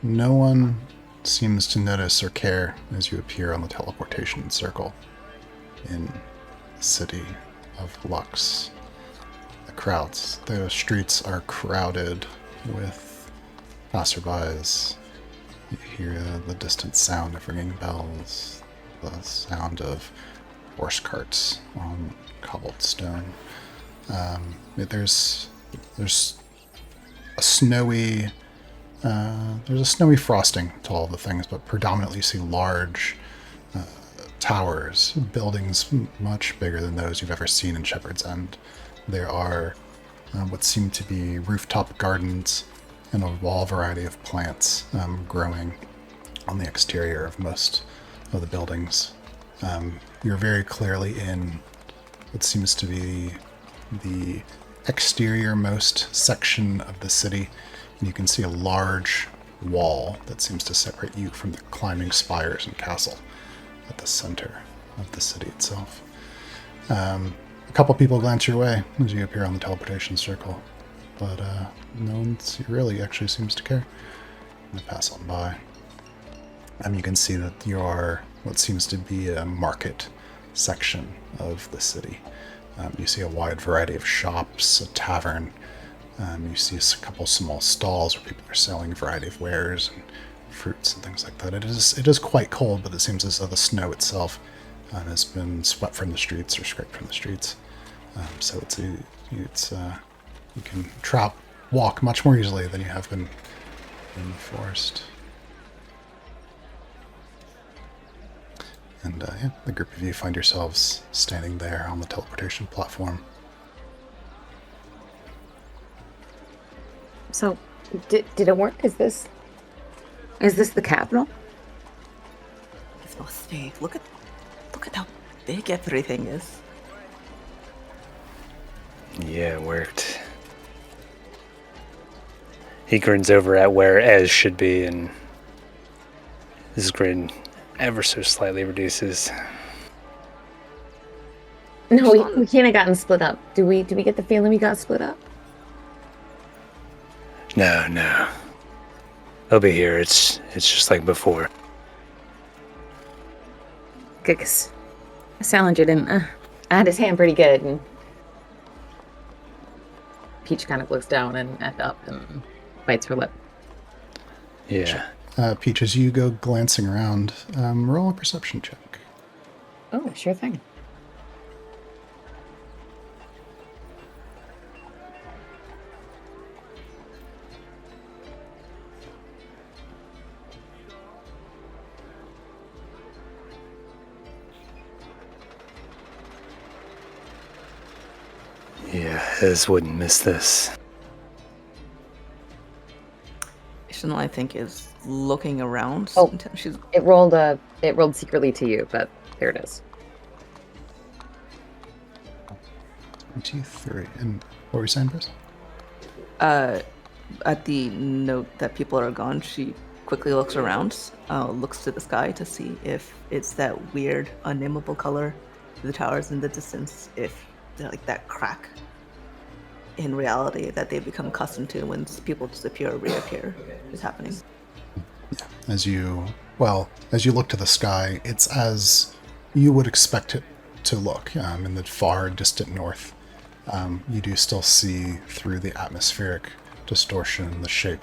No one seems to notice or care as you appear on the teleportation circle in the city of Lux. The streets are crowded with passerbys. You hear the distant sound of ringing bells, the sound of horse carts on cobbled stone. There's a snowy frosting to all the things, but predominantly you see large towers, buildings much bigger than those you've ever seen in Shepherd's End. There are what seem to be rooftop gardens and a wide variety of plants growing on the exterior of most of the buildings. You're very clearly in what seems to be the exterior-most section of the city, and you can see a large wall that seems to separate you from the climbing spires and castle at the center of the city itself. A couple people glance your way as you appear on the teleportation circle, but no one really actually seems to care. They pass on by. You can see that you're what seems to be a market section of the city. You see a wide variety of shops, a tavern. You see a couple small stalls where people are selling a variety of wares and fruits and things like that. It is quite cold, but it seems as though the snow itself has been swept from the streets or scraped from the streets. So you can walk much more easily than you have been in the forest. And the group of you find yourselves standing there on the teleportation platform. So, did it work? Is this the capital? It must be. Look at how big everything is. Yeah, it worked. He grins over at where Ez should be, and his grin ever so slightly reduces. No, we can't have gotten split up. Do we get the feeling we got split up? No. They'll be here. It's just like before. Good, 'cause Salinger didn't. I had his hand pretty good, and Peach kind of looks down and up and bites her lip. Yeah. Peach, as you go glancing around, roll a perception check. Oh, sure thing. Yeah, Ez wouldn't miss this. Chanel, I think, is looking around. Oh, she's it rolled secretly to you, but there it is. 23. And what were you saying, Chris? at the note that people are gone. She quickly looks around, looks to the sky to see if it's that weird, unnameable color, the towers in the distance, if they're like that crack in reality that they've become accustomed to when people disappear or reappear is happening. As you look to the sky, it's as you would expect it to look. In the far distant north, you do still see through the atmospheric distortion the shape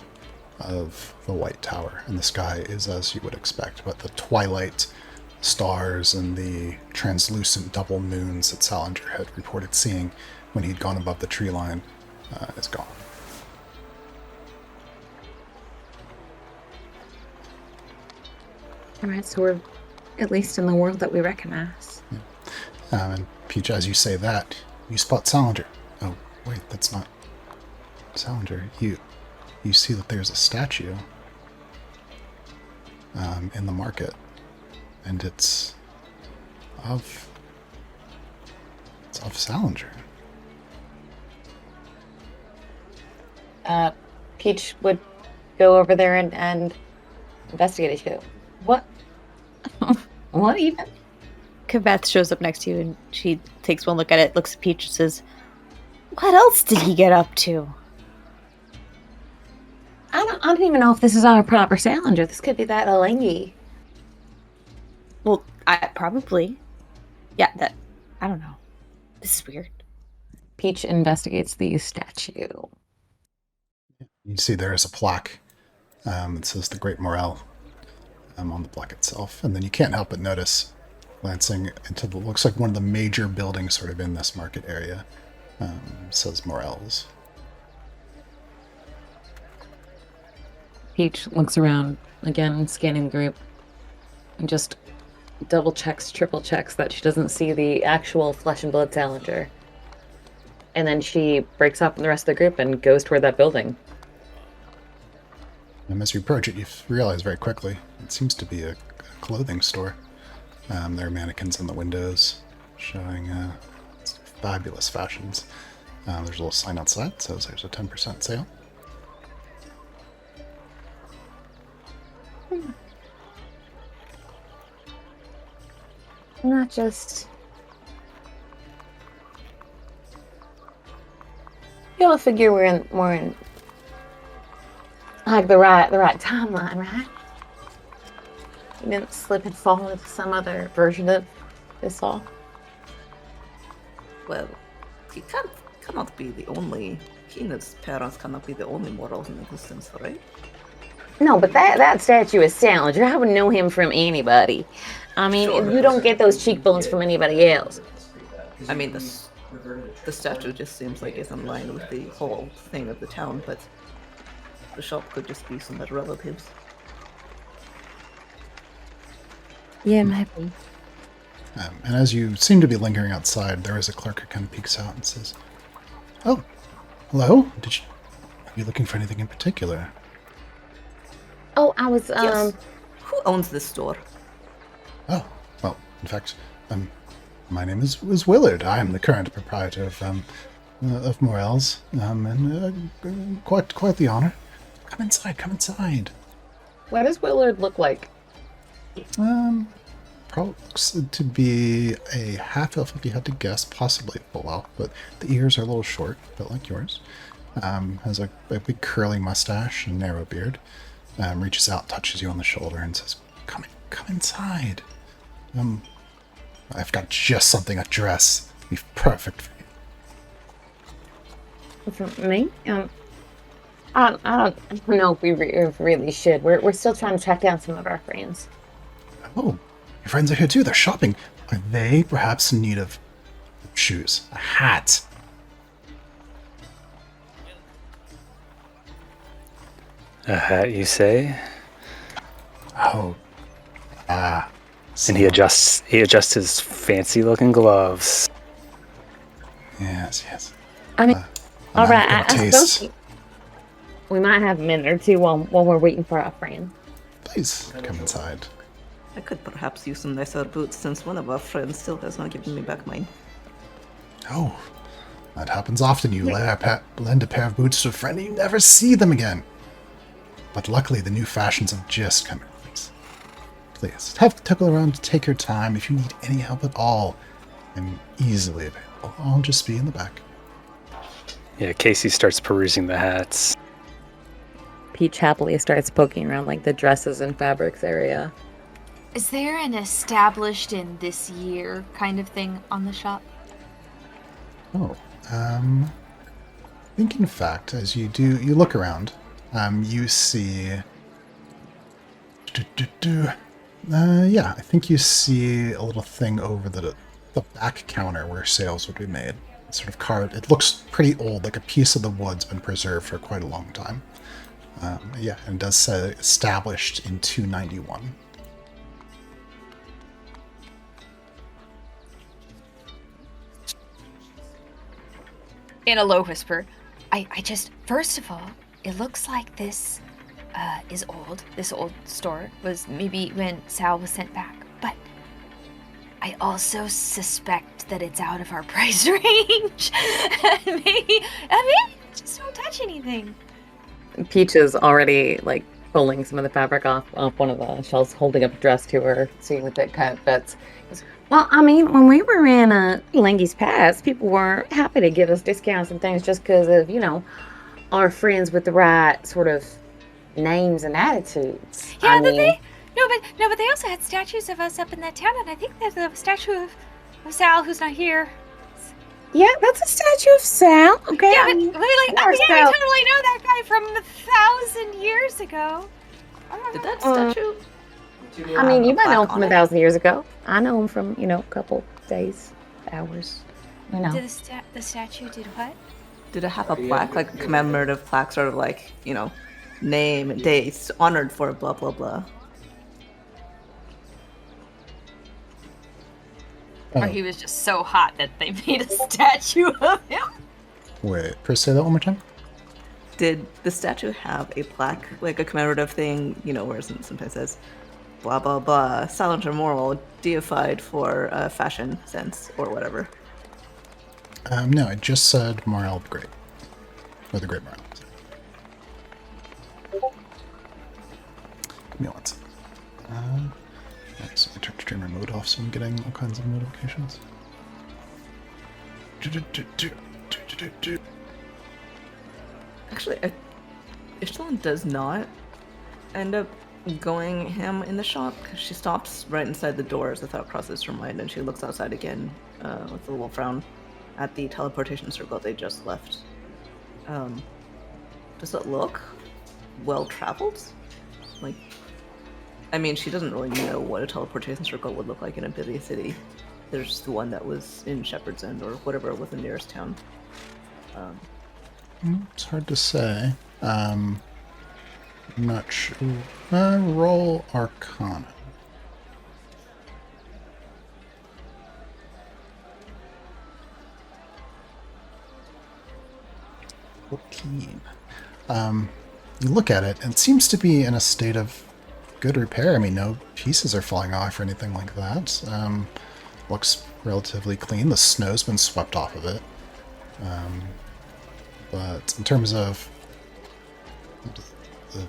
of the white tower, and the sky is as you would expect, but the twilight stars and the translucent double moons that Salinger had reported seeing when he'd gone above the tree line is gone. Alright, so we're at least in the world that we recognize. Yeah. And Peach, as you say that, you spot Salinger. Oh, wait, that's not Salinger. You see that there's a statue in the market, and it's of Salinger. Peach would go over there and investigate it too. What? What even? Kaveth shows up next to you and she takes one look at it, looks at Peach and says, "What else did he get up to?" I don't even know if this is our proper Salinger. This could be that Alengi. Well, probably. Yeah, that. I don't know. This is weird. Peach investigates the statue. You see there is a plaque that says the Great Morel on the plaque itself. And then you can't help but notice, glancing into the, looks like one of the major buildings sort of in this market area, says Morels. Peach looks around again, scanning the group, and just double checks, triple checks that she doesn't see the actual flesh and blood Salinger. And then she breaks up from the rest of the group and goes toward that building. And as you approach it, you realize very quickly it seems to be a clothing store. There are mannequins in the windows showing fabulous fashions. There's a little sign outside that says there's a 10% sale. Not just... You all figure we're in like the right timeline, right? You didn't slip and fall into some other version of this all. Well, he cannot be the only. He and his parents cannot be the only mortals in existence, right? No, but that statue is Salinger. I would know him from anybody. I mean, Sure. you don't get those cheekbones from anybody else. I mean, the statue just seems like it's in line with the whole thing of the town, but the shop could just be some other relatives. Yeah, maybe. And as you seem to be lingering outside, there is a clerk who kind of peeks out and says, "Oh, hello? Are you looking for anything in particular?" Oh, I was Yes. Who owns this store? Oh, well, in fact, my name is Willard. I am the current proprietor of Morel's, and quite the honor. Come inside. Come inside. What does Willard look like? Probably looks to be a half elf if you had to guess, possibly a full elf, but the ears are a little short, a bit like yours. Has a big curly mustache and narrow beard. Reaches out, touches you on the shoulder, and says, "Come inside. I've got just something, a dress. It'd be perfect for you." For me? I don't know if we really should. We're still trying to track down some of our friends. Oh, your friends are here too. They're shopping. Are they perhaps in need of shoes, a hat? A hat, you say? Oh, And he adjusts his fancy looking gloves. Yes. I mean, all right. man of I taste. suppose we might have a minute or two while we're waiting for our friend. Please come inside. I could perhaps use some nicer boots since one of our friends still has not given me back mine. Oh, that happens often. You lend a pair of boots to a friend and you never see them again. But luckily, the new fashions have just come in. Please, have to tickle around, take your time. If you need any help at all, I'm easily available. I'll just be in the back. Yeah, Casey starts perusing the hats. Peach happily starts poking around like the dresses and fabrics area. Is there an established in this year kind of thing on the shop? Oh, I think in fact, as you look around, you see... yeah, I think you see a little thing over the back counter where sales would be made. It's sort of carved. It looks pretty old, like a piece of the wood's been preserved for quite a long time. Yeah, and it does say established in 291. In a low whisper, I just, first of all, it looks like this is old. This old store was maybe when Sal was sent back, but I also suspect that it's out of our price range. maybe just don't touch anything. Peach is already like pulling some of the fabric off one of the shelves, holding up a dress to her, seeing if it kind of fits. Well, I mean, when we were in Langy's Pass, people were happy to give us discounts and things just because of, our friends with the right sort of names and attitudes. Yeah, I did mean, they? No, but they also had statues of us up in that town, and I think there's a statue of Sal who's not here. Yeah, that's a statue of Sal. Okay. Yeah, I but mean, we're like, our oh yeah, I Sal- totally know that guy from 1,000 years ago. Did that Uh, statue? I mean, you might know him plaque from on it? 1,000 years ago. I know him from, a couple days, hours. Did the statue did what? Did it have a plaque, like a commemorative plaque, sort of like, name and dates, honored for blah blah blah? Or he was just so hot that they made a statue of him? Wait, Chris, say that one more time. Did the statue have a plaque, like a commemorative thing, where it sometimes says, blah blah blah, Salinger Moral, deified for fashion sense or whatever? No, I just said Morale the Great. Or the Great Morale. Give me one second. Nice. I turned streamer mode off, so I'm getting all kinds of notifications. Actually, Ishtalon does not end up going ham in the shop because she stops right inside the door as the thought crosses her mind, and she looks outside again with a little frown at the teleportation circle they just left. Does it look well traveled? Like, I mean, she doesn't really know what a teleportation circle would look like in a busy city. There's the one that was in Shepherd's End or whatever was the nearest town. It's hard to say. I'm not sure. Roll Arcana. You look at it, and it seems to be in a state of good repair. I mean, no pieces are falling off or anything like that. Looks relatively clean. The snow's been swept off of it. But in terms of the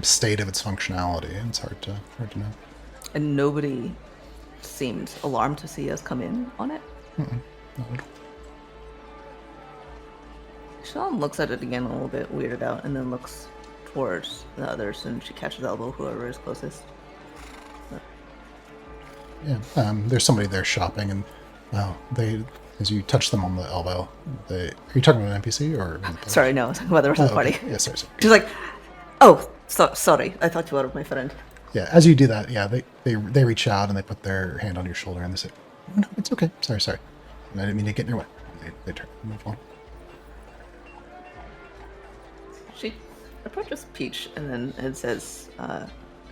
state of its functionality, it's hard to know. And nobody seemed alarmed to see us come in on it. Sean looks at it again a little bit weirded out and then looks towards the others and she catches elbow whoever is closest. Yeah, there's somebody there shopping, and as you touch them on the elbow, are you talking about an NPC or? Sorry, no, I was talking about the rest of the party. Okay. Yeah, sorry. She's like, oh, sorry, I thought you were my friend. Yeah, as you do that, yeah, they reach out and they put their hand on your shoulder and they say, "Oh, no, it's okay. Sorry. I didn't mean to get in your way." They turn and move on. She approaches Peach and then it says, kind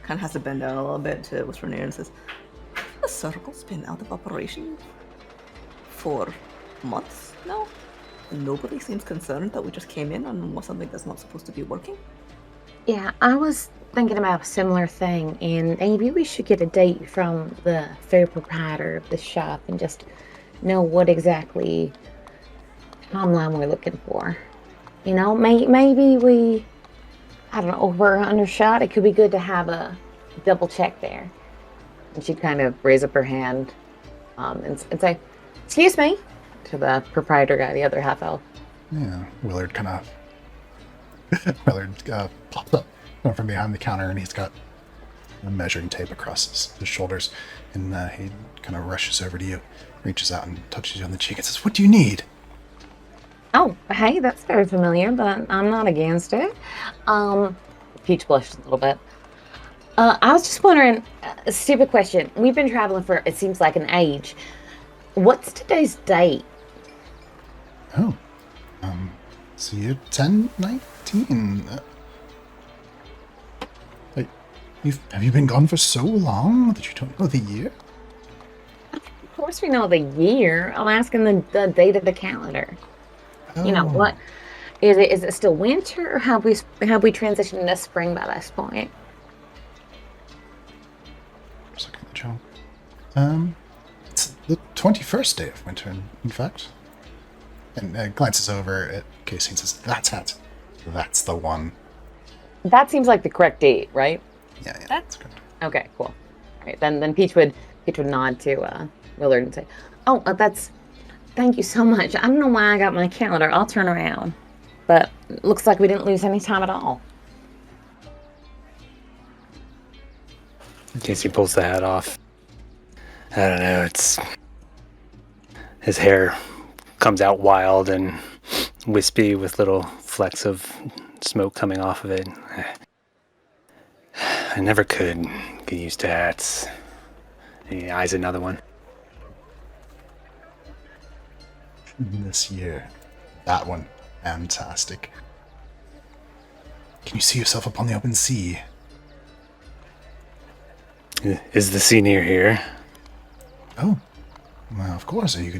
of has to bend down a little bit to whisper in her ear and says, "The circle's been out of operation for months now. And nobody seems concerned that we just came in on something that's not supposed to be working." Yeah, I was thinking about a similar thing, and maybe we should get a date from the fair proprietor of the shop and just know what exactly timeline we're looking for. Maybe I don't know, over or undershot. It could be good to have a double check there. And she'd kind of raise up her hand and say, "Excuse me," to the proprietor guy, the other half elf. Yeah, Willard pops up from behind the counter, and he's got a measuring tape across his shoulders, and he kind of rushes over to you, reaches out and touches you on the cheek and says, "What do you need?" Oh, hey, that's very familiar, but I'm not against it. Peach blushed a little bit. I was just wondering, a stupid question. We've been traveling for, it seems like an age. What's today's date? Oh, so you're 10/19. Have you been gone for so long that you don't know the year? Of course we know the year. I'm asking the date of the calendar. What is it? Is it still winter, or have we transitioned into spring by this point? Just looking at the channel. It's the 21st day of winter, in fact. And glances over at Casey and says, "That's it. That's the one." That seems like the correct date, right? Yeah, That's correct. Okay, cool. All right, then Peach would nod to Willard and say, "Oh, thank you so much. I don't know why I got my calendar. I'll turn around, but looks like we didn't lose any time at all." Casey pulls the hat off. I don't know, his hair comes out wild and wispy with little flecks of smoke coming off of it. I never could get used to hats. He eyes another one. This year. That one. Fantastic. Can you see yourself upon the open sea? Is the sea near here? Oh, well, of course. You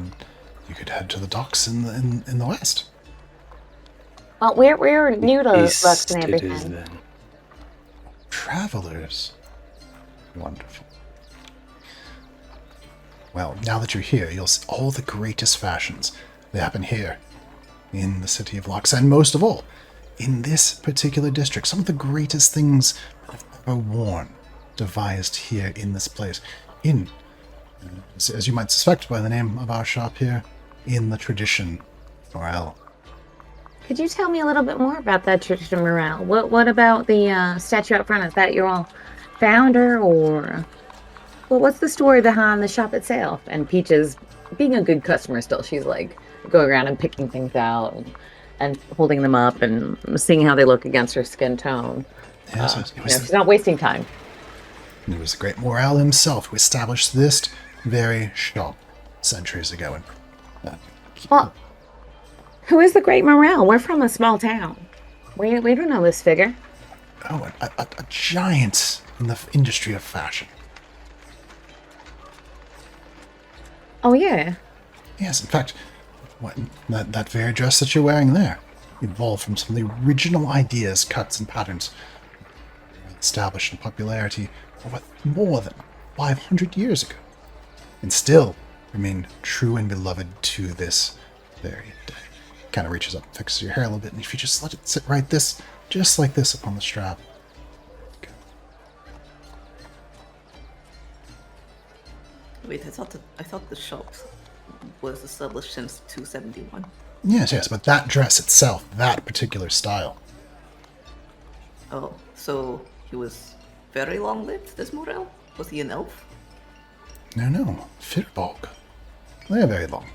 could head to the docks in the west. Well, we're new to East Lux and it is everything. then. Travelers. Wonderful. Well, now that you're here, you'll see all the greatest fashions. They happen here, in the city of Lux, and most of all, in this particular district. Some of the greatest things I've ever worn, devised here in this place. As you might suspect by the name of our shop here, in the tradition Morel. Could you tell me a little bit more about that tradition morale? What about the statue out front? Is that your all founder, or what's the story behind the shop itself? And Peaches, being a good customer still, she's like going around and picking things out and holding them up and seeing how they look against her skin tone. Yes, She's not wasting time. It was the great Morel himself who established this very shop centuries ago. And Well, who is the great Morel? We're from a small town. We don't know this figure. a giant in the industry of fashion. Oh, yeah. Yes, in fact, that very dress that you're wearing there evolved from some of the original ideas, cuts, and patterns established in popularity over more than 500 years ago, and still remain true and beloved to this very day. Kind of reaches up and fixes your hair a little bit, and if you just let it sit just like this upon the strap. Okay. Wait, I thought the shop was established since 271. Yes, but that dress itself, that particular style. Oh, so he was very long-lived, this Morel? Was he an elf? No, Firbolg. They're very long.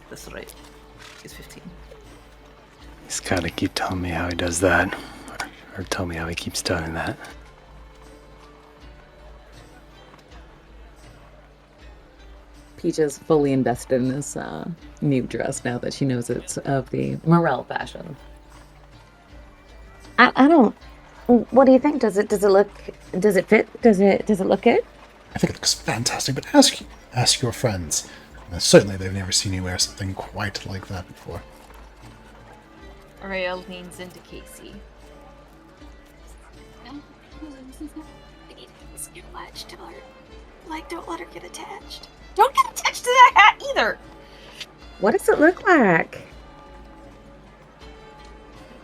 That's right. He's 15. He's gotta keep telling me how he does that. Or tell me how he keeps doing that. Peaches fully invested in this new dress now that she knows it's of the Morel fashion. I don't. What do you think? Does it look? Does it fit? Does it look good? I think it looks fantastic, but ask your friends. Certainly they've never seen you wear something quite like that before. Araya leans into Casey. Tell her, like, don't let her get attached. Don't get attached to that hat either. What does it look like?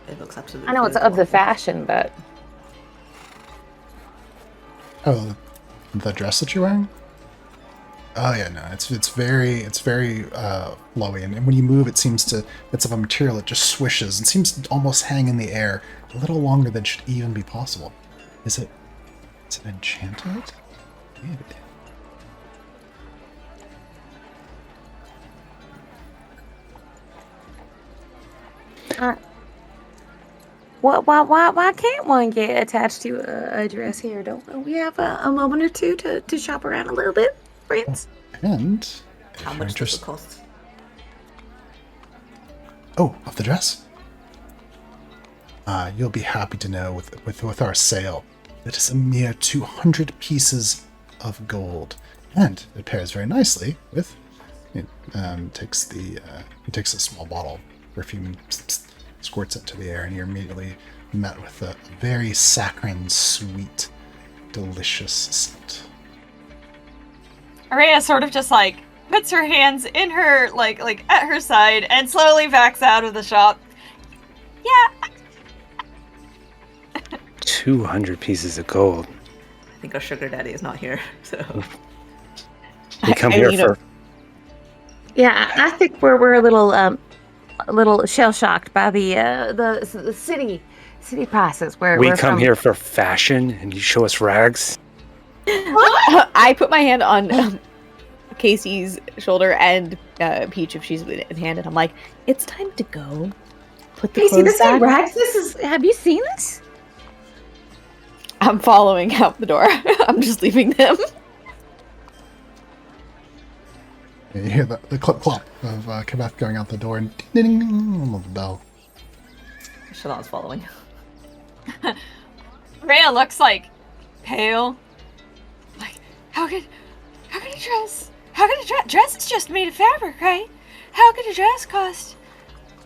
It looks absolutely I know it's of the fashion, but Oh, the dress that you're wearing? Oh yeah, no, it's very flowy, and when you move, it's of a material that just swishes and seems to almost hang in the air a little longer than should even be possible. Is it enchanted? Maybe. why can't one get attached to a dress here? Don't we have a moment or two to shop around a little bit, friends? And if How you're much does it interested, cost? oh, of the dress, you'll be happy to know with our sale that it's a mere 200 pieces of gold, and it pairs very nicely with. It takes a small bottle of perfume and squirts it into the air, and you're immediately met with a very saccharine, sweet, delicious scent. Araya sort of just like puts her hands in her like at her side and slowly backs out of the shop. Yeah. 200 pieces of gold. I think our sugar daddy is not here, so We come I here need for. Yeah, I think we're a little shell shocked by the city city prices. We're We we're come from- here for fashion, and you show us rags. I put my hand on Casey's shoulder and Peach if she's in hand, and I'm like, "It's time to go. Put the Casey, clothes this ain't back." rags. This is. Have you seen this? I'm following out the door. I'm just leaving them. You hear the clip-clop of Kebeth going out the door and ding-ding-ding on the bell. Shalon's following. Rhea looks like pale. Like, how could a dress is just made of fabric, right? How could a dress cost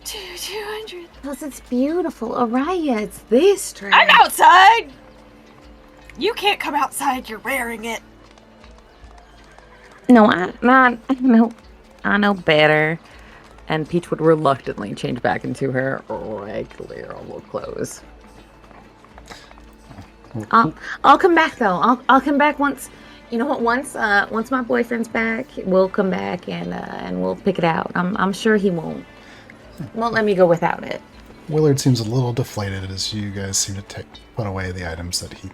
200? Because it's beautiful. Araya, it's this dress. I'm outside! You can't come outside, you're wearing it. No, I know better. And Peach would reluctantly change back into her regular clothes. I'll come back though. I'll come back once. You know what? Once my boyfriend's back, we'll come back and we'll pick it out. I'm sure he won't let me go without it. Willard seems a little deflated as you guys seem to put away the items that he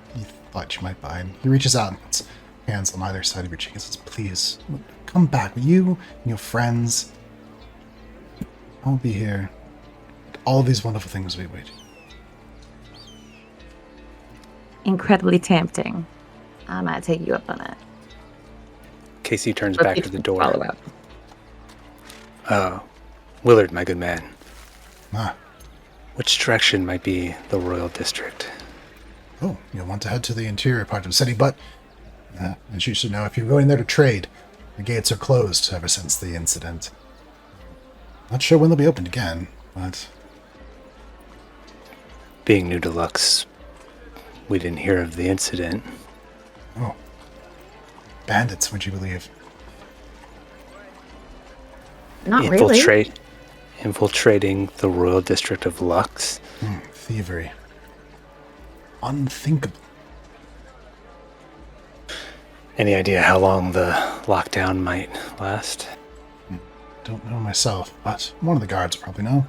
thought you might buy. And he reaches out and puts hands on either side of your cheek and says, "Please, come back. You and your friends. I'll be here. All these wonderful things we wait." Incredibly tempting. I might take you up on it. Casey turns But back Peach to the would door. follow up. Willard, my good man, Ah, which direction might be the Royal District? oh, you'll want to head to the interior part of the city, but as you should know, if you're going there to trade, the gates are closed ever since the incident. Not sure when they'll be opened again, but Being new to Lux, we didn't hear of the incident. oh, bandits, would you believe? Not really. Infiltrating the Royal District of Lux. Thievery. Unthinkable. Any idea how long the lockdown might last? Don't know myself, but one of the guards will probably know.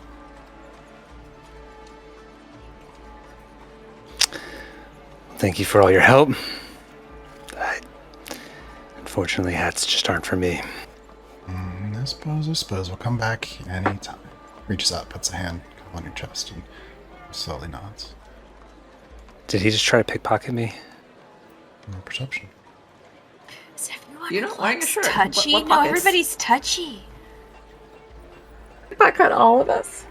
Thank you for all your help. Unfortunately, hats just aren't for me. I suppose we'll come back anytime. Reaches out, puts a hand on your chest, and slowly nods. Did he just try to pickpocket me? No perception. Is everyone You're not wearing a shirt. touchy? What No, pockets? everybody's touchy. If I cut all of us.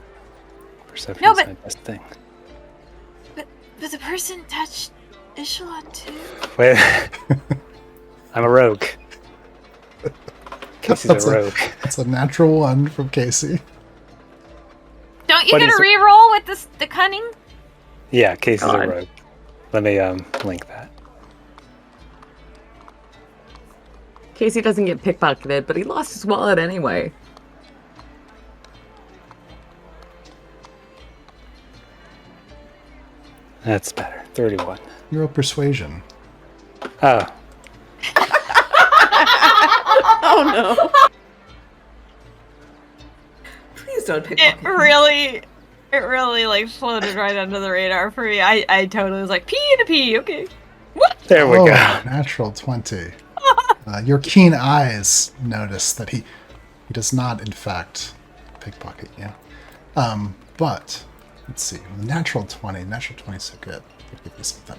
Perception No, is but- my best thing. But the person touched Echelon too. Wait, I'm a rogue. Casey's a rogue. It's a natural one from Casey. Don't you What get is a it? reroll with the cunning? Yeah, Casey's God. a rogue. Let me link that. Casey doesn't get pickpocketed, but he lost his wallet anyway. That's better. 31. You're a persuasion. Oh, Oh no. Please don't pick It really like floated right under the radar for me. I totally was like, P and a P, okay. there we Oh, go. natural 20. Your keen eyes notice that he does not, in fact, pickpocket you. But, let's see. Natural 20. Natural 20 is so good. I'll give you something.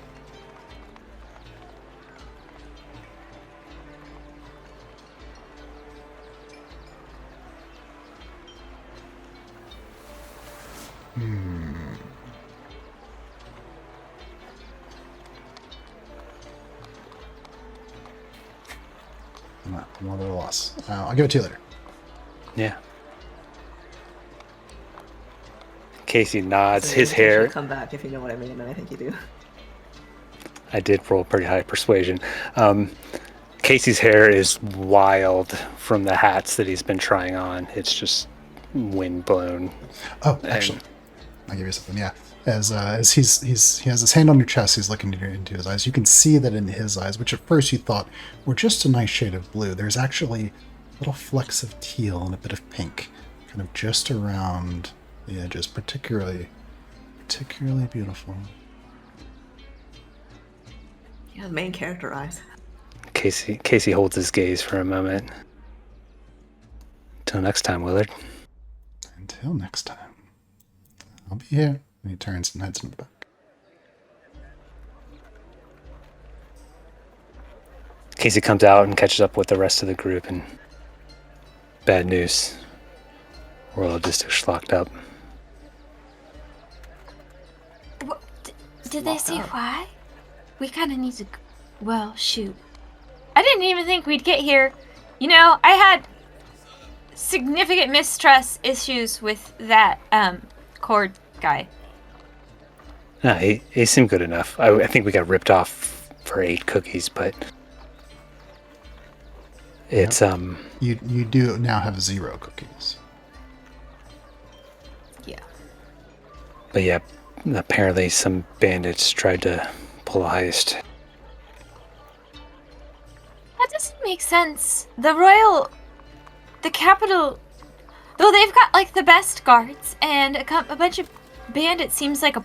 Another loss. I'll give it to you later. Yeah. Casey nods. So His you should hair. come back if you know what I mean, and I think you do. I did roll pretty high persuasion. Casey's hair is wild from the hats that he's been trying on. It's just wind blown. Oh, actually, I'll give you something. Yeah, as he has his hand on your chest, he's looking into his eyes. You can see that in his eyes, which at first you thought were just a nice shade of blue, there's actually little flecks of teal and a bit of pink, kind of just around the edges, particularly particularly beautiful. Yeah, main character eyes. Casey holds his gaze for a moment. Till next time, Willard. Until next time. I'll be here. And he turns and heads in the back. Casey comes out and catches up with the rest of the group, and bad news. We're all just locked up. Did they say why? We kind of need to. Well, shoot. I didn't even think we'd get here. You know, I had significant mistrust issues with that Cord guy. No, he seemed good enough. I think we got ripped off for 8 cookies, but it's You do now have 0 cookies. Yeah. But yeah, apparently some bandits tried to pull a heist. That doesn't make sense. The capital, though they've got like the best guards and a bunch of bandits, seems like a.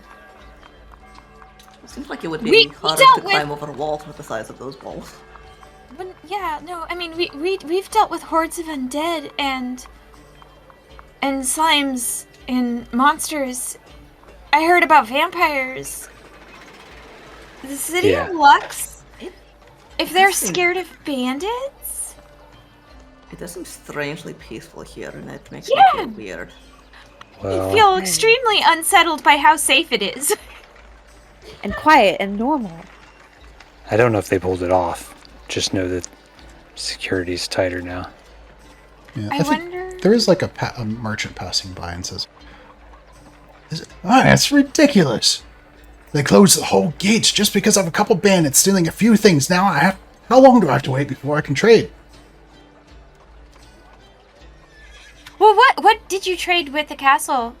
It seems like it would be We harder dealt to with- climb over walls with the size of those walls. But yeah, no, I mean we've dealt with hordes of undead and slimes and monsters. I heard about vampires. The city Yeah. of Lux. If they're Interesting. scared of bandits, It does seem strangely peaceful here, and it makes Yeah. me feel weird. Well, I feel extremely unsettled by how safe it is. And quiet and normal. I don't know if they pulled it off. Just know that security's tighter now. Yeah, I think wonder. there is like a merchant passing by and says, that's ridiculous. They closed the whole gates just because of a couple bandits stealing a few things. Now how long do I have to wait before I can trade? Well, what did you trade with the castle?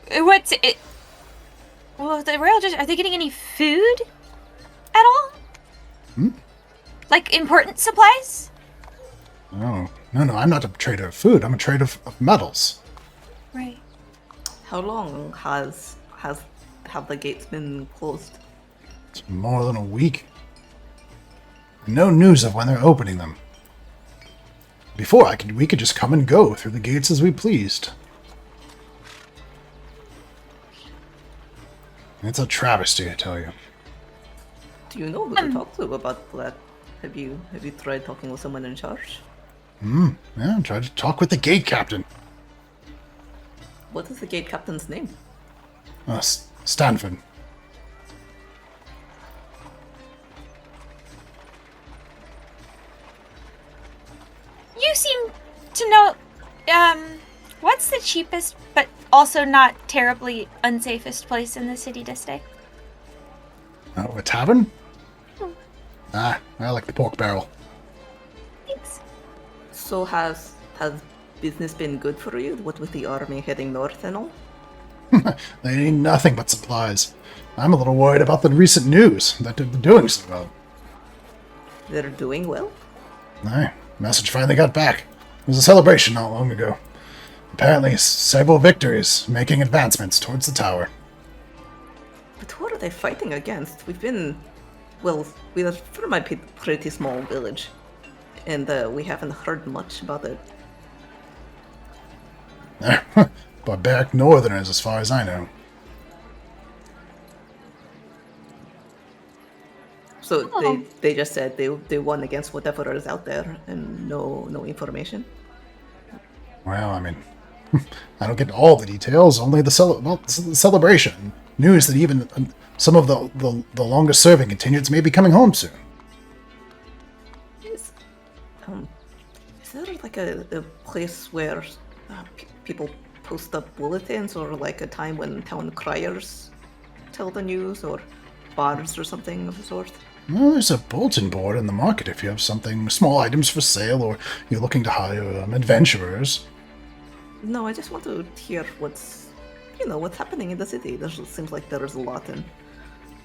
What's it? Well, the royal just are they getting any food at all? Like important supplies? No, I'm not a trader of food. I'm a trader of metals. Right. How long have the gates been closed? It's more than a week. No news of when they're opening them. Before we could just come and go through the gates as we pleased. It's a travesty, I tell you. Do you know who to talk to about that? Have you tried talking with someone in charge? Yeah, try to talk with the gate captain. What is the gate captain's name? Stanford. You seem to know. What's the cheapest but also not terribly unsafest place in the city to stay? A tavern? I like the pork barrel. Thanks. So has business been good for you? What with the army heading north and all? They need nothing but supplies. I'm a little worried about the recent news that they're doing so well. They're doing well? Aye, message finally got back. It was a celebration not long ago. Apparently, several victories, making advancements towards the tower. But who are they fighting against? We're from a pretty small village, and we haven't heard much about it. Barbaric northerners, as far as I know. So Oh. they just said they won against whatever is out there, and no information. Well, I mean, I don't get all the details, only the celebration. News that even some of the longest-serving contingents may be coming home soon. Is there like a place where people post up bulletins, or like a time when town criers tell the news, or bars or something of the sort? Well, there's a bulletin board in the market if you have something, small items for sale, or you're looking to hire adventurers. No, I just want to hear what's happening in the city. There seems like there's a lot, and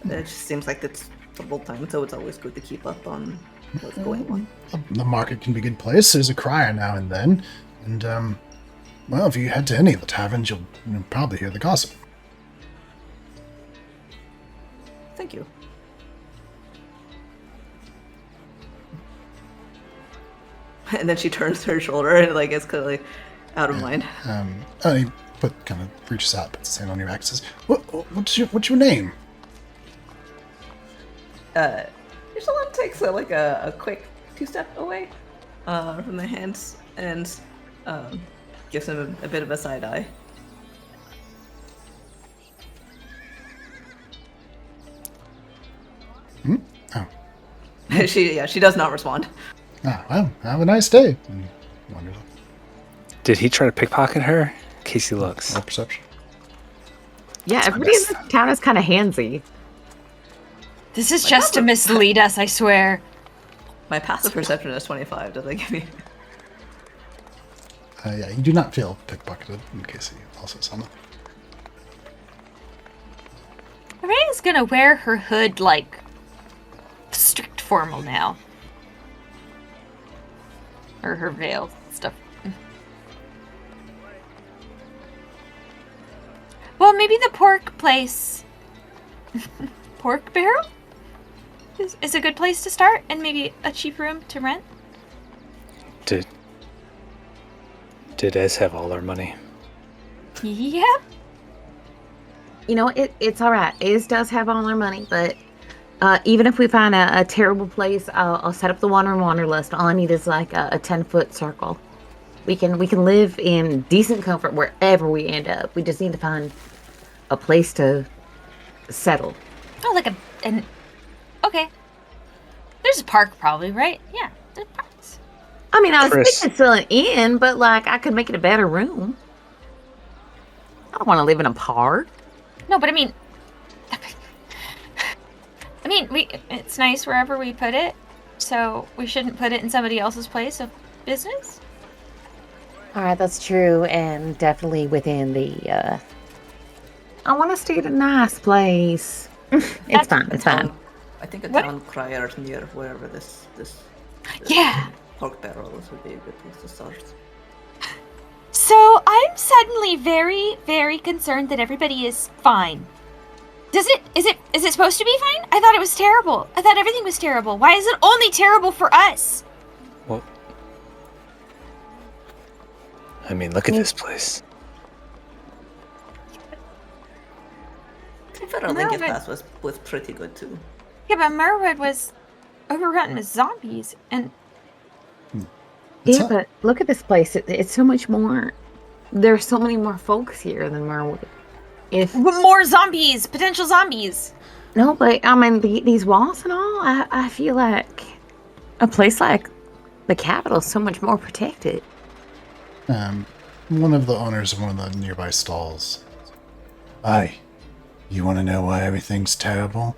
it just seems like it's troubled time, so it's always good to keep up on what's going on. The market can be a good place. There's a crier now and then, and well, if you head to any of the taverns, you'll probably hear the gossip. thank you. And then she turns her shoulder and like it's kind of like out of mind. And he kind of reaches out, puts his hand on your back, and says, "What's your name?" Michelin takes a quick 2-step away from the hands and gives him a bit of a side eye. Oh, She does not respond. well, have a nice day. And he wanders off. Did he try to pickpocket her? Casey looks. Roll perception. Yeah, everybody in this town is kind of handsy. This is just to mislead us, I swear. My passive perception is 25. Does that give me? Yeah, you do not feel pickpocketed, in case he also saw that. Maria's gonna wear her hood like strict formal now. Or her veil stuff. Well, maybe the pork place. Pork barrel? Is a good place to start, and maybe a cheap room to rent. Did Ez have all our money? Yep. You know, it's all right. Iz does have all our money, but even if we find a terrible place, I'll set up the water and wanderlust. All I need is like a 10-foot circle. We can live in decent comfort wherever we end up. We just need to find a place to settle. Oh, like an okay. There's a park, probably, right? Yeah, there's parks. I mean, I was Chris. thinking still an inn, but like I could make it a better room. I don't want to live in a park. No, but I mean, it's nice wherever we put it, so we shouldn't put it in somebody else's place of business. All right, that's true, and definitely within the. I want to stay at a nice place. It's fine. It's fine. I think a What? town crier near wherever this Yeah. pork barrels would be a good place to start. So I'm suddenly very, very concerned that everybody is fine. Is it supposed to be fine? I thought it was terrible. I thought everything was terrible. Why is it only terrible for us? Well, I mean, look at this place. To be fair, our No, Lincoln but- Pass was pretty good too. Yeah, but Merwood was overrun with zombies, and It's Yeah, not- but look at this place. It's so much more. There's so many more folks here than Merwood. If more zombies, potential zombies. no, but I mean these walls and all. I feel like a place like the capital is so much more protected. One of the owners of one of the nearby stalls. Hi, you want to know why everything's terrible?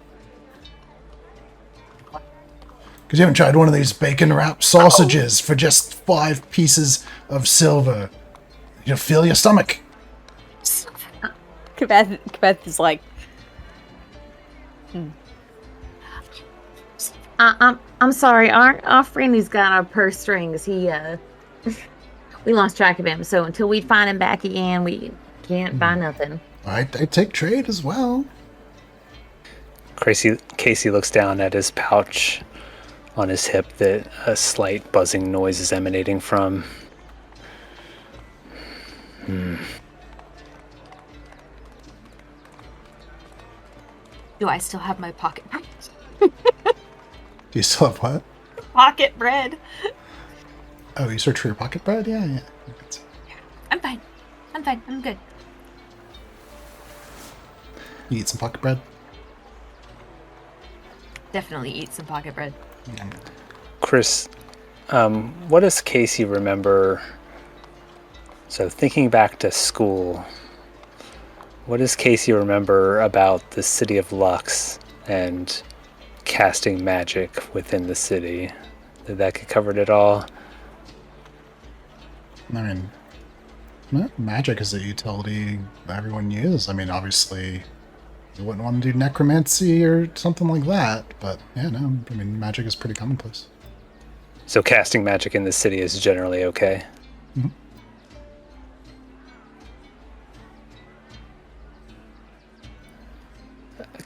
Because you haven't tried one of these bacon-wrapped sausages for just 5 pieces of silver. You'll fill your stomach. Kaveth is like, I'm sorry. Our friend who's got our purse strings. He we lost track of him. So until we find him back again, we can't buy nothing. I take trade as well. Casey looks down at his pouch on his hip that a slight buzzing noise is emanating from. Do I still have my pocket Do you still have what? pocket bread? Oh, you search for your pocket bread? Yeah. I'm fine. I'm good. You eat some pocket bread? Definitely eat some pocket bread. Chris, what does Casey remember? So thinking back to school, what does Casey remember about the city of Lux and casting magic within the city? Did that get covered at all? I mean, magic is a utility everyone uses. I mean, obviously, you wouldn't want to do necromancy or something like that, but yeah, no, I mean, magic is pretty commonplace. So casting magic in the city is generally okay?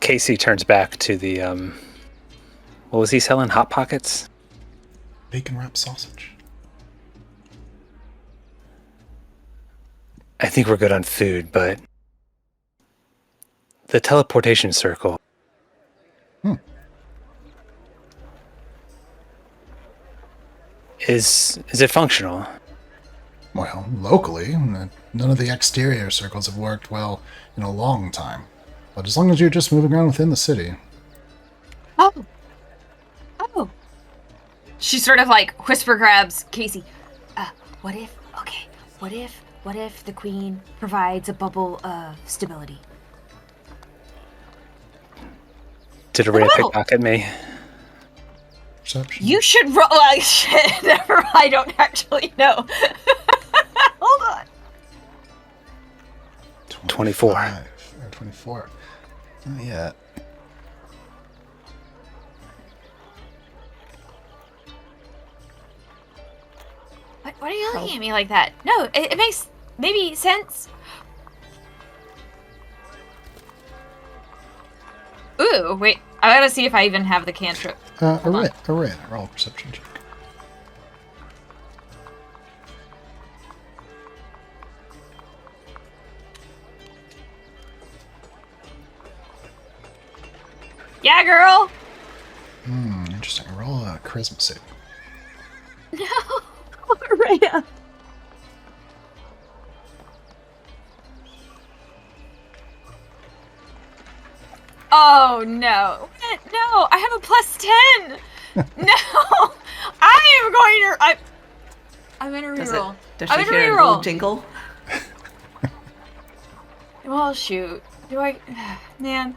Casey turns back to the what was he selling? Hot Pockets? Bacon wrap sausage. I think we're good on food, but the teleportation circle. Is it functional? Well, locally, none of the exterior circles have worked well in a long time. But as long as you're just moving around within the city. Oh. She sort of like whisper grabs Casey. What if the queen provides a bubble of stability? Did Araya Oh. pickpocket me? Perception. You should roll. Shit. Never. I don't actually know. Hold on. 24. 24. Not yet. What are you looking at me like that? No, it makes maybe sense. Ooh, wait. I gotta see if I even have the cantrip. Araya, roll a perception check. Yeah, girl. Interesting. Roll a charisma save. No. Araya. Oh no. No, I have a +10. No. I'm gonna reroll. Does I'm she gonna hear a reroll. little jingle? Well, shoot. Do I... Man,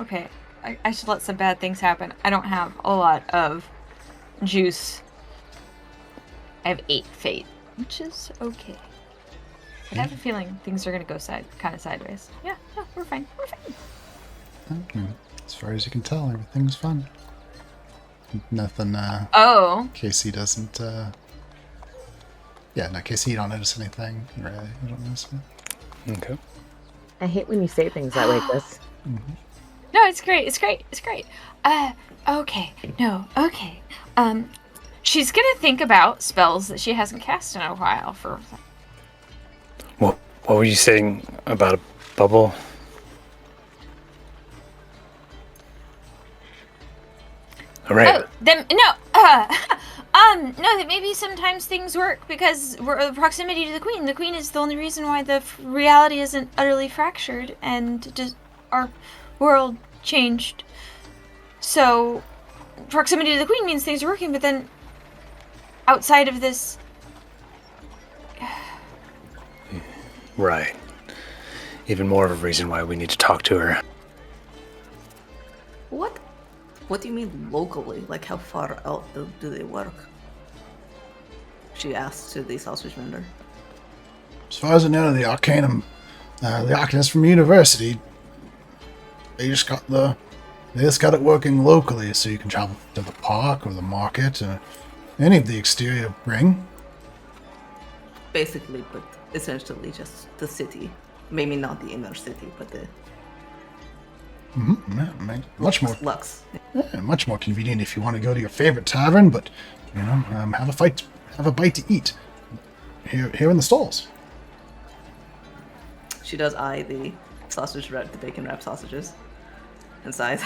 okay. I should let some bad things happen. I don't have a lot of juice. I have 8 fate, which is okay. But I have a feeling things are gonna go kind of sideways. Yeah, we're fine. We're fine. As far as you can tell, everything's fun. Nothing, Oh. Casey doesn't, Yeah, no, Casey, you don't notice anything. Araya, you don't notice anything. Okay. I hate when you say things that like this. No, it's great. It's great. It's great. Okay. No, okay. She's gonna think about spells that she hasn't cast in a while for... What were you saying about a bubble? Araya. Oh, no, that maybe sometimes things work because we're proximity to the queen. The queen is the only reason why the reality isn't utterly fractured and just our world changed. So, proximity to the queen means things are working, but then outside of this... Right. Even more of a reason why we need to talk to her. What do you mean locally? Like how far out do they work? She asked to the sausage vendor. As far as I know, the Arcanists from university, they just got it working locally, so you can travel to the park or the market or any of the exterior ring. Basically, but essentially just the city. Maybe not the inner city, but the Much more, Lux. much more convenient if you want to go to your favorite tavern, but have a bite to eat here in the stalls. She does eye the the bacon wrap sausages inside.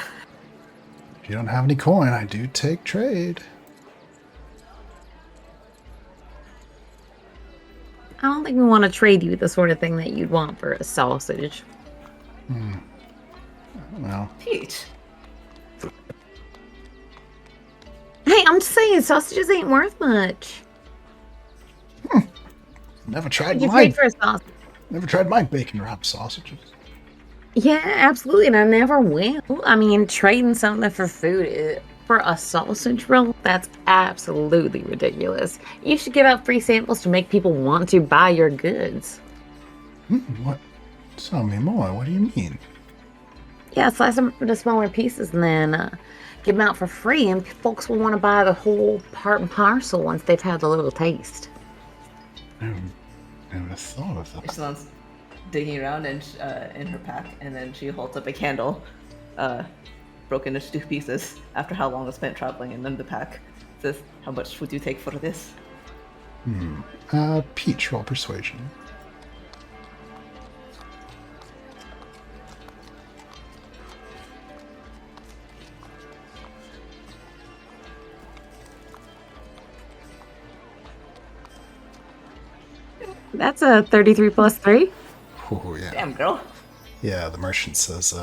If you don't have any coin, I do take trade. I don't think we want to trade you the sort of thing that you'd want for a sausage. Well, Peach. Hey, I'm just saying, sausages ain't worth much. never tried You my trade for a sausage. never tried my bacon wrap sausages. Yeah, absolutely, and I never will. I mean, trading something for food, for a sausage roll, that's absolutely ridiculous. You should give out free samples to make people want to buy your goods. What? Tell me more. What do you mean? Yeah, slice them into smaller pieces and then give them out for free, and folks will want to buy the whole part and parcel once they've had a little taste. Never thought of that. She's digging around and in her pack, and then she holds up a candle broken into 2 pieces after how long I spent traveling, and then the pack says, "How much would you take for this?" Peach, roll persuasion. That's a 33 plus 3. Oh, yeah. Damn, girl. Yeah, the merchant says,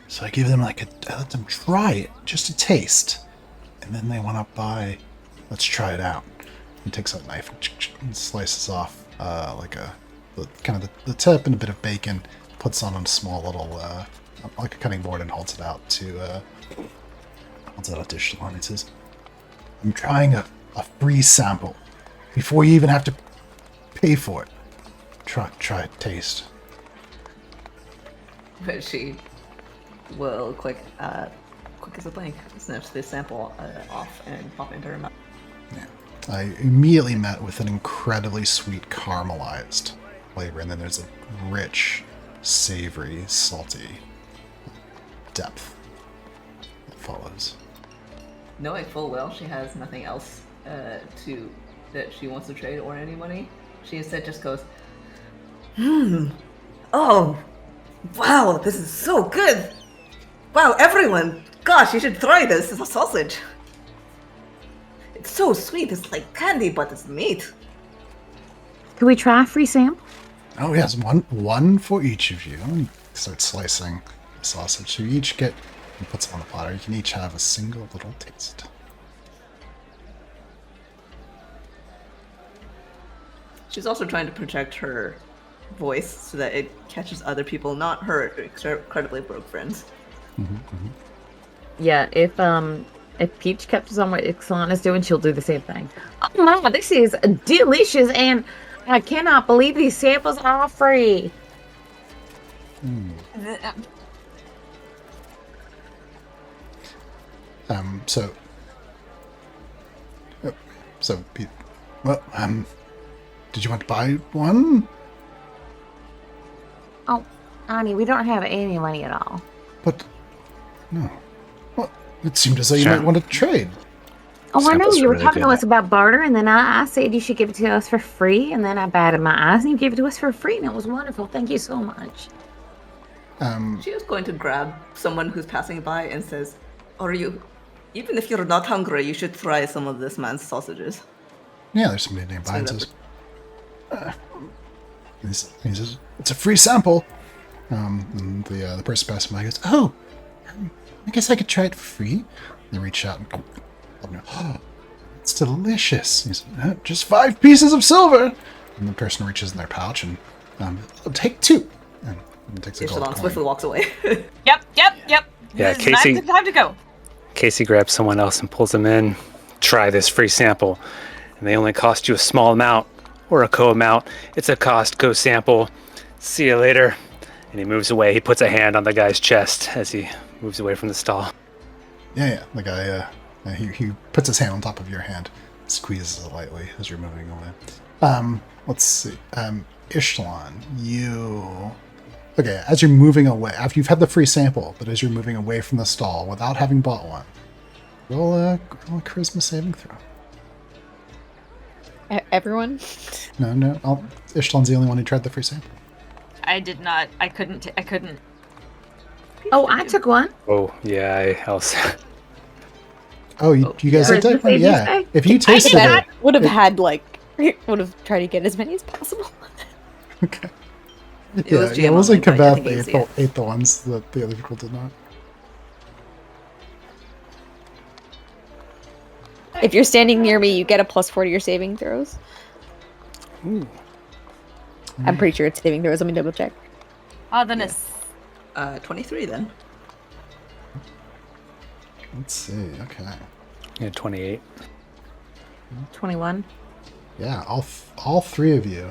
so I give them I let them try it, just a taste. And then they want to buy, let's try it out. He takes out a knife and slices off the tip and a bit of bacon, puts on a small little, like a cutting board, and holds it out to Shalon. He says, I'm trying a free sample before you even have to pay for it. Try it, taste. But she will quick as a blink snatch this sample off and pop it into her mouth. Yeah. I immediately met with an incredibly sweet caramelized flavor, and then there's a rich, savory, salty depth that follows. Knowing full well she has nothing else that she wants to trade or any money, she instead just goes, oh, wow, this is so good. Wow, everyone, gosh, you should try this. It's a sausage. It's so sweet. It's like candy, but it's meat. Can we try a free sample? Oh yes, one for each of you. And he starts slicing the sausage. So you each get, and puts it on the platter. You can each have a single little taste. She's also trying to protect her voice so that it catches other people, not her incredibly broke friends. Yeah, if Peach catches on what Ixalan is doing, she'll do the same thing. Oh my, this is delicious, and I cannot believe these samples are all free. So Pete, well, did you want to buy one? Oh, honey, we don't have any money at all. But no. Well, it seemed as though you Sure. might want to trade. Oh, I know. Samples You were really talking to good. us about barter, and then I said you should give it to us for free, and then I batted my eyes, and you gave it to us for free, and it was wonderful. Thank you so much. She is going to grab someone who's passing by and says, even if you're not hungry, you should try some of this man's sausages. Yeah, there's somebody nearby and So says, he says, it's a free sample. And the person passing by goes, oh, I guess I could try it for free. They reach out and oh, it's delicious. He says, just 5 pieces of silver. And the person reaches in their pouch and I'll take 2. And takes a gold Echelon coin. swiftly walks away. Yep. Yeah, This is Casey- not the time to go. Casey grabs someone else and pulls them in. Try this free sample. And they only cost you a small amount or a co-amount. It's a cost, go sample. See you later. And he moves away. He puts a hand on the guy's chest as he moves away from the stall. Yeah. The guy, he puts his hand on top of your hand, squeezes it lightly as you're moving away. Let's see. Ishlan, you... Okay, as you're moving away, after you've had the free sample, but as you're moving away from the stall without having bought one, roll a charisma saving throw. Everyone? No. Ishlan's the only one who tried the free sample. I did not. I couldn't. Oh, I took one. Oh, yeah, I also... Oh, you guys yeah. did that? Charisma saving Yeah. throw? If you tasted That it... would have would have tried to get as many as possible. Okay. It was Yeah, it GM wasn't only, but I Kabath think that you can see ate the ones that the other people did not. If you're standing near me, you get a +4 to your saving throws. Ooh. I'm pretty sure it's saving throws. Let me double check. Oh, then it's 23 then. Let's see. Okay. Yeah, 28. 21. Yeah, all 3 of you,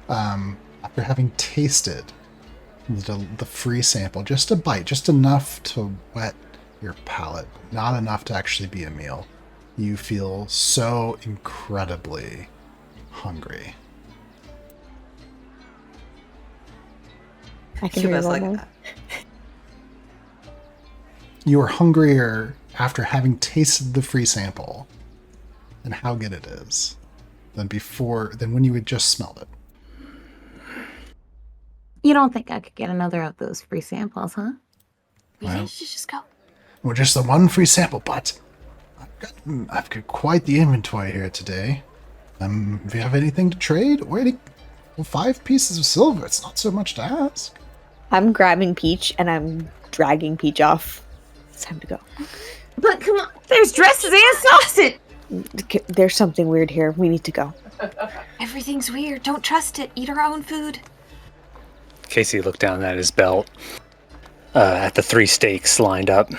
after having tasted the free sample, just a bite, just enough to wet your palate, not enough to actually be a meal, you feel so incredibly hungry. I can She was reroll like, more. you are hungrier after having tasted the free sample and how good it is than when you had just smelled it. You don't think I could get another of those free samples, huh? We Well- should just go. Well, just the one free sample, but I've got quite the inventory here today. If you have anything to trade, or 5 pieces of silver, it's not so much to ask. I'm grabbing Peach and I'm dragging Peach off. It's time to go. But come on, there's dresses and sausage. There's something weird here. We need to go. Everything's weird. Don't trust it. Eat our own food. Casey looked down at his belt, at the 3 steaks lined up.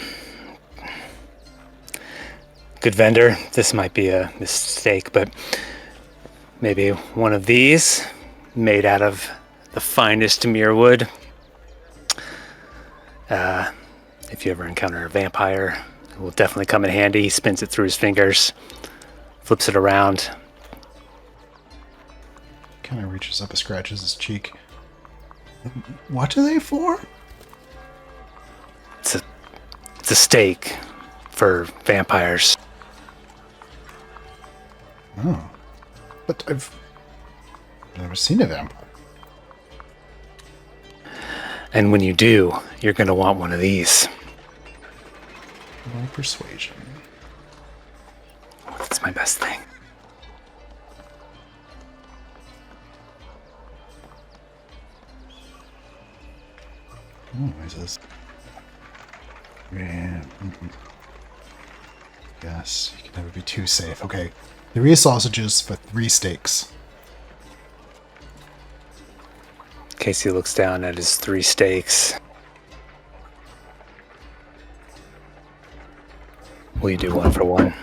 Good vendor, this might be a mistake, but maybe one of these, made out of the finest mere wood. If you ever encounter a vampire, it will definitely come in handy. He spins it through his fingers, flips it around. Kind of reaches up and scratches his cheek. What are they for? It's a steak for vampires. Oh. But I've never seen a vampire. And when you do, you're going to want one of these. Roll persuasion. That's my best thing. Oh, he says. Yeah. Yes, you can never be too safe. Okay. 3 sausages for 3 steaks. Casey looks down at his 3 steaks. Will you do 1 for 1?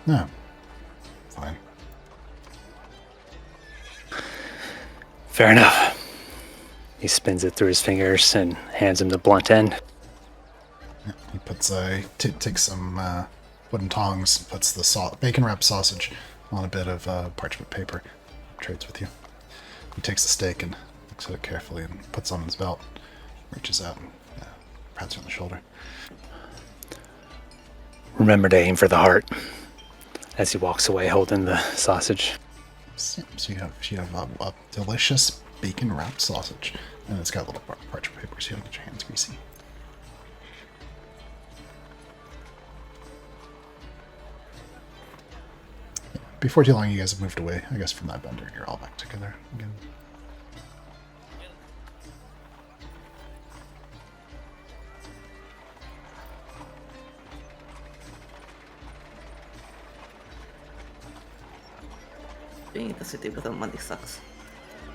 No. Fine. Fair enough. He spins it through his fingers and hands him the blunt end. He puts takes some wooden tongs, puts the bacon wrapped sausage on a bit of parchment paper, trades with you. He takes the steak and looks at it carefully and puts it on his belt, reaches out and pats her on the shoulder. Remember to aim for the heart. As he walks away holding the sausage. So you have a delicious bacon wrapped sausage, and it's got little parchment paper so you don't get your hands greasy. Before too long, you guys have moved away, I guess, from that vendor. You're all back together again. Being in the city without money sucks.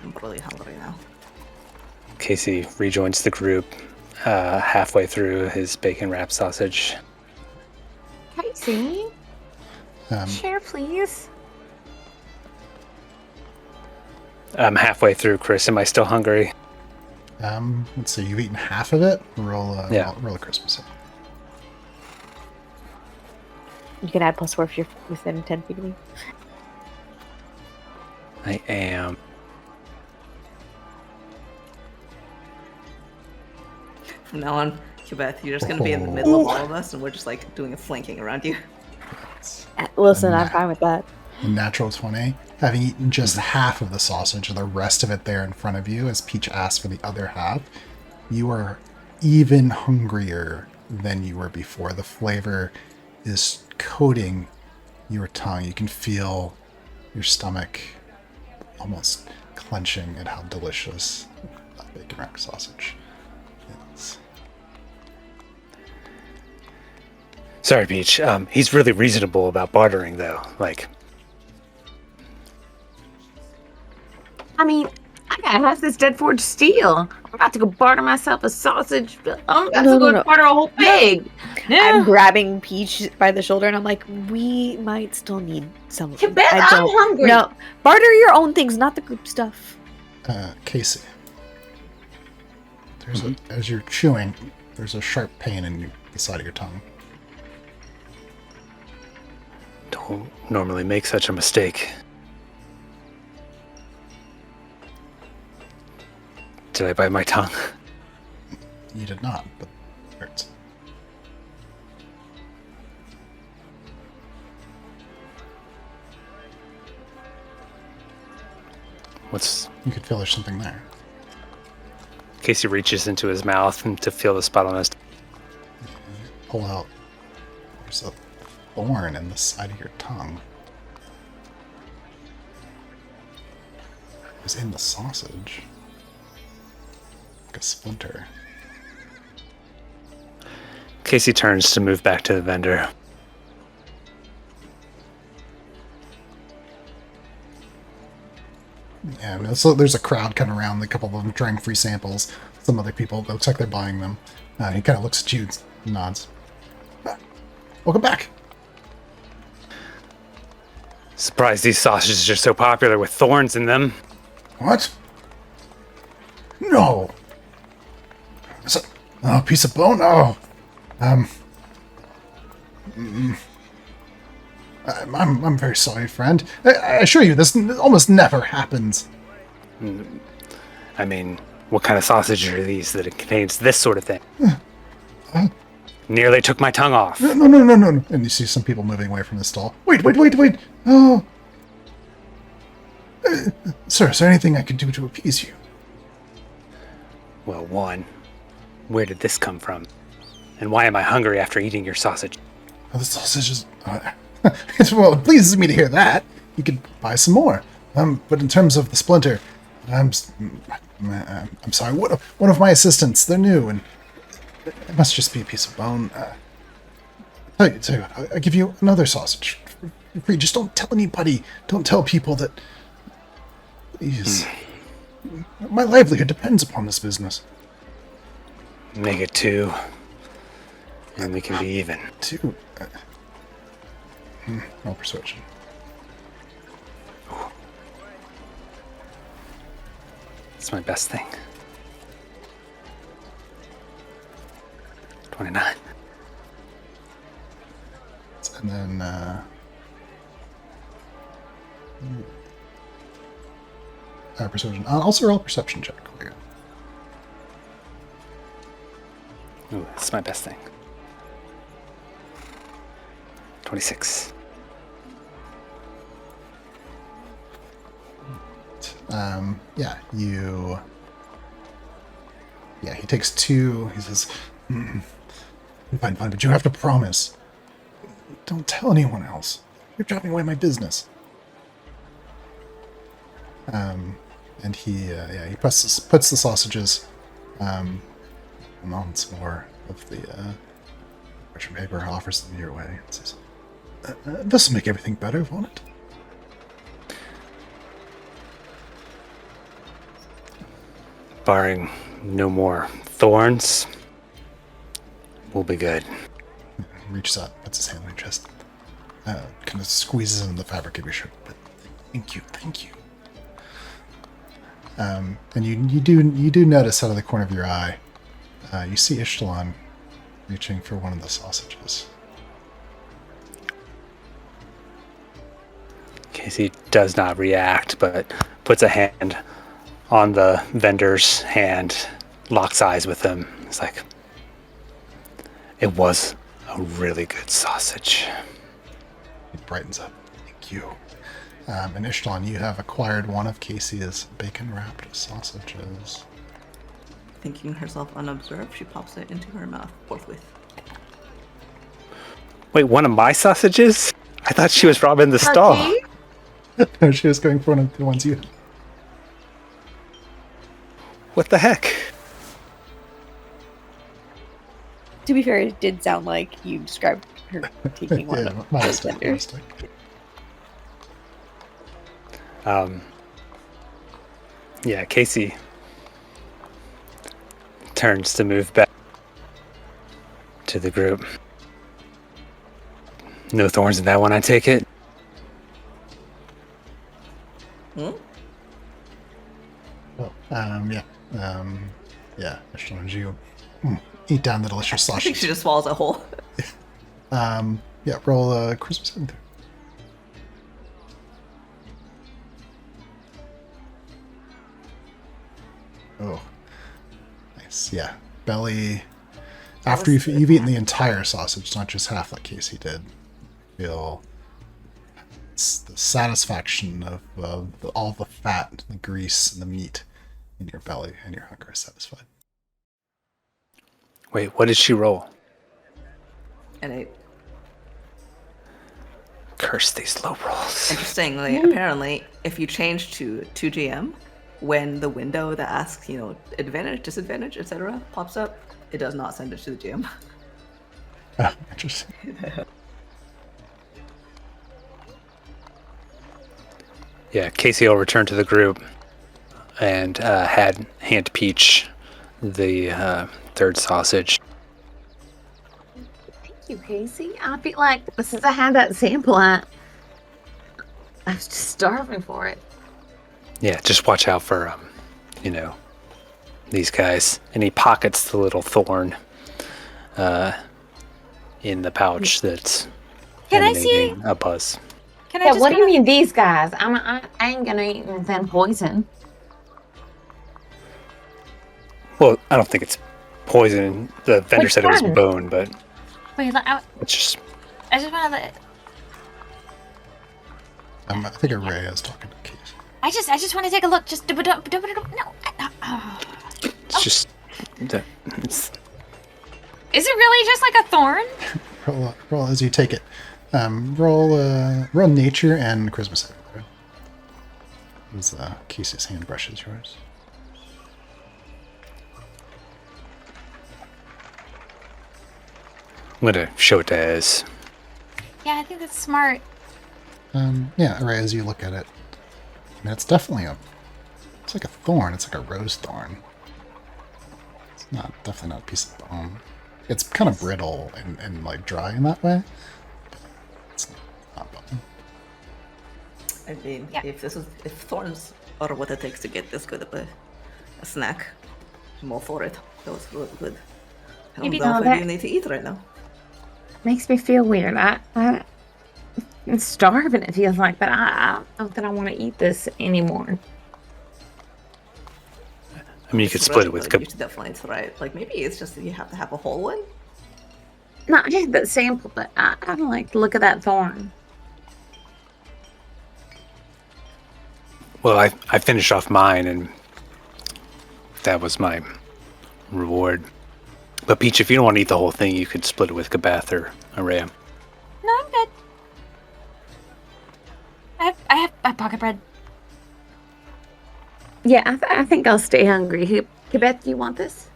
I'm really hungry now. Casey rejoins the group halfway through his bacon wrapped sausage. Casey, share, please. I'm halfway through, Chris. Am I still hungry? Let's see. You've eaten half of it. Roll a Christmas hit. You can add +4 if you're within 10 feet of me. I am. From now on, Kibeth, you're just gonna be in the middle of all of us, and we're just like doing a flanking around you. Listen, I'm fine with that. A natural 20. Having eaten just half of the sausage and the rest of it there in front of you, as Peach asks for the other half, you are even hungrier than you were before. The flavor is coating your tongue. You can feel your stomach almost clenching at how delicious that bacon wrapped sausage is. Sorry, Peach. He's really reasonable about bartering, though. Like, I mean, I gotta have this dead forged steel. I'm about to go barter myself a sausage. I'm about to go barter a whole pig. I'm grabbing Peach by the shoulder and I'm like, we might still need some of them. Kibeth, I'm hungry. No, barter your own things, not the group stuff. Casey, there's as you're chewing, there's a sharp pain in the side of your tongue. don't normally make such a mistake. Did I bite my tongue? You did not, but hurts. You could feel there's something there. Casey reaches into his mouth and to feel the spot on his. Pull out. There's a thorn in the side of your tongue. It was in the sausage. Like a splinter. Casey turns to move back to the vendor. Yeah, no, so there's a crowd kind of around. A couple of them trying free samples. Some other people, it looks like they're buying them. He kind of looks at you and nods. Welcome back. Surprised these sausages are so popular with thorns in them. What? No. Is it a piece of bone? Oh. I'm very sorry, friend. I assure you, this almost never happens. I mean, what kind of sausage are these that it contains this sort of thing? Nearly took my tongue off. No. And you see some people moving away from the stall. Wait. Oh. Sir, is there anything I can do to appease you? Well, one, where did this come from? And why am I hungry after eating your sausage? Oh, the sausages. Well, it pleases me to hear that. You could buy some more. But in terms of the splinter, I'm sorry. One of my assistants. They're new, and it must just be a piece of bone. Tell you what, I'll give you another sausage for free. Just don't tell anybody. Don't tell people that. Please. My livelihood depends upon this business. Make it 2, and we can be even. 2. No persuasion. It's my best thing. 29. And then, persuasion. Also roll a perception check. Ooh, it's my best thing. 26. He takes 2. He says, fine, but you have to promise. Don't tell anyone else. You're driving away my business. And he puts the sausages on some more of the parchment paper, offers them your way, and says, this will make everything better, won't it? Barring no more thorns, we'll be good. Reaches out, puts his hand on your chest, kind of squeezes into the fabric of your shirt. But thank you. And you do notice out of the corner of your eye, you see Ishtalan reaching for one of the sausages. Casey does not react, but puts a hand on the vendor's hand, locks eyes with him. It's like, it was a really good sausage. He brightens up. Thank you. And Ishtalan, you have acquired one of Casey's bacon-wrapped sausages. Thinking herself unobserved, she pops it into her mouth forthwith. Wait, one of my sausages? I thought she was robbing the stall. No, she was going for one of the ones you had. What the heck? To be fair, it did sound like you described her taking one Yeah, of my the mistake. vendors. Casey turns to move back to the group. No thorns in that one, I take it? Ishtalan, you eat down the delicious I think sausage. she just swallows a whole. Roll a charisma saving throw. Oh, nice. Yeah, belly After you've eaten the entire sausage, not just half like Casey did, feel the satisfaction of all the fat, the grease, and the meat in your belly, and your hunger is satisfied. Wait, what did she roll? And it, Curse these low rolls. interestingly, apparently, if you change to 2GM, when the window that asks, advantage, disadvantage, etc., pops up, it does not send it to the GM. Oh, interesting. Yeah, Casey will return to the group and hand Peach the third sausage. Thank you, Casey. I feel like since I had that sample, I was just starving for it. Yeah, just watch out for, these guys. And he pockets the little thorn in the pouch that's Can I see? emanating a buzz. Can I Yeah, just what do you kinda- mean these guys? I ain't gonna eat anything poison. Well, I don't think it's poison. The vendor Which said it was one? bone, but Wait, it's just... I just want to. I think Array is talking to Casey. I just want to take a look. Just no. It's just... It's, Is it really just like a thorn? Roll as you take it. Roll nature and charisma saving throw. As Casey's hand brushes yours. I'm going to show it to Ez. Yeah, I think that's smart. Yeah, Array, as you look at it, I mean, it's definitely it's like a thorn. It's like a rose thorn. It's definitely not a piece of bone. It's kind of brittle and like dry in that way. But it's not bone. I mean, Yeah. if thorns are what it takes to get this good of a snack, I'm all for it. That was really good. I don't Maybe know if that- you need to eat right now. Makes me feel weird. I'm starving, it feels like, but I don't know that I want to eat this anymore. I mean, you could It's split it really with... good. You should definitely try it. Like, maybe it's just that you have to have a whole one. Not just the sample, but I don't like the look of that thorn. Well, I finished off mine, and that was my reward. But Peach, if you don't want to eat the whole thing, you could split it with Gabath or Araya. No, I'm good. I have my pocket bread. Yeah, I think I'll stay hungry. Quebec, do you want this?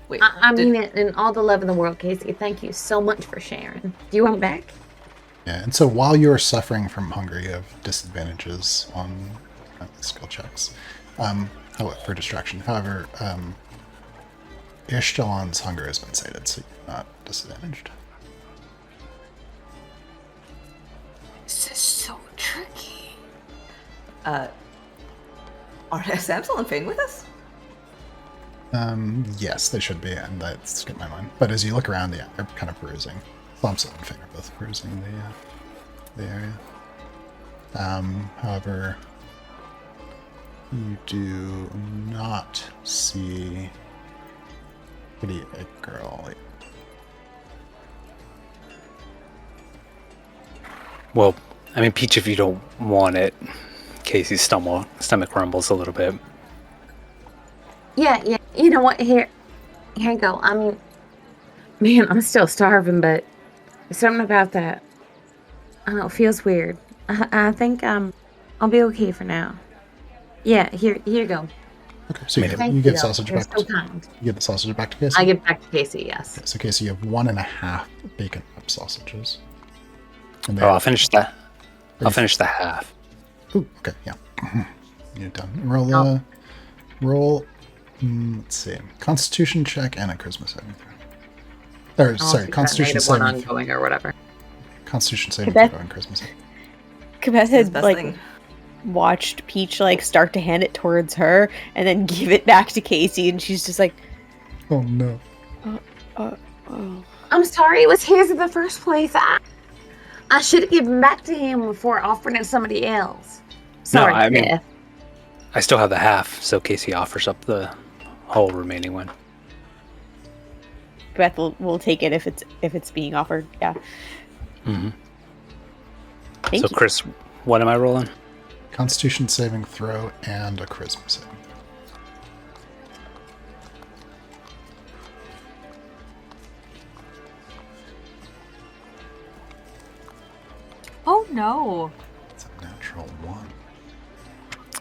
Wait, I did- mean it in all the love in the world, Casey. Thank you so much for sharing. Do you want it back? Yeah, and so while you're suffering from hunger, you have disadvantages on skill checks for distraction. However, Ishtalon's hunger has been sated, so you're not disadvantaged. This is so tricky. Are Samsel and Fane with us? Yes, they should be, and that skipped my mind. But as you look around, yeah, they're kind of perusing. Thompson and Fane are both perusing the area. However, you do not see Kitty Egg Girl. Well, I mean, Peach, if you don't want it, Casey's stomach rumbles a little bit. Yeah. You know what? Here you go. I'm still starving, but there's something about that. I don't know, it feels weird. I think I'll be okay for now. Yeah, here you go. Okay, so Thank you give sausage You're back. so kind. You give the sausage back to Casey. I give back to Casey. Yes. Okay, so Casey, you have 1.5 bacon wrap sausages. And Oh, I'll finish that. I'll finish the half. Ooh, okay, yeah. You're done. Roll. Let's see. Constitution check and a charisma saving throw. Or I'll sorry, keep that Constitution negative one saving. ongoing or whatever. Constitution saving Beth- throw and charisma saving. Cabeth It's the had best like thing. watched Peach like start to hand it towards her and then give it back to Casey, and she's just like, Oh no. oh. I'm sorry, it was his in the first place. I should have given back to him before offering it to somebody else. Sorry, I mean- Beth. I still have the half, so Casey offers up the whole remaining one. Beth will take it if it's being offered. Yeah. Mm-hmm. Thank So, you. Chris, what am I rolling? Constitution saving throw and a charisma saving. Oh no. It's a natural 1.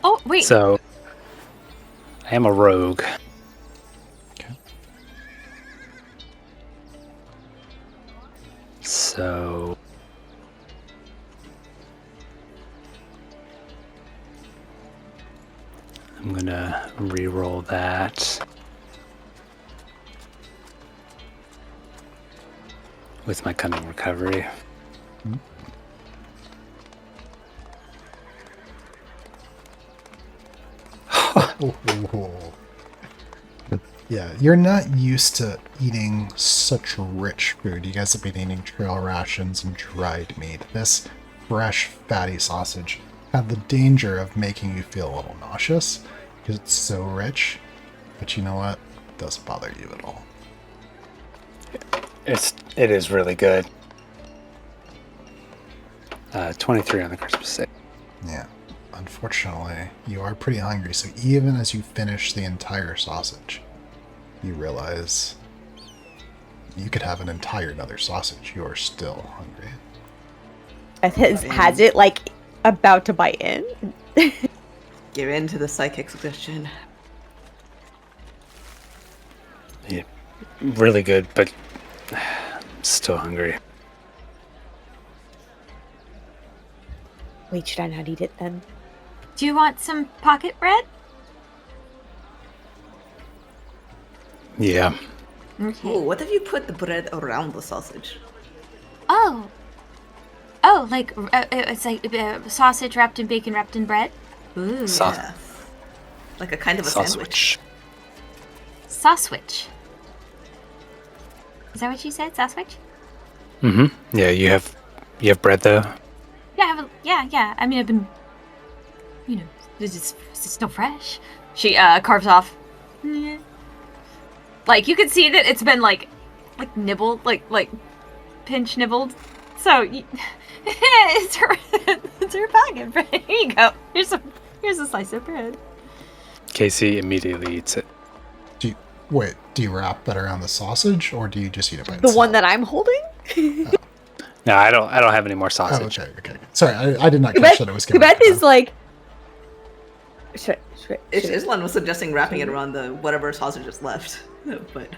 Oh wait. So, I am a rogue. Okay. So, I'm gonna re-roll that with my cunning recovery. Yeah, you're not used to eating such rich food. You guys have been eating trail rations and dried meat. This fresh, fatty sausage had the danger of making you feel a little nauseous because it's so rich. But you know what? It doesn't bother you at all. It is really good. 23 on the Christmas save. Yeah. Unfortunately, you are pretty hungry, so even as you finish the entire sausage, you realize you could have an entire another sausage. You are still hungry. Has it like about to bite in? Give in to the psychic suggestion. Yeah, really good, but still hungry. Wait, should I not eat it then? Do you want some pocket bread? Yeah. Okay. Ooh, what if you put the bread around the sausage? Oh, like it's like sausage wrapped in bacon, wrapped in bread. Ooh, Sau- Yeah. Like a kind of a sandwich. Sausage. sausage. Is that what you said? Sausage? Mm-hmm. Yeah, you have bread though. Yeah, yeah. I mean, I've been, it's still fresh. She carves off. Like you can see that it's been like nibbled, like pinch nibbled. So it's her pocket bread. Here you go. Here's a slice of bread. Casey immediately eats it. Do you wrap that around the sausage, or do you just eat it by The itself? one that I'm holding? No, I don't have any more sausage. Oh, okay. Sorry, I did not catch that it was given. Quebec is like. Islan was suggesting wrapping it around the whatever sausage is left. But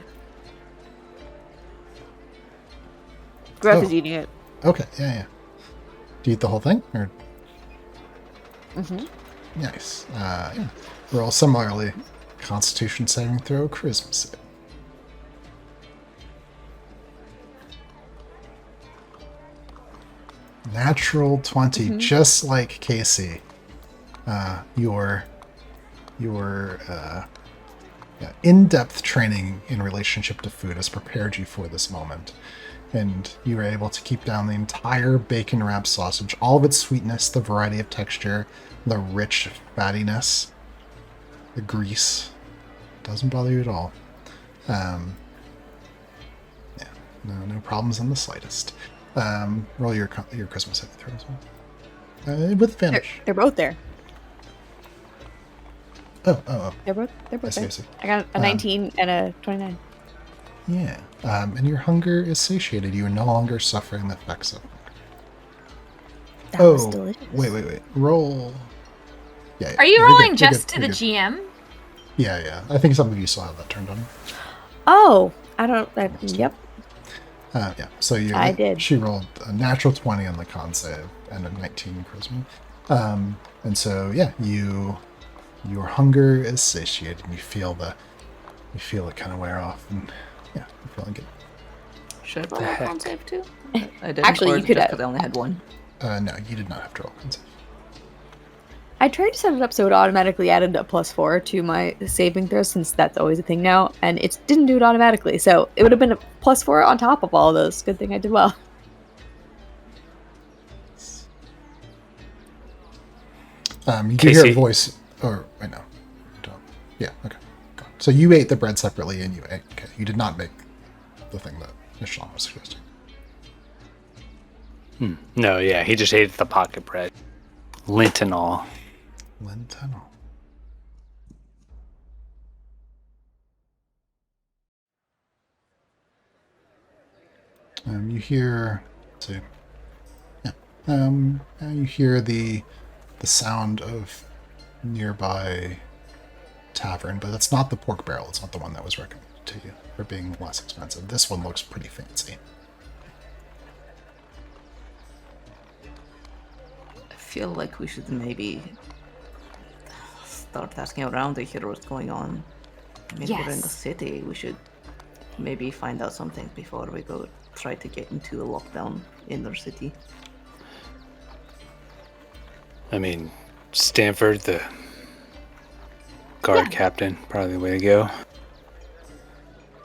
Gref Oh. is eating it. Okay, yeah. Do you eat the whole thing, or? Mm-hmm. Nice. Yeah. Roll similarly. Constitution saving throw, charisma save. Natural 20, just like Casey. Your in-depth training in relationship to food has prepared you for this moment. And you were able to keep down the entire bacon wrapped sausage, all of its sweetness, the variety of texture, the rich fattiness, the grease. Doesn't bother you at all. Yeah, no problems in the slightest. Roll your Christmas saving throw as well. With advantage. They're both there. Oh. They're both I there. see. I got a 19 and a 29. Yeah. And your hunger is satiated. You are no longer suffering the effects of hunger. That was delicious. Wait. Roll. Yeah. Are you you're rolling good, you're just good, to the you're good. GM? Yeah. I think some of you still have that turned on. Oh, I don't. Yep. Yeah. So I did. She rolled a natural 20 on the con save and a 19 charisma. And so yeah, your hunger is satiated, and you feel it kind of wear off, and yeah, you're feeling good. should I The roll a heck? con save too? I didn't. Actually, or you is it could just have- because I only had one. No, you did not have to roll con save. I tried to set it up so it automatically added a +4 to my saving throw, since that's always a thing now, and it didn't do it automatically. So it would have been a +4 on top of all those. Good thing I did well. You can hear Casey? a voice. Or wait, no, don't. Yeah, okay. Go on. So you ate the bread separately, and you ate. Okay, you did not make the thing that Nishan was suggesting. No, yeah, he just ate the pocket bread. Lint and all. Lentano. You hear, let's see, yeah, you hear the sound of nearby tavern, but that's not the pork barrel. It's not the one that was recommended to you for being less expensive. This one looks pretty fancy. I feel like we should maybe start asking around to hear what's going on. Maybe we're in the Yes. city. We should maybe find out something before we go try to get into a lockdown in their city. I mean, Stanford, the guard captain, probably the way to go.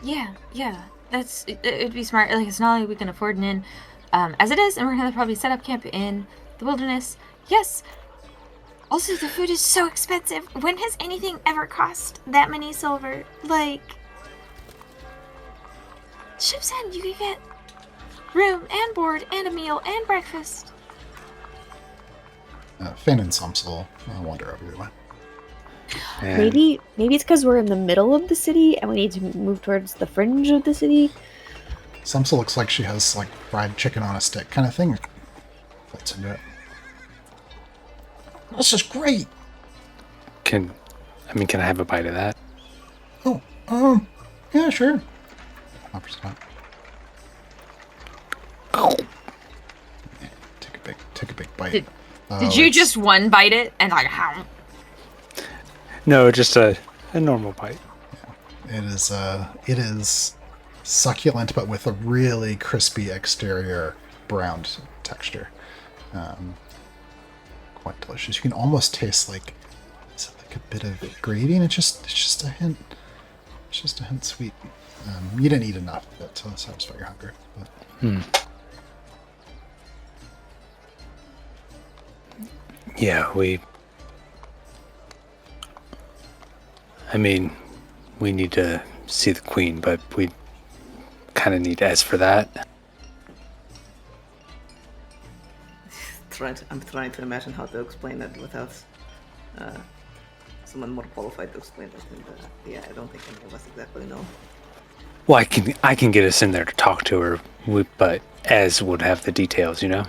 Yeah. It'd be smart. Like, it's not like we can afford an inn as it is, and we're gonna probably set up camp in the wilderness. Yes. Also, the food is so expensive. When has anything ever cost that many silver? Like, Ship's End, you could get room and board and a meal and breakfast. Finn and Sumsel wander over your way. And Maybe it's because we're in the middle of the city and we need to move towards the fringe of the city. Sumsel looks like she has like fried chicken on a stick kind of thing. Let's into it. This is great. can I have a bite of that? Oh, yeah, sure. Offers it up. Take a big bite. Did Oh, you it's- just one bite it and like how? No, just a normal bite. It is succulent, but with a really crispy exterior, browned texture. Quite delicious. You can almost taste like, is it like a bit of gravy, and it's just a hint. It's just a hint sweet. You didn't eat enough of it to satisfy your hunger. But Yeah, we need to see the queen, but we kind of need S for that. I'm trying to imagine how to explain it without someone more qualified to explain it. And, yeah, I don't think any of us exactly know. Well, I can get us in there to talk to her, but Ez would have the details, you know?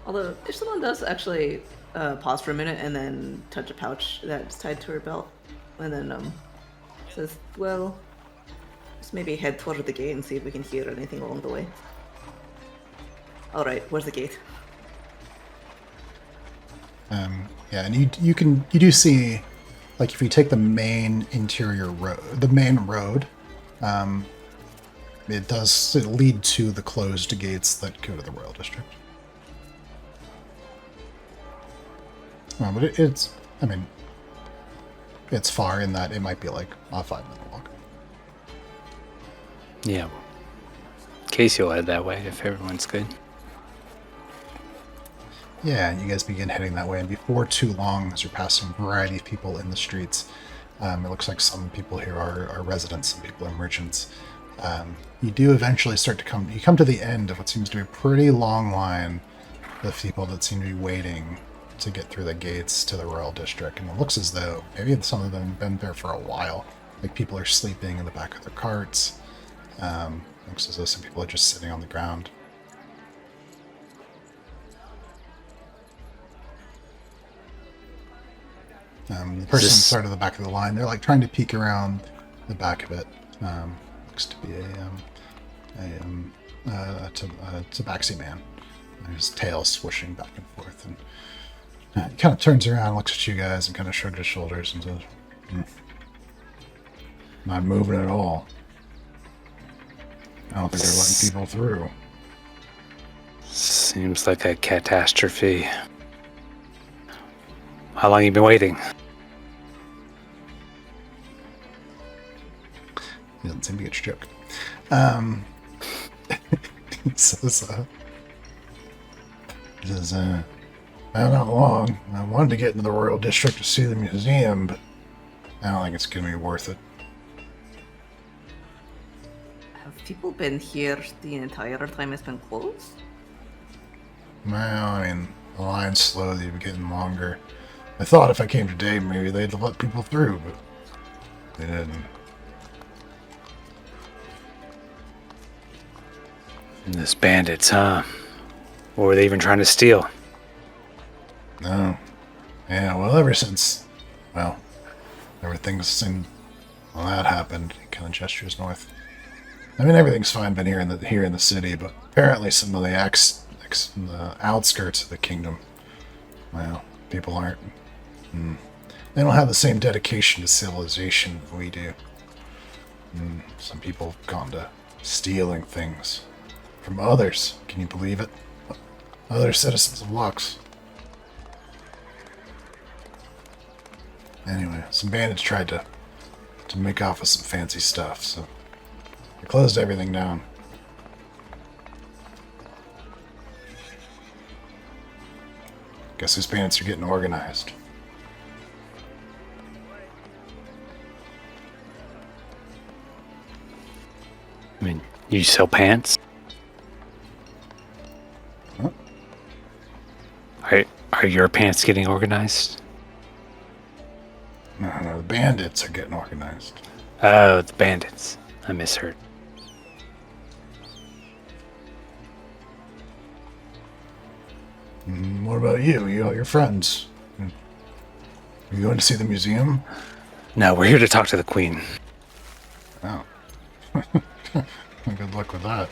Although, if someone does actually pause for a minute and then touch a pouch that's tied to her belt, and then says, well, let's maybe head toward the gate and see if we can hear anything along the way. Alright, where's the gate? yeah, and you do see, like, if you take the main interior road, it does lead to the closed gates that go to the Royal District. But it's far in that it might be like a 5-minute walk. Yeah. Casey will head that way if everyone's good. Yeah, you guys begin heading that way, and before too long, as you're passing a variety of people in the streets, it looks like some people here are residents, some people are merchants. You do eventually start to come to the end of what seems to be a pretty long line of people that seem to be waiting to get through the gates to the Royal District, and it looks as though maybe some of them have been there for a while. Like, people are sleeping in the back of their carts. Looks as though some people are just sitting on the ground. The person sort of the back of the line, they're like trying to peek around the back of it. Looks to be a tabaxi man. His tail swishing back and forth, and he kind of turns around, looks at you guys, and kind of shrugs his shoulders and says, "Not moving at all. I don't think they're letting people through." Seems like a catastrophe. How long you been waiting? He doesn't seem to get your joke. He says, not long. I wanted to get into the Royal District to see the museum, but I don't think it's going to be worth it. Have people been here the entire time it's been closed? Well, I mean, the line's slowly getting longer. I thought if I came today, maybe they'd let people through, but they didn't. And this bandits, huh? What were they even trying to steal? No. Yeah, well, ever since, well, everything's since well, that happened. He kind of gestures north. I mean, everything's fine been here in the city, but apparently some of the the outskirts of the kingdom, well, people aren't. They don't have the same dedication to civilization we do. Some people have gone to stealing things from others. Can you believe it? Other citizens of Lux. Anyway, some bandits tried to make off with some fancy stuff, so they closed everything down. Guess these bandits are getting organized. I mean, you sell pants? Huh? Are your pants getting organized? No, the bandits are getting organized. Oh, the bandits. I misheard. What about you? Your friends? Are you going to see the museum? No, we're here to talk to the queen. Oh. Good luck with that.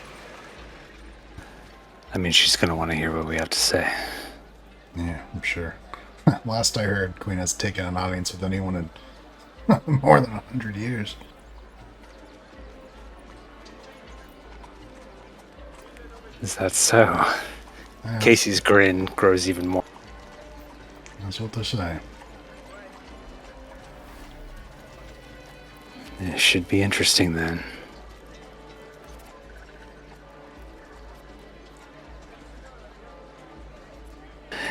I mean, she's going to want to hear what we have to say. Yeah, I'm sure. Last I heard, Queen has taken an audience with anyone in more than 100 years. Is that so? Yeah, Casey's grin grows even more. that's what they say. It should be interesting then.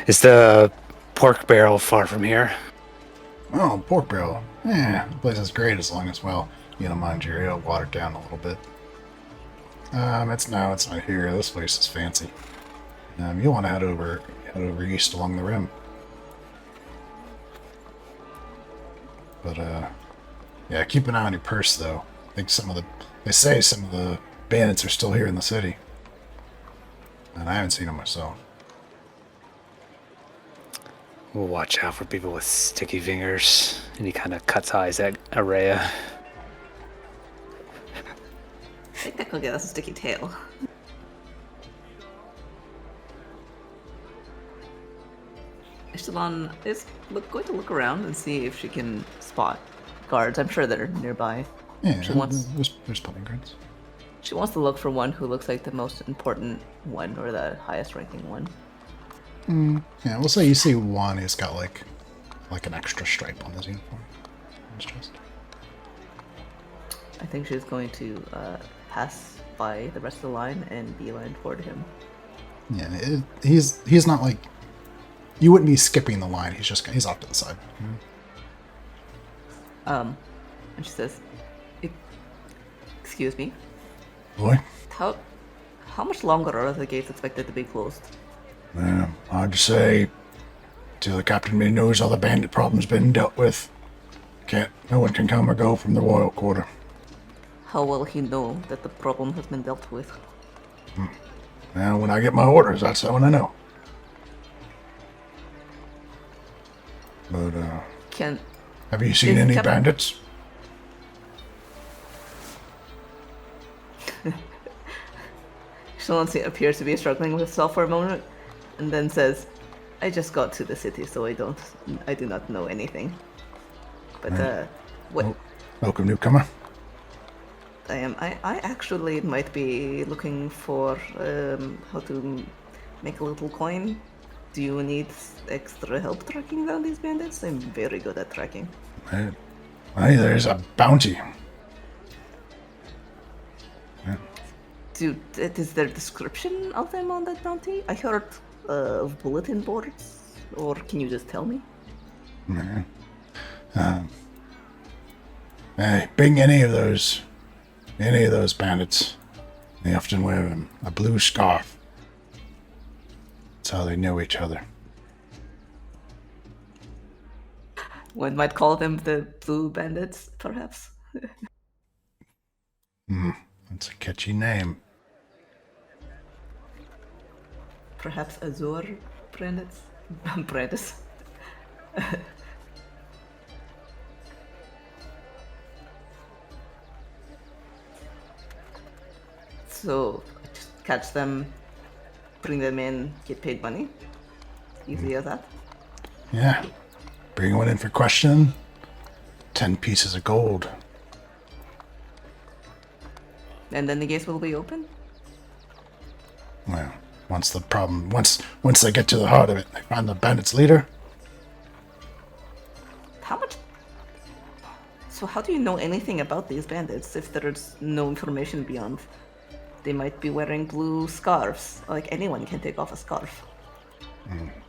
Is the pork barrel far from here? Oh, pork barrel. Yeah, the place is great as long as, well, you don't mind your ale watered down a little bit. It's not here. This place is fancy. You want to head over east along the rim. But, yeah, keep an eye on your purse, though. I think they say some of the bandits are still here in the city. And I haven't seen them myself. We'll watch out for people with sticky fingers. And he kind of cuts eyes at Araya. Technically, that's a sticky tail. Esteban is going to look around and see if she can spot guards. I'm sure they're nearby. Yeah, She wants- there's plenty of guards. She wants to look for one who looks like the most important one or the highest ranking one. Yeah, we'll say you see one who's got like an extra stripe on his uniform. On his chest. I think she's going to pass by the rest of the line and beeline toward him. Yeah, he's not like, you wouldn't be skipping the line. He's off to the side. And she says, "Excuse me, Boy, how much longer are the gates expected to be closed?" hard to say. Till the captain knows how the bandit problem's been dealt with. No one can come or go from the royal quarter. How will he know that the problem has been dealt with? Now, when I get my orders, that's when I know. But, have you seen Is any Cap- bandits? Shalonsi appears to be struggling with herself for a moment, and then says, "I just got to the city, so I do not know anything. But what Welcome, newcomer. I actually might be looking for how to make a little coin. Do you need extra help tracking down these bandits? I'm very good at tracking." Hey, there's a bounty. Is there a description of them on that bounty? I heard of bulletin boards, or can you just tell me? Hey, bring any of those any of those bandits, they often wear a blue scarf. That's how they know each other. One might call them the Blue Bandits, perhaps. That's a catchy name. Perhaps Azure Bandits? Bandits. So, just catch them, bring them in, get paid money. Easy as that. Yeah. Bring one in for questioning. 10 pieces of gold. And then the gates will be open? Well, once they get to the heart of it, they find the bandits' leader. How much? So how do you know anything about these bandits if there's no information beyond? They might be wearing blue scarves. Like, anyone can take off a scarf.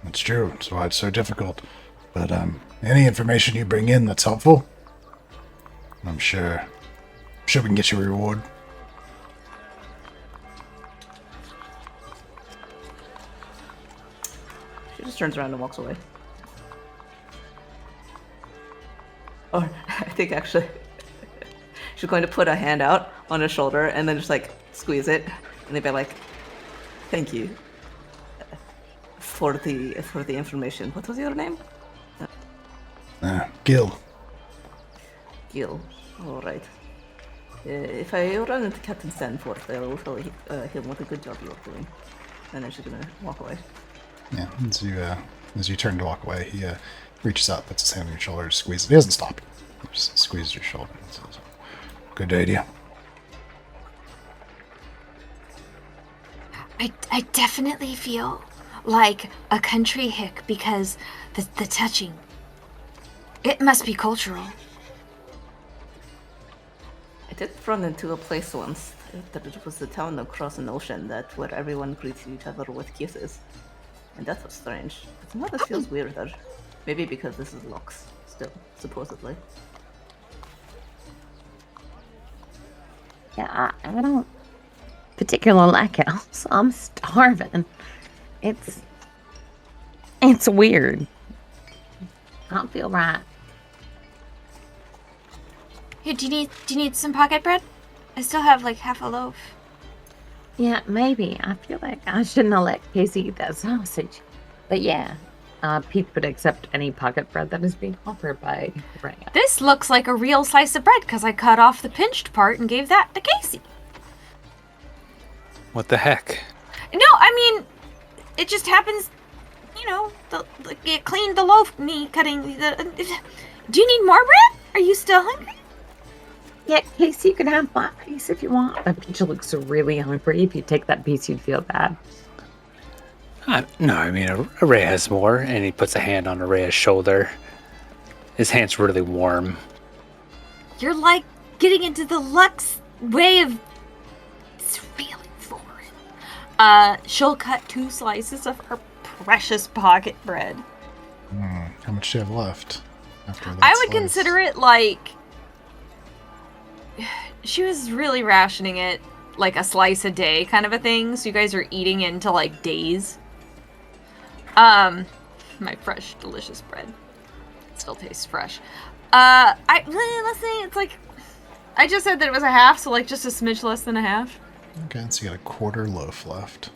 That's true. That's why it's so difficult. But any information you bring in that's helpful, I'm sure we can get you a reward. She just turns around and walks away. Or, I think actually, she's going to put a hand out on his shoulder and then just like squeeze it, and they'd be like, "Thank you for the information. What was your name?" Gil. Gil. All right. If I run into Captain Stanford, I will tell him what a good job you're doing. And then she's gonna walk away. Yeah, as you turn to walk away, he reaches out, puts his hand on your shoulder, squeezes. He doesn't stop. He just squeezes your shoulder and says, "Good day to you." I definitely feel like a country hick because the touching. It must be cultural. I did run into a place once that it was the town across an ocean where everyone greets each other with kisses. And that was strange. But now this feels weirder. Maybe because this is Lux, still, supposedly. Yeah, I don't particularly like it. Also, I'm starving. It's weird. I don't feel right. Here, do you need some pocket bread? I still have like half a loaf. Yeah, maybe. I feel like I shouldn't have let Casey eat that sausage. But yeah, Pete would accept any pocket bread that is being offered by Rhea. This looks like a real slice of bread because I cut off the pinched part and gave that to Casey. What the heck? No, I mean, it just happens, you know, it cleaned the loaf, me cutting the... Do you need more bread? Are you still hungry? Yeah, Casey, you can have that piece if you want. But Peach looks really hungry. If you take that piece, you'd feel bad. No, I mean, Array has more, and he puts a hand on Array's shoulder. His hand's really warm. You're like getting into the Lux way of... It's really foreign. She'll cut 2 slices of her precious pocket bread. How much do you have left after that? I would slice? consider it like... She was really rationing it like a slice a day kind of a thing. So you guys are eating into like days. My fresh, delicious bread. It still tastes fresh. Let's say it's like, I just said that it was a half, so like just a smidge less than a half. Okay, so you got a quarter loaf left.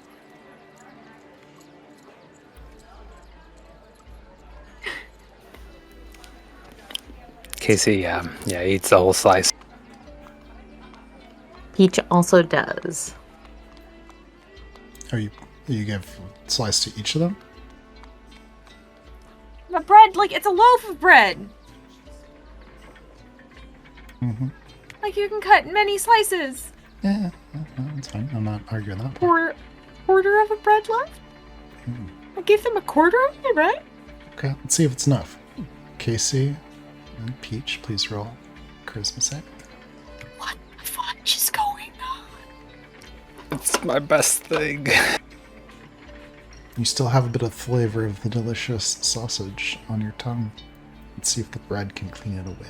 Casey, eats the whole slice. Peach also does. Oh, you give a slice to each of them? The bread, like, it's a loaf of bread. Mm-hmm. Like, you can cut many slices. Yeah, that's fine. I'm not arguing that. Quarter of a bread left? I gave them a quarter of it, right? Okay, let's see if it's enough. Casey and Peach, please roll charisma save. What the fudge is going on? It's my best thing. You still have a bit of flavor of the delicious sausage on your tongue. Let's see if the bread can clean it away.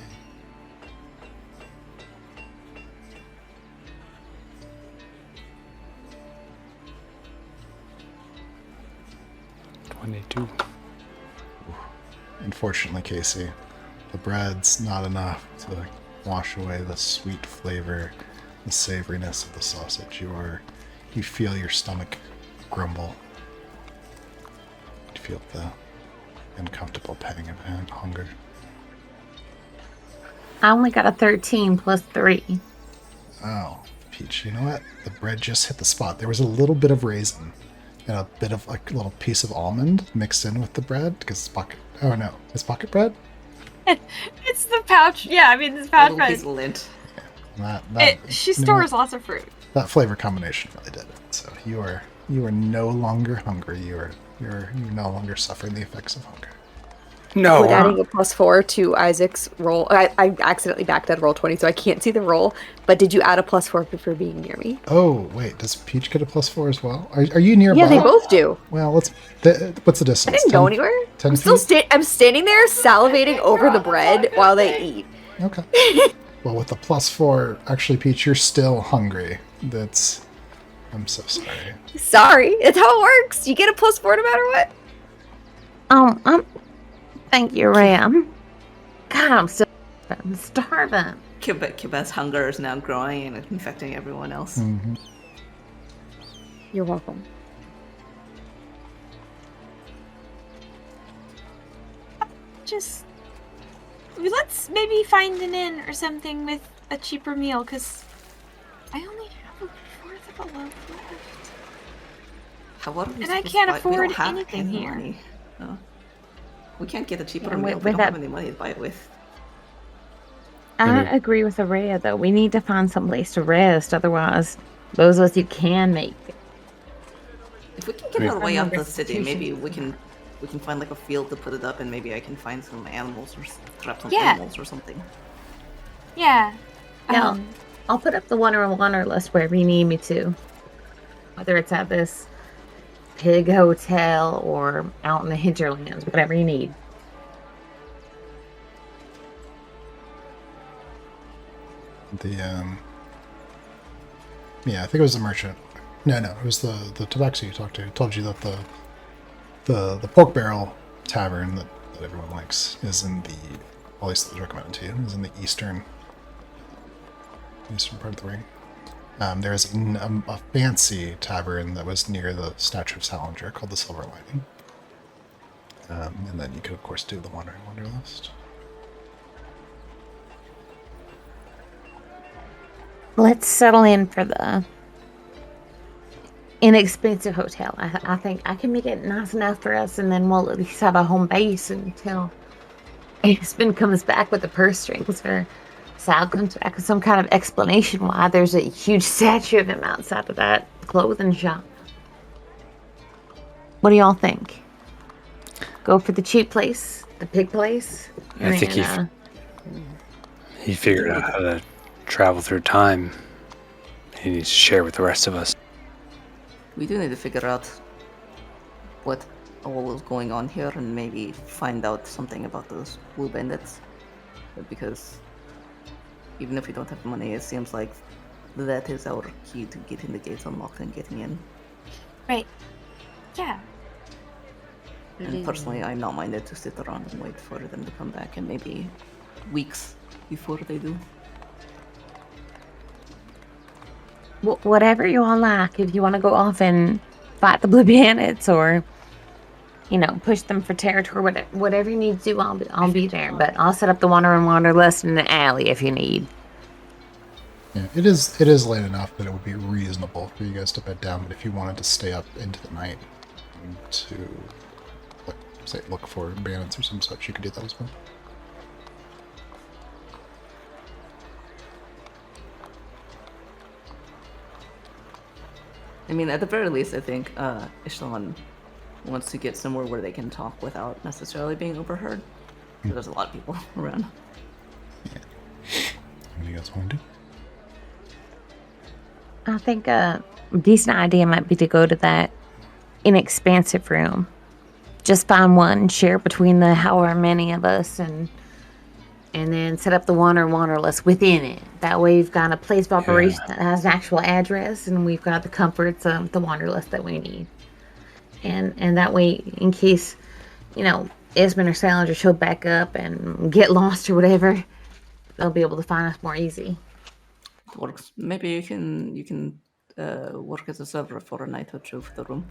22. Unfortunately, Casey, the bread's not enough to wash away the sweet flavor, the savoriness of the sausage. You feel your stomach grumble. You feel the uncomfortable pang of hunger. I only got a 13 plus 3. Oh, Peach, you know what? The bread just hit the spot. There was a little bit of raisin and a bit of like a little piece of almond mixed in with the bread because it's pocket. Oh no, it's pocket bread. It's the pouch. Yeah, I mean, it's A pouch little bread. piece of lint. She you know stores what? lots of fruit. That flavor combination really did it. So you are no longer hungry. You're no longer suffering the effects of hunger. No. Would adding a +4 to Isaac's roll. I accidentally backed out roll 20, so I can't see the roll. But did you add a +4 for being near me? Oh wait, does Peach get a +4 as well? Are you nearby? Yeah, they both do. Well, what's the distance? I didn't go anywhere. 10 I'm still feet? I'm standing there salivating over the bread while they eat. Okay. Well, with the +4, actually, Peach, you're still hungry. I'm so sorry. Sorry, it's how it works. You get a +4 no matter what. Thank you, Ram. God, I'm starving. Kiba's hunger is now growing and infecting everyone else. Mm-hmm. You're welcome. Just let's maybe find an inn or something with a cheaper meal, because I only have a fourth of a loaf left. How are we And I supposed to can't buy- we afford don't have anything any here. money. No. We can't get a cheaper Yeah, meal. with We don't that- have any money to buy it with. I agree with Araya, though. We need to find some place to rest. Otherwise, those of us who can make it. If we can get our way out of the city, maybe we can find like a field to put it up, and maybe I can find some animals or trap some Yeah. animals or something. Yeah. Yeah, I'll put up the Wonder list wherever you need me to. Whether it's at this pig hotel or out in the hinterlands, whatever you need. Yeah, I think it was the merchant. No, it was the tabaxi you talked to. Told you that the pork barrel tavern that everyone likes is in the, at least that was recommended to you, is in the eastern part of the ring. There is a fancy tavern that was near the statue of Salinger called the Silver Lining. And then you could, of course, do the Wandering Wanderlust. Let's settle in for the inexpensive hotel. I think I can make it nice enough for us, and then we'll at least have a home base until Aspen comes back with the purse strings, or Sal comes back with some kind of explanation why there's a huge statue of him outside of that clothing shop. What do y'all think? Go for the cheap place, the pig place? I think he figured out how to travel through time. He needs to share with the rest of us. We do need to figure out what all is going on here, and maybe find out something about those blue bandits. Because even if we don't have money, it seems like that is our key to getting the gates unlocked and getting in. Right. Yeah. And personally, I'm not minded to sit around and wait for them to come back, and maybe weeks before they do. Whatever you all like. If you want to go off and fight the blue bandits, or push them for territory, whatever you need to do, I'll be there. But I'll set up the Wanderlust in the alley if you need. Yeah, it is late enough that it would be reasonable for you guys to bed down. But if you wanted to stay up into the night to, say, look for bandits or some such, you could do that as well. I mean, at the very least, I think Ishlan wants to get somewhere where they can talk without necessarily being overheard. There's a lot of people around. Yeah. What do you guys want to do? I think a decent idea might be to go to that inexpensive room. Just find one, share between the however many of us, and then set up the Wanderlust within it. That way we've got a place of operation that has an actual address, and we've got the comforts of the Wanderlust that we need. and that way, in case, Esmond or Salinger show back up and get lost or whatever, they'll be able to find us more easy. It works. Maybe you can work as a server for a night or two for the room.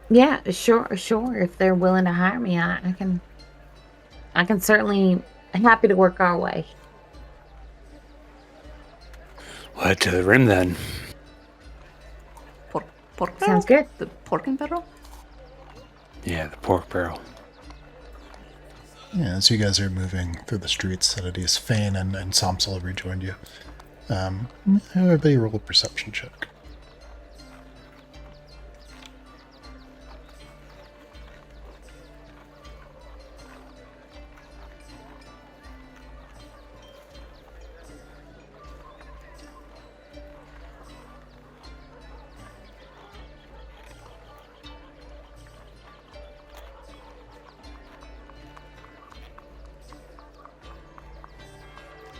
Yeah, sure. If they're willing to hire me, I can certainly happy to work our way. Well, to the rim then. Pork Sounds barrel? good. The pork and barrel? Yeah, the pork barrel. Yeah, as you guys are moving through the streets, Edides, Fane, and Somsel have rejoined you. Everybody roll a perception check.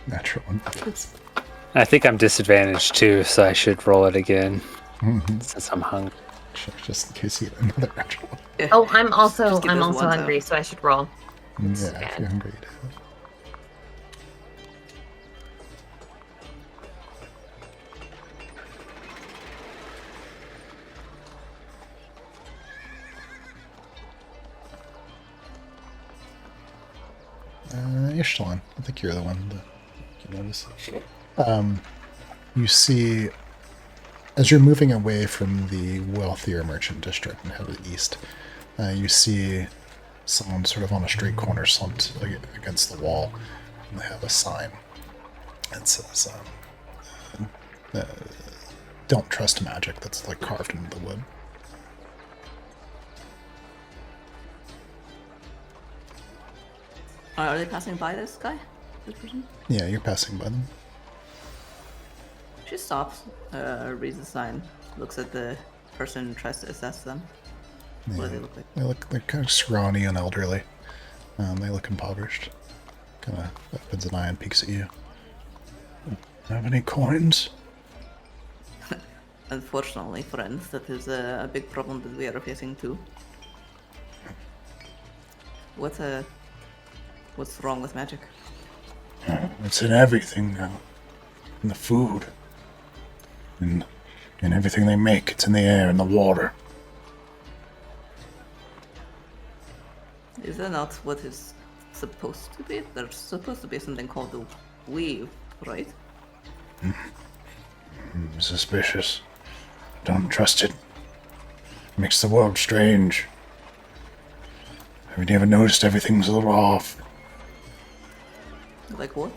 Natural one. I think I'm disadvantaged too, so I should roll it again since I'm hungry. Just in case you get another natural one. Yeah. Oh, I'm also Just give those ones hungry, out. so I should roll. Yeah, if you're hungry, you do. You're still on. I think you're the one that you notice. You see, as you're moving away from the wealthier merchant district and head east, you see someone sort of on a street corner slumped against the wall, and they have a sign that says, "Don't trust magic." That's like carved into the wood. Are they passing by this guy? This person? Yeah, you're passing by them. She stops, reads the sign, looks at the person, and tries to assess them. What do they look like? They're kind of scrawny and elderly. They look impoverished. Kind of opens an eye and peeks at you. Have any coins? Unfortunately, friends, that is a big problem that we are facing too. What's wrong with magic? It's in everything now. In the food. In everything they make. It's in the air, in the water. Is that not what is supposed to be? There's supposed to be something called the weave, right? Suspicious. Don't trust it. Makes the world strange. Have you ever noticed everything's a little off? Like what?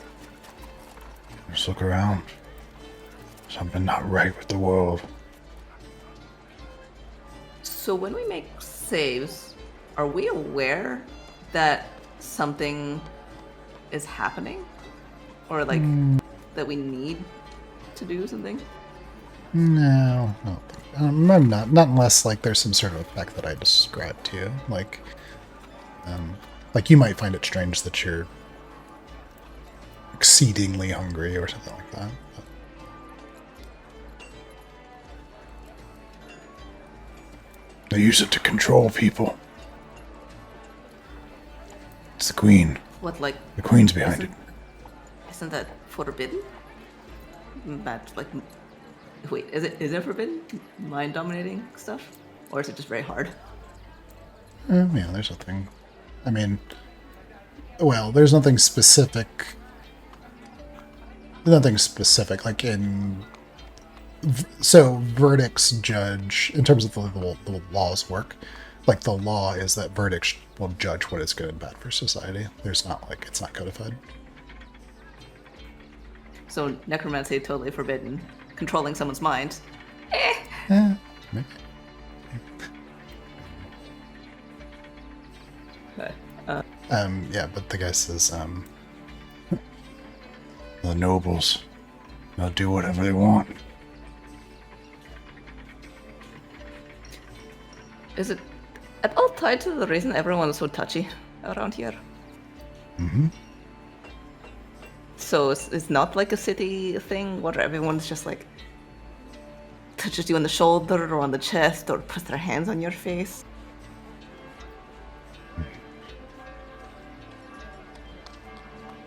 Just look around. Something not right with the world. So when we make saves, are we aware that something is happening? Or like that we need to do something? No, I'm not unless like there's some sort of effect that I described to you. Like you might find it strange that you're exceedingly hungry or something like that. They use it to control people. It's the queen. What, like, The queen's behind it. isn't that forbidden? That, like, wait, is it forbidden? Mind dominating stuff? Or is it just very hard? Yeah, there's nothing. I mean, well, there's nothing specific. Nothing specific, like in. So verdicts judge in terms of the laws work. Like the law is that verdicts will judge what is good and bad for society. There's not like it's not codified. So necromancy totally forbidden. Controlling someone's mind. Maybe. Yeah, but the guy says, the nobles, they'll do whatever they want. Is it at all tied to the reason everyone is so touchy around here? Mm-hmm. So it's not like a city thing where everyone's just like touches you on the shoulder or on the chest or puts their hands on your face.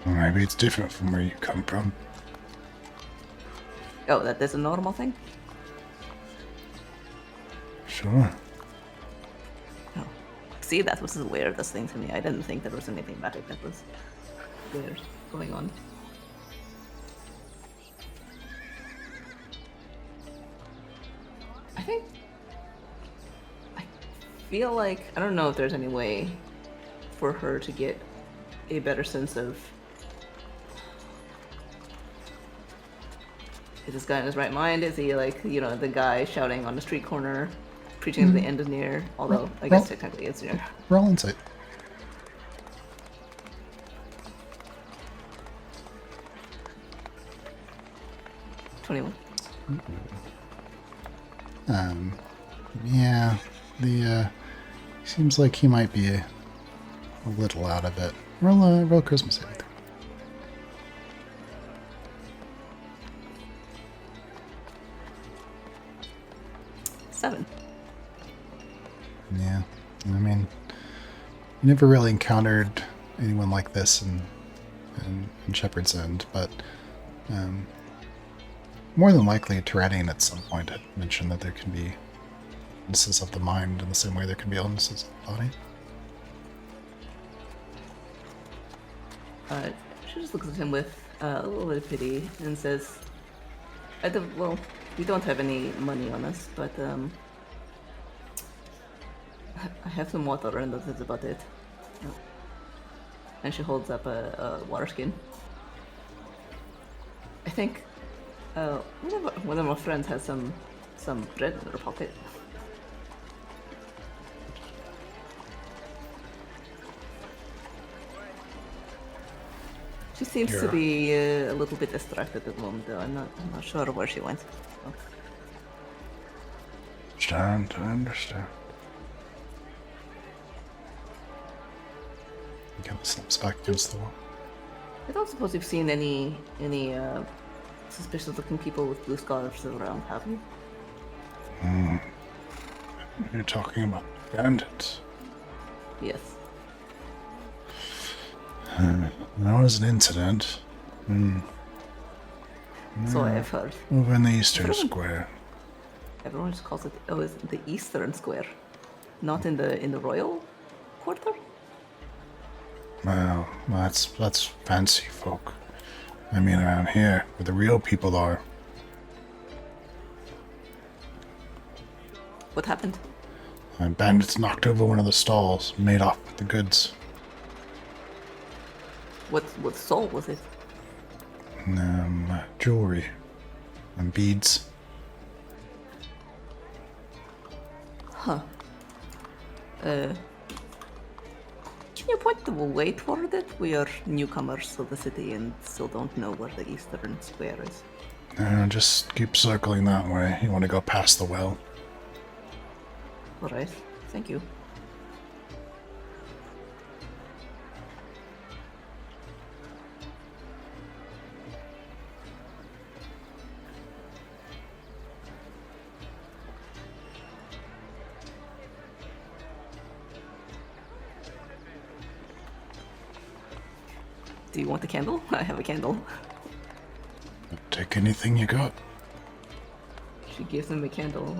Well, maybe it's different from where you come from. Oh, that is a normal thing? Sure. Oh. See, that was the weirdest thing to me. I didn't think there was anything about it that was weird going on. I feel like, I don't know if there's any way for her to get a better sense of, is this guy in his right mind? Is he like, the guy shouting on the street corner, preaching to the end of near? Although, I guess technically it's near. Roll insight. $21. Yeah, seems like he might be a little out of it. Roll Christmas saving throw. $7. Yeah, I mean, you never really encountered anyone like this in Shepherd's End, but more than likely, Tyrannian at some point had mentioned that there can be illnesses of the mind in the same way there can be illnesses of the body. She just looks at him with a little bit of pity and says, well, we don't have any money on us, but I have some water and that's about it. And she holds up a water skin. I think one of my friends has some bread in her pocket. She seems to be a little bit distracted at the moment, though. I'm not sure where she went. So. I understand. He kind of snaps back against the wall. I don't suppose you've seen any suspicious-looking people with blue scarves around, have you? You're talking about bandits. Yes. There was an incident. So I have heard. Over in the Eastern Square. Everyone just calls it. Oh, it's the Eastern Square, not in the Royal Quarter. Well, that's fancy folk. I mean, around here, where the real people are. What happened? Bandits knocked over one of the stalls, made off with the goods. What stall was it? Jewelry and beads. Huh. Can you point the way toward it? We are newcomers to the city and still don't know where the Eastern Square is. Just keep circling that way. You want to go past the well. Alright, thank you. Do you want the candle? I have a candle. Take anything you got. She gives him a candle,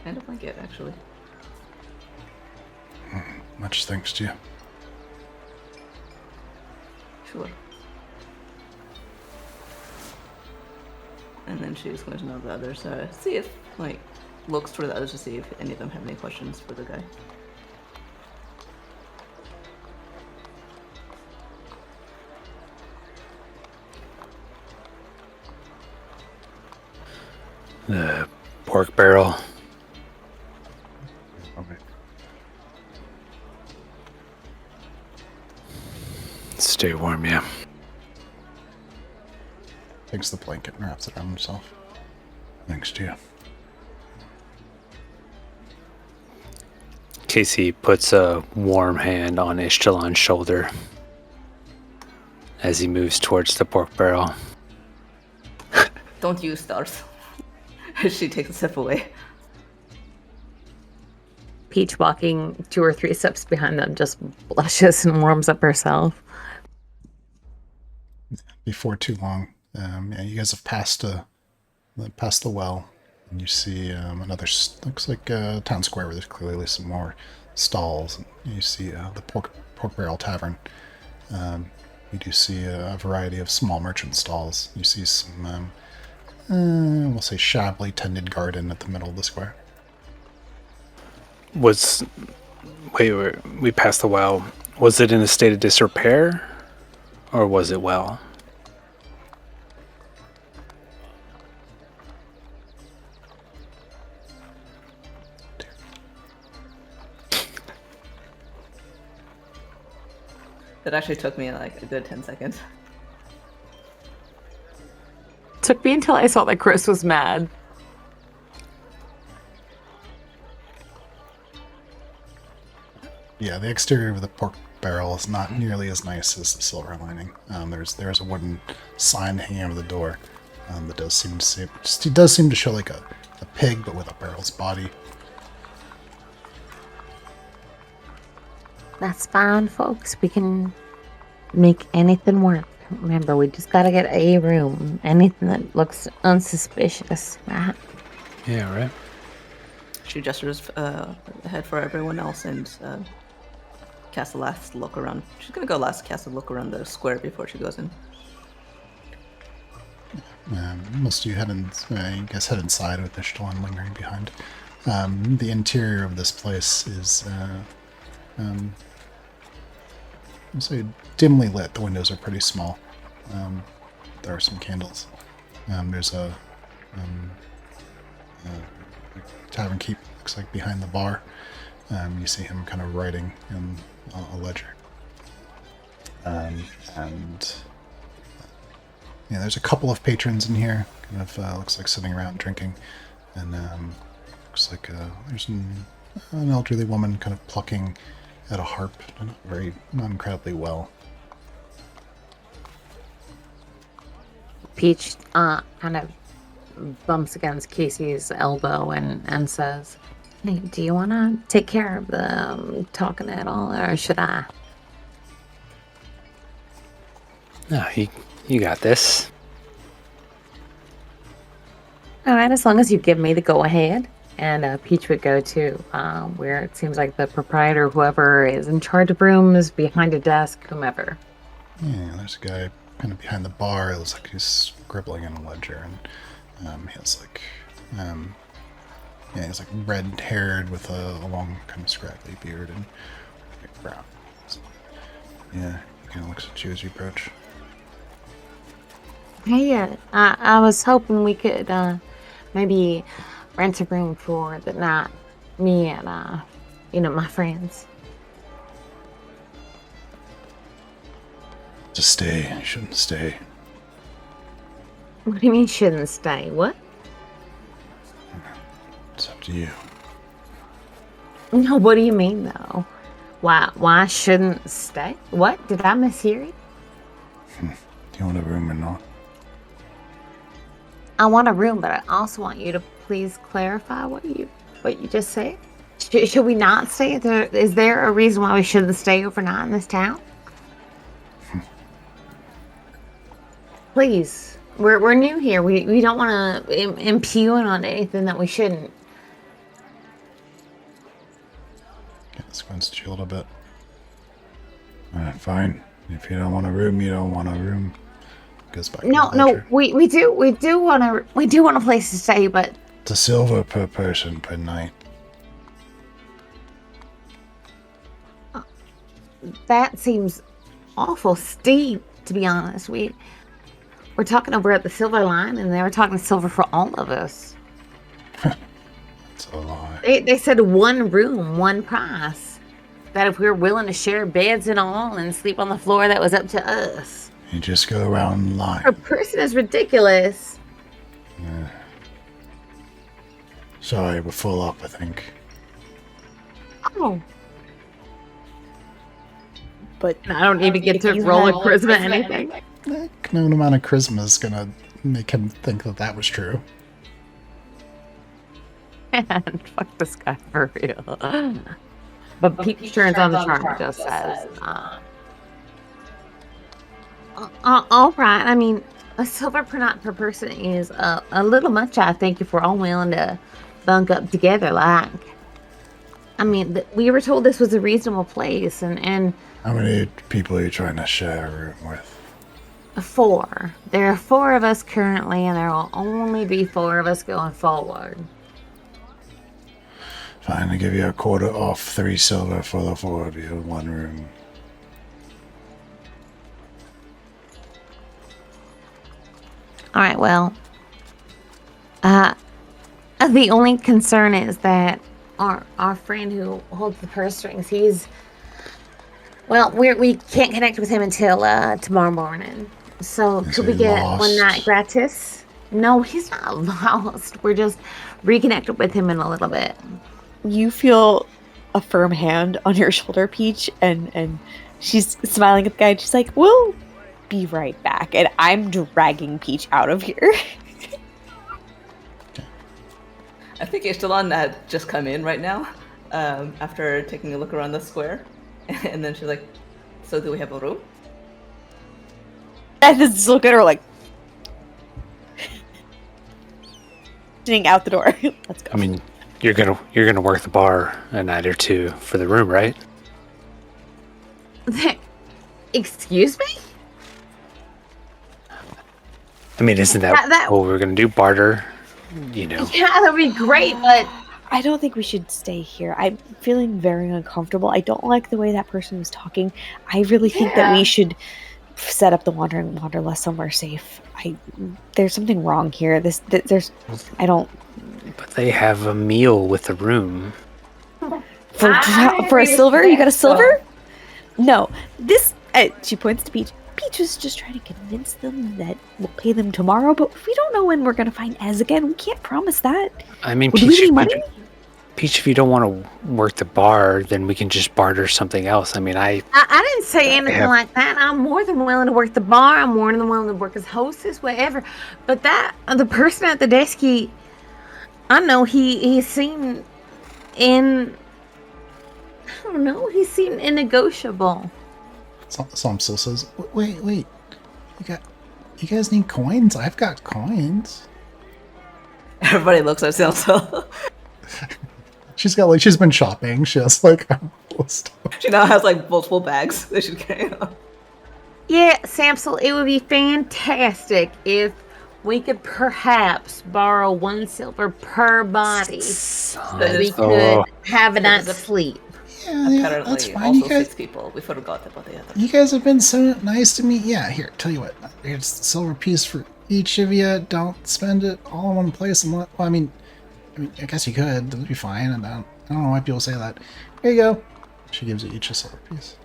and a blanket, actually. Much thanks to you. Sure. And then she's going to know the others, see if, looks toward the others to see if any of them have any questions for the guy. The pork barrel. Okay. Stay warm, yeah. Takes the blanket and wraps it around himself. Thanks to you. Casey puts a warm hand on Ishtalan's shoulder as he moves towards the pork barrel. Don't use stars. She takes a step away. Peach, walking 2 or 3 steps behind them, just blushes and warms up herself. Before too long, you guys have passed the well, and you see another looks like a town square where there's clearly some more stalls. And you see the pork barrel tavern. You do see a variety of small merchant stalls. You see some, we'll say, shabbily tended garden at the middle of the square. We passed the well. Was it in a state of disrepair, or was it well? It actually took me like a good 10 seconds. Took me until I saw that Chris was mad. Yeah, the exterior of the pork barrel is not nearly as nice as the silver lining. There's a wooden sign hanging over the door that does seem to show like a pig, but with a barrel's body. That's fine, folks. We can make anything work. Remember, we just gotta get a room. Anything that looks unsuspicious, right? Yeah, right. She gestures ahead for everyone else and casts a last look around. She's gonna go cast a look around the square before she goes in. Most of you guys head inside with Ishtalan lingering behind. The interior of this place is I'll say dimly lit. The windows are pretty small. There are some candles. There's a tavern keep, looks like, behind the bar. You see him kind of writing in a ledger. And yeah, there's a couple of patrons in here. Kind of looks like sitting around drinking. And looks like there's an elderly woman kind of plucking at a harp, not incredibly well. Peach kind of bumps against Casey's elbow and says, "Hey, do you want to take care of the talking at all, or should I?" No, you got this. All right, as long as you give me the go-ahead. And Peach would go to where it seems like the proprietor, whoever is in charge of rooms, behind a desk, whomever. Yeah, there's a guy kind of behind the bar. It looks like he's scribbling in a ledger, and he has like, he's like red-haired with a long, kind of scraggly beard and brown. So, yeah, he kind of looks at you as you approach. Hey, I was hoping we could maybe rent a room for the night. Me and my friends. Just stay. You shouldn't stay. What do you mean shouldn't stay? What? It's up to you. No, what do you mean though? Why shouldn't stay? What? Did I mishear you? Do you want a room or not? I want a room, but I also want you to please clarify what you just said. Should we not stay? Is there a reason why we shouldn't stay overnight in this town? Please, we're new here. We don't want to impugn on anything that we shouldn't. Yeah, squints at you a little bit. Alright, fine. If you don't want a room, you don't want a room. Goes back. No, we do want a place to stay, but It's a silver per person per night. that seems awful steep, to be honest. We're talking over at the Silver Line, and they were talking silver for all of us. It's a lie. They said one room, one price. That if we were willing to share beds and all and sleep on the floor, that was up to us. You just go around lying. Per person is ridiculous. Yeah. Sorry, we're full up, I think. Oh, But I don't even get to roll a charisma anything. No amount of charisma is gonna make him think that was true. man, fuck this guy for real. But Peach turns on the charm and just says, all right. I mean, a silver per night per person is a little much, I think, if we're all willing to bunk up together. Like, I mean, we were told this was a reasonable place, and How many people are you trying to share a room with? 4. There are 4 of us currently, and there will only be 4 of us going forward. Fine, I'll give you a quarter off 3 silver for the 4 of you in one room. All right, well, the only concern is that our friend who holds the purse strings, we can't connect with him until tomorrow morning. So Is could we he get lost? one night gratis? No, he's not lost. We're just reconnected with him in a little bit. You feel a firm hand on your shoulder, Peach, and she's smiling at the guy. And she's like, "We'll be right back." And I'm dragging Peach out of here. I think Ishtalan had just come in right now, after taking a look around the square, and then she's like, "So do we have a room?" I just look at her like, sitting out the door. Let's go. I mean, you're gonna work the bar a night or 2 for the room, right? Excuse me? I mean, isn't that what we're gonna do? Barter, you know? Yeah, that'd be great, but I don't think we should stay here. I'm feeling very uncomfortable. I don't like the way that person was talking. I really think that we should set up the Wandering Wanderlust somewhere safe. There's something wrong here. I don't. But they have a meal with the room. For a silver? You got a silver? No. This. She points to Peach. Peach was just trying to convince them that we'll pay them tomorrow, but we don't know when we're gonna find Ez again. We can't promise that. I mean, Do we need money? Peach, if you don't want to work the bar, then we can just barter something else. I mean, I didn't say anything like that. I'm more than willing to work the bar. I'm more than willing to work as hostess, whatever. But the person at the desk, I know he seemed I don't know, he seemed negotiable. Somsil says, wait. You guys need coins? I've got coins. Everybody looks at Samsel. She's been shopping. She has like a list. She now has like multiple bags that she's carrying on. Yeah, Samsel, it would be fantastic if we could perhaps borrow 1 silver per body so that we could have a night's sleep. Yeah, Apparently, that's fine. also You guys, 6 people. We forgot about the other. you guys have been so nice to me. Yeah, here, tell you what. Here's the silver piece for each of you. Don't spend it all in one place. I mean, I guess you could. That would be fine. And I don't know why people say that. Here you go. She gives you each a silver piece.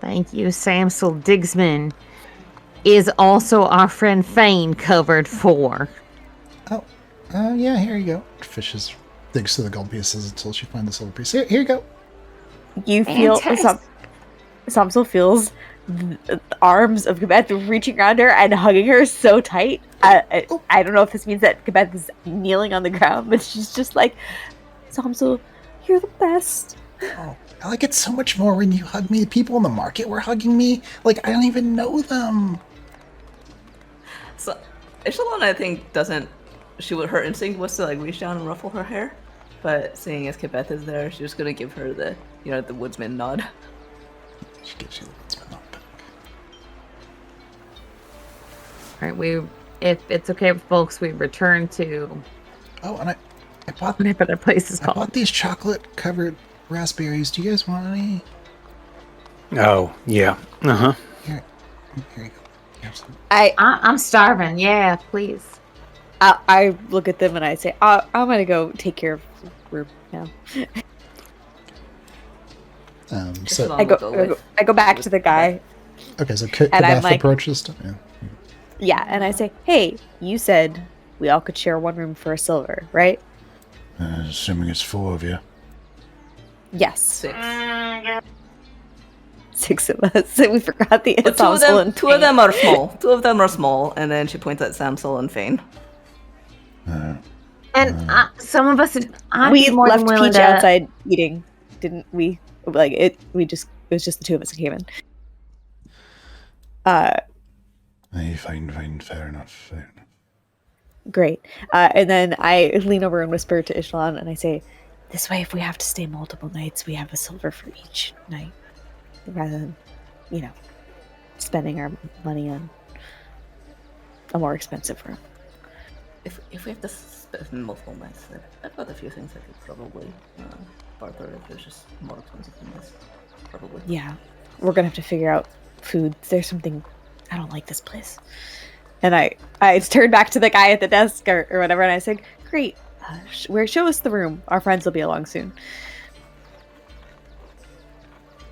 Thank you, Samsel Digsman. Is also our friend Fane covered for? Oh, yeah, here you go. Fishes digs through the gold pieces until she finds the silver piece. Here you go. You feel Samsel feels the arms of Kebeth reaching around her and hugging her so tight. I don't know if this means that Kebeth is kneeling on the ground, but she's just like, Samsel, you're the best. Oh, I like it so much more when you hug me. People in the market were hugging me. Like, I don't even know them. So, Ishalon, I think, doesn't. Her instinct was to like reach down and ruffle her hair, but seeing as Kebeth is there, she's just gonna give her the the woodsman nod. She gives you the woodsman nod back. All right, if it's okay with folks, we return to. Oh, and I bought whatever that place is I called. bought these chocolate-covered raspberries. Do you guys want any? Oh, yeah. Uh-huh. Here you go. Have some. I'm starving. Yeah, please. I look at them and I say, I'm gonna go take care of the room now. So I go back to the guy. okay, so and I'm Kebeth like- approaches to Yeah, and I say, hey, you said we all could share one room for a silver, right? assuming it's 4 of you. Yes. 6. 6 of us. We forgot the But Samsel and two of them are small. 2 of them are small, and then she points at Samsel and Fane. And some of us, I'd We be more left than willing Peach to. outside eating, didn't we? Like it was just the two of us that came in. Fine, fair enough. Great. And then I lean over and whisper to Ishlon, and I say, "This way, if we have to stay multiple nights, we have a silver for each night, rather than, spending our money on a more expensive room." If we have to spend multiple nights, I've got a few things I could probably barter if it's just more expensive than this. Probably. Yeah, we're gonna have to figure out food. There's something I don't like this place. And I turned back to the guy at the desk or whatever, and I said, "Great, show us the room. Our friends will be along soon."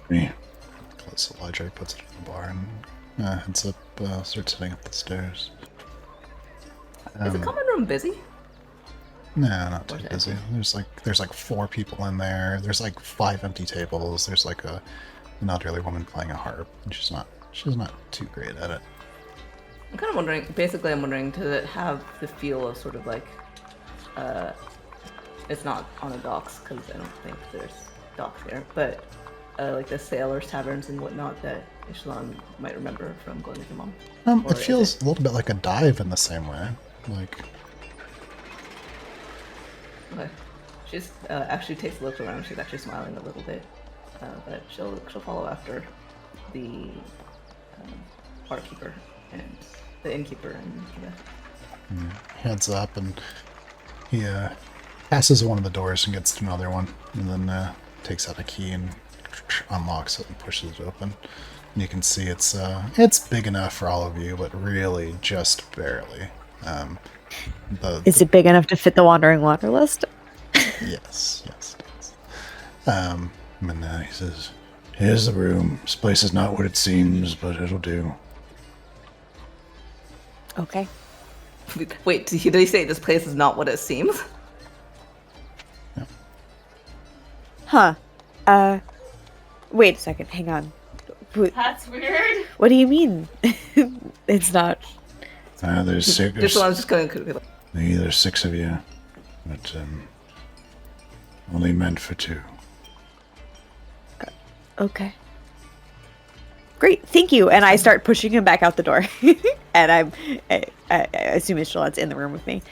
Me. Close the ledger, puts it in the bar, and heads up, starts heading up the stairs. Is the common room busy? No, not too busy. There's like 4 people in there. There's like 5 empty tables. There's like an elderly woman playing a harp, and she's not too great at it. I'm kind of wondering. Basically, I'm wondering to have the feel of sort of like, it's not on the docks because I don't think there's docks here, but like the sailors' taverns and whatnot that Ishlon might remember from going with your mom. Or It feels a little bit like a dive in the same way. Like, okay. She's actually takes a look around. She's actually smiling a little bit, but she'll follow after the barkeeper and the innkeeper and heads up, and he passes one of the doors and gets to another one, and then takes out a key and unlocks it and pushes it open. And you can see it's big enough for all of you, but really just barely. Is it big enough to fit the Wandering Wanderlust? Yes, it does. And he says, "Here's the room. This place is not what it seems, but it'll do." Okay. Wait, did he say this place is not what it seems? Huh. Wait a second. Hang on. That's weird. What do you mean? It's not. There's 6. Just I was just going to. There's 6 of you, but only meant for 2. Okay. Great, thank you. And I start pushing him back out the door. And I assume Ishalot's in the room with me.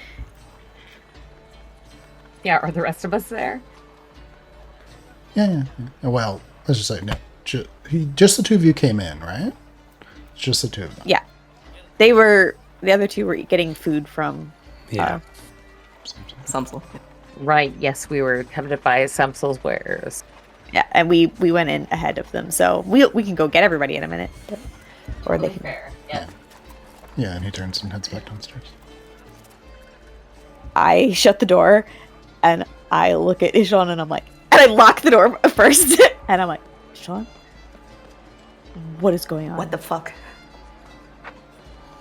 Yeah, are the rest of us there? Yeah. Well, let's just say no. Just the 2 of you came in, right? Just the 2 of them. Yeah. The other 2 were getting food from. Yeah. Samsel. Right, yes, we were headed by Samsel's wares. Yeah, and we went in ahead of them, so we can go get everybody in a minute. Or they can. Fair, yeah. Yeah, and he turns and heads back downstairs. I shut the door, and I look at Ishalon, and I'm like, and I lock the door first, and I'm like, Ishalon, what is going on? What the fuck?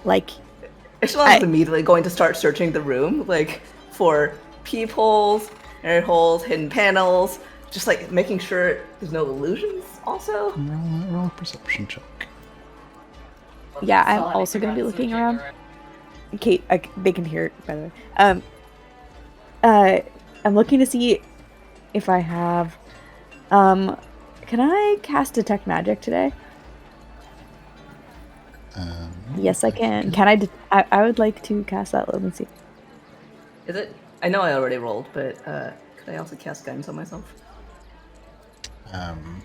Like, Ishalon is immediately going to start searching the room, like, for peepholes, air holes, hidden panels, just like making sure there's no illusions also. Roll a perception check. yeah, I'm also going to be looking around. Kate, they can hear it, by the way. I'm looking to see if I have. Can I cast Detect Magic today? Yes, I can. Can I? I would like to cast that. Let me see. Is it? I know I already rolled, but could I also cast guidance on myself? Fine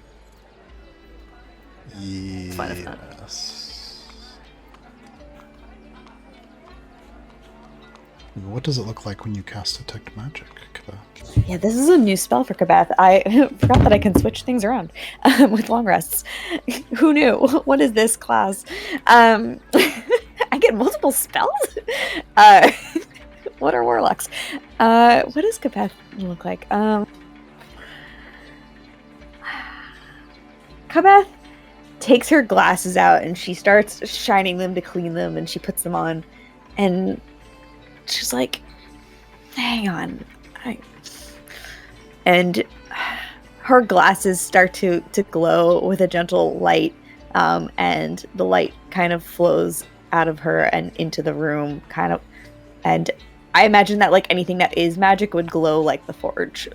if not. Yes. What does it look like when you cast Detect Magic, Kaba? Yeah, this is a new spell for Kabath. I forgot that I can switch things around with long rests. Who knew? What is this class? I get multiple spells? What are warlocks? What does Kabath look like? Kabath takes her glasses out and she starts shining them to clean them, and she puts them on, and she's like, hang on. And her glasses start to glow with a gentle light, and the light kind of flows out of her and into the room, kind of. And I imagine that like anything that is magic would glow like the forged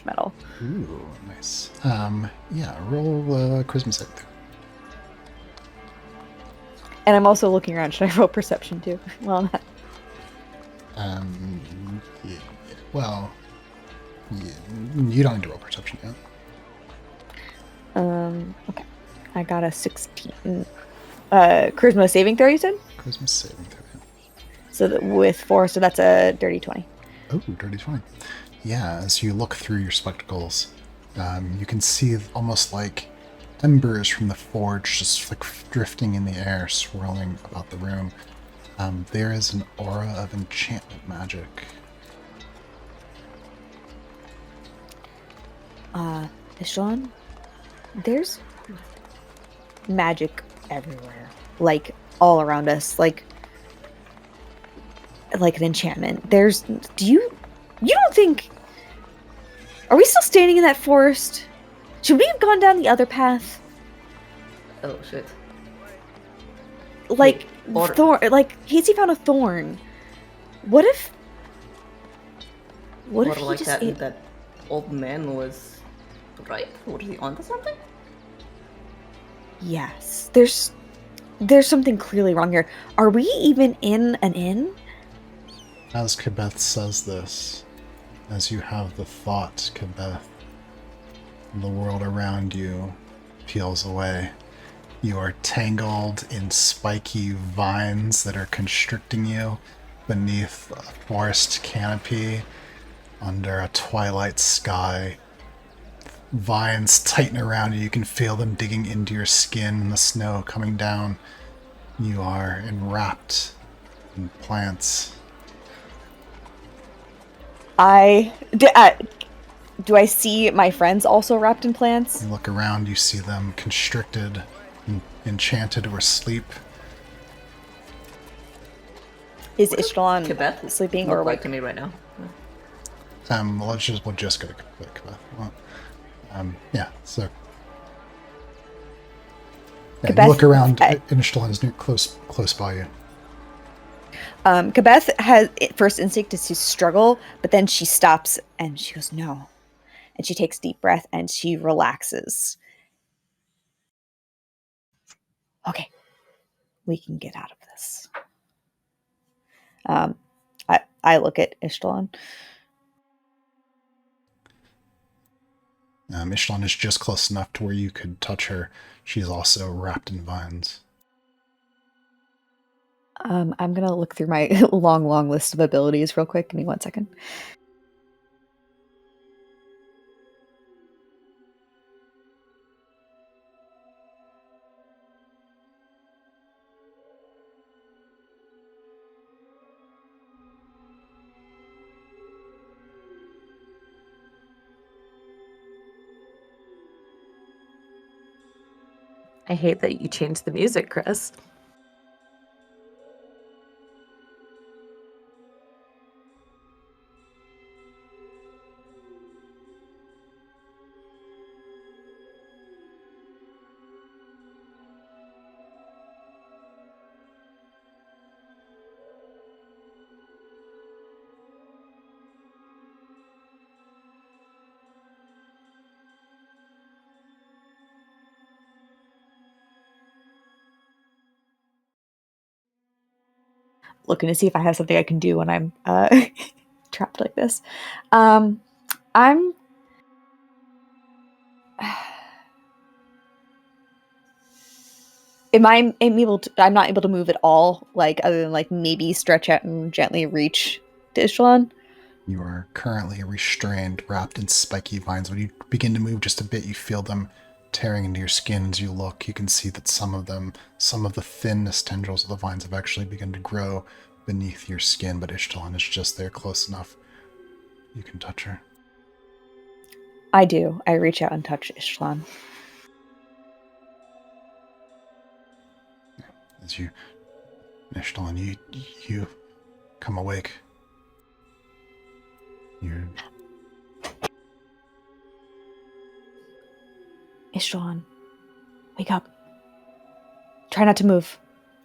metal. Ooh, nice. Yeah, roll charisma saving throw. And I'm also looking around. Should I roll perception too? Well, Yeah, well, you don't need to roll perception yet. okay. I got a 16. Charisma saving throw, you said? Charisma saving throw. Yeah. So that with 4, so that's a dirty 20. Oh, dirty 20. Yeah, as you look through your spectacles, you can see almost like embers from the forge just like drifting in the air, swirling about the room. There is an aura of enchantment magic. Sean, there's magic everywhere. Like, all around us. Like an enchantment. You don't think... Are we still standing in that forest? Should we have gone down the other path? Oh shit. Like, Wait, thorn... Like, Casey found a thorn. What if he like just ate... that old man was right? Was he onto something? Yes. There's something clearly wrong here. Are we even in an inn? As Kebeth says this, as you have the thought, Kebeth, the world around you peels away. You are tangled in spiky vines that are constricting you beneath a forest canopy under a twilight sky. Vines tighten around you. You can feel them digging into your skin and the snow coming down. You are enwrapped in plants. Do I see my friends also wrapped in plants? You look around, you see them constricted, enchanted, or asleep. Is Ishtalan Kebeth sleeping look or like awake? to me right now. We'll just go to Kebeth. Well, yeah, so... Yeah, Kebeth, you look around, Inishtalan is close by you. Kebeth has first instinct is to struggle, but then she stops and she goes, no. And she takes a deep breath and she relaxes. Okay, we can get out of this. I look at Ishtalan. Ishtalan is just close enough to where you could touch her. She's also wrapped in vines. I'm going to look through my long list of abilities real quick. Give me 1 second. I hate that you changed the music, Chris. Looking to see if I have something I can do when I'm trapped like this. I'm am I able to, I'm not able to move at all, like other than like maybe stretch out and gently reach to Ishtalan. You are currently restrained, wrapped in spiky vines. When you begin to move just a bit, you feel them tearing into your skin. As you look, you can see that some of the thinnest tendrils of the vines have actually begun to grow beneath your skin, but Ishtalan is just there close enough. You can touch her. I do. I reach out and touch Ishtalan. As you, Ishtalan, you come awake. You're... Ishtalan, wake up. Try not to move,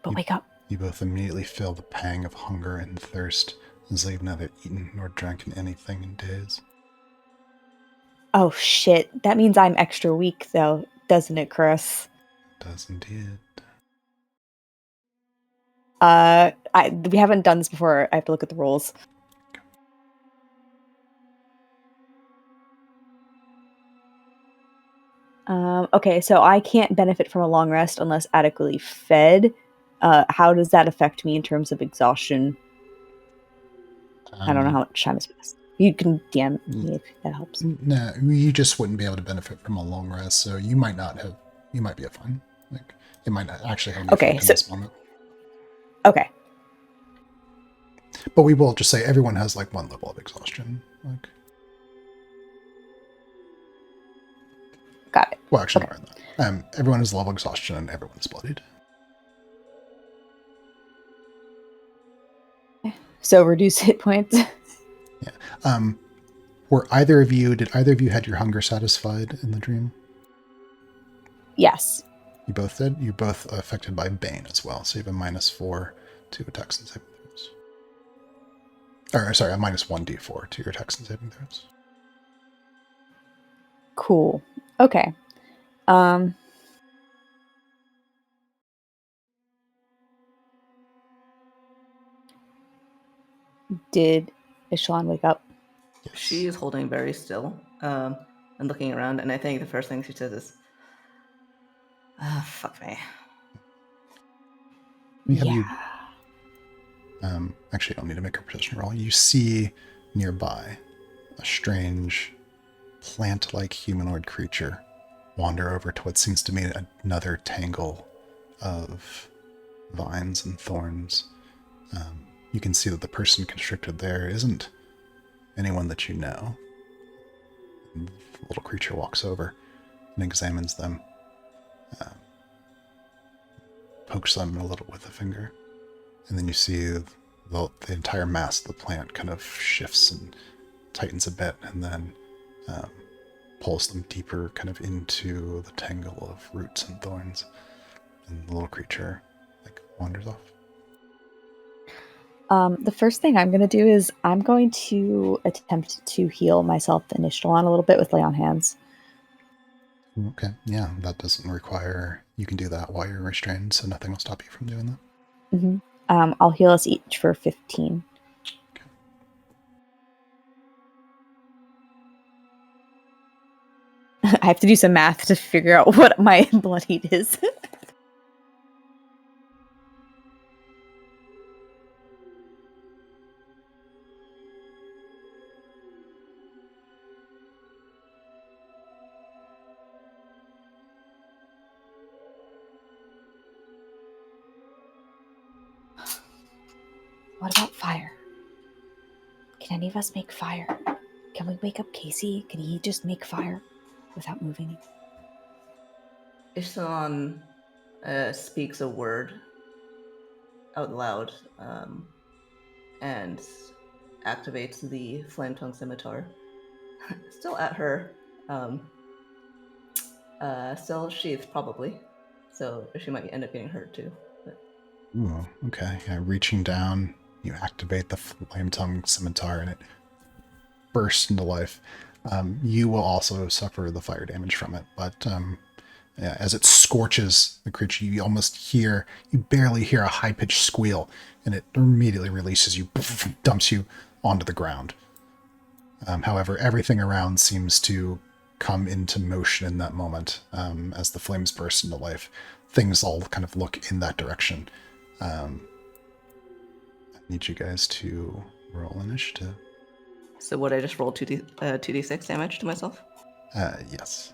but wake up. You both immediately feel the pang of hunger and thirst as they've neither eaten nor drank anything in days. Oh shit. That means I'm extra weak, though, doesn't it, Chris? Does indeed. We haven't done this before. I have to look at the rules. Okay, so I can't benefit from a long rest unless adequately fed. How does that affect me in terms of exhaustion? I don't know how much time is passed. You can DM me if that helps. No, you just wouldn't be able to benefit from a long rest, so you might not have. You might be fine. Like it might not actually have an Okay, effect in so- this moment. Okay. But we will just say everyone has like one level of exhaustion. Like, Got it. well, actually, Okay. more than that. Everyone has level of exhaustion, and everyone is bloodied. So reduce hit points. Yeah. Did either of you had your hunger satisfied in the dream? Yes. You both did? You're both affected by Bane as well, so you have a -4 to attacks and saving throws. Or, sorry, a -1d4 to your attacks and saving throws. Cool. Okay. Did Ishalon wake up? Yes. She is holding very still and looking around, and I think the first thing she says is, fuck me. Let me have Yeah. you. Actually, I don't need to make a perception roll. You see nearby a strange plant-like humanoid creature wander over to what seems to be another tangle of vines and thorns. You can see that the person constricted there isn't anyone that you know. The little creature walks over and examines them, pokes them a little with a finger, and then you see the entire mass of the plant kind of shifts and tightens a bit, and then pulls them deeper kind of into the tangle of roots and thorns, and the little creature like wanders off. The first thing I'm going to do is I'm going to attempt to heal myself and Ishtalon a little bit with lay on hands. Okay, yeah, that doesn't require... You can do that while you're restrained, so nothing will stop you from doing that. Mm-hmm. I'll heal us each for 15. Okay. I have to do some math to figure out what my blood heat is. What about fire? Can any of us make fire? Can we wake up Casey? Can he just make fire without moving? Ishtalon speaks a word out loud and activates the flame tongue scimitar. Still at her. Still sheathed, probably. So she might end up getting hurt too. But... Ooh, okay. Yeah, reaching down, you activate the flame tongue scimitar, and it bursts into life. You will also suffer the fire damage from it, but yeah, as it scorches the creature, you barely hear a high-pitched squeal, and it immediately releases you, dumps you onto the ground. However, everything around seems to come into motion in that moment as the flames burst into life. Things all kind of look in that direction. I need you guys to roll initiative. So what, I just rolled 2d6 damage to myself? Yes.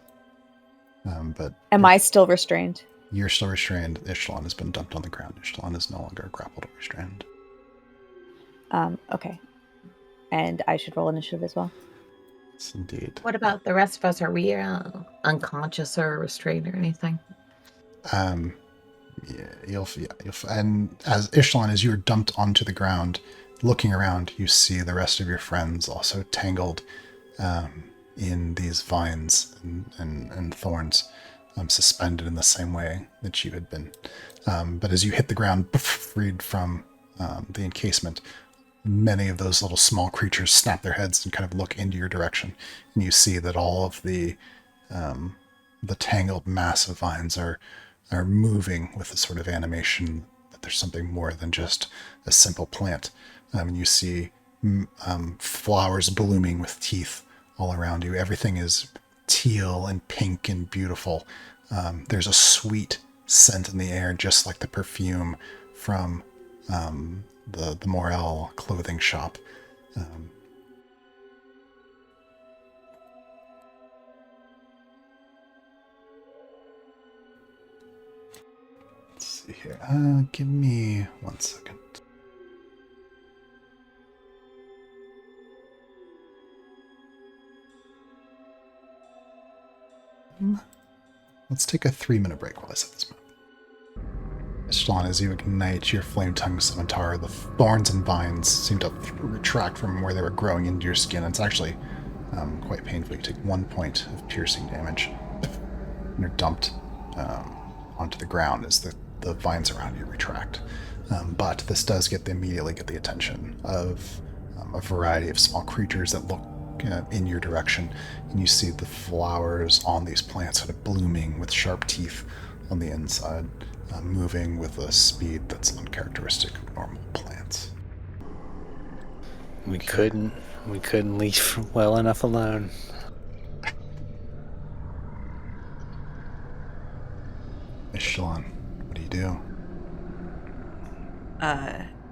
But Am I still restrained? you're still restrained. Ishtalon has been dumped on the ground. Ishtalon is no longer grappled or restrained. Okay. And I should roll initiative as well. Yes, indeed. What about the rest of us? Are we unconscious or restrained or anything? Yeah, and as Ishtalon, as you're dumped onto the ground, looking around, you see the rest of your friends also tangled in these vines and thorns, suspended in the same way that you had been. But as you hit the ground, freed from the encasement, many of those little small creatures snap their heads and kind of look into your direction, and you see that all of the tangled mass of vines are moving with a sort of animation that there's something more than just a simple plant. And you see flowers blooming with teeth all around you. Everything is teal and pink and beautiful. There's a sweet scent in the air, just like the perfume from the Morel clothing shop. Let's see here. Give me 1 second. Let's take a 3-minute break while I set this map. Sean, as you ignite your flame-tongued scimitar, the thorns and vines seem to retract from where they were growing into your skin. It's actually quite painful. You take 1 point of piercing damage, and you're dumped onto the ground as the vines around you retract. But this does immediately get the attention of a variety of small creatures that look in your direction, and you see the flowers on these plants sort of blooming with sharp teeth on the inside, moving with a speed that's uncharacteristic of normal plants. We couldn't leave well enough alone. Shalon, what do you do?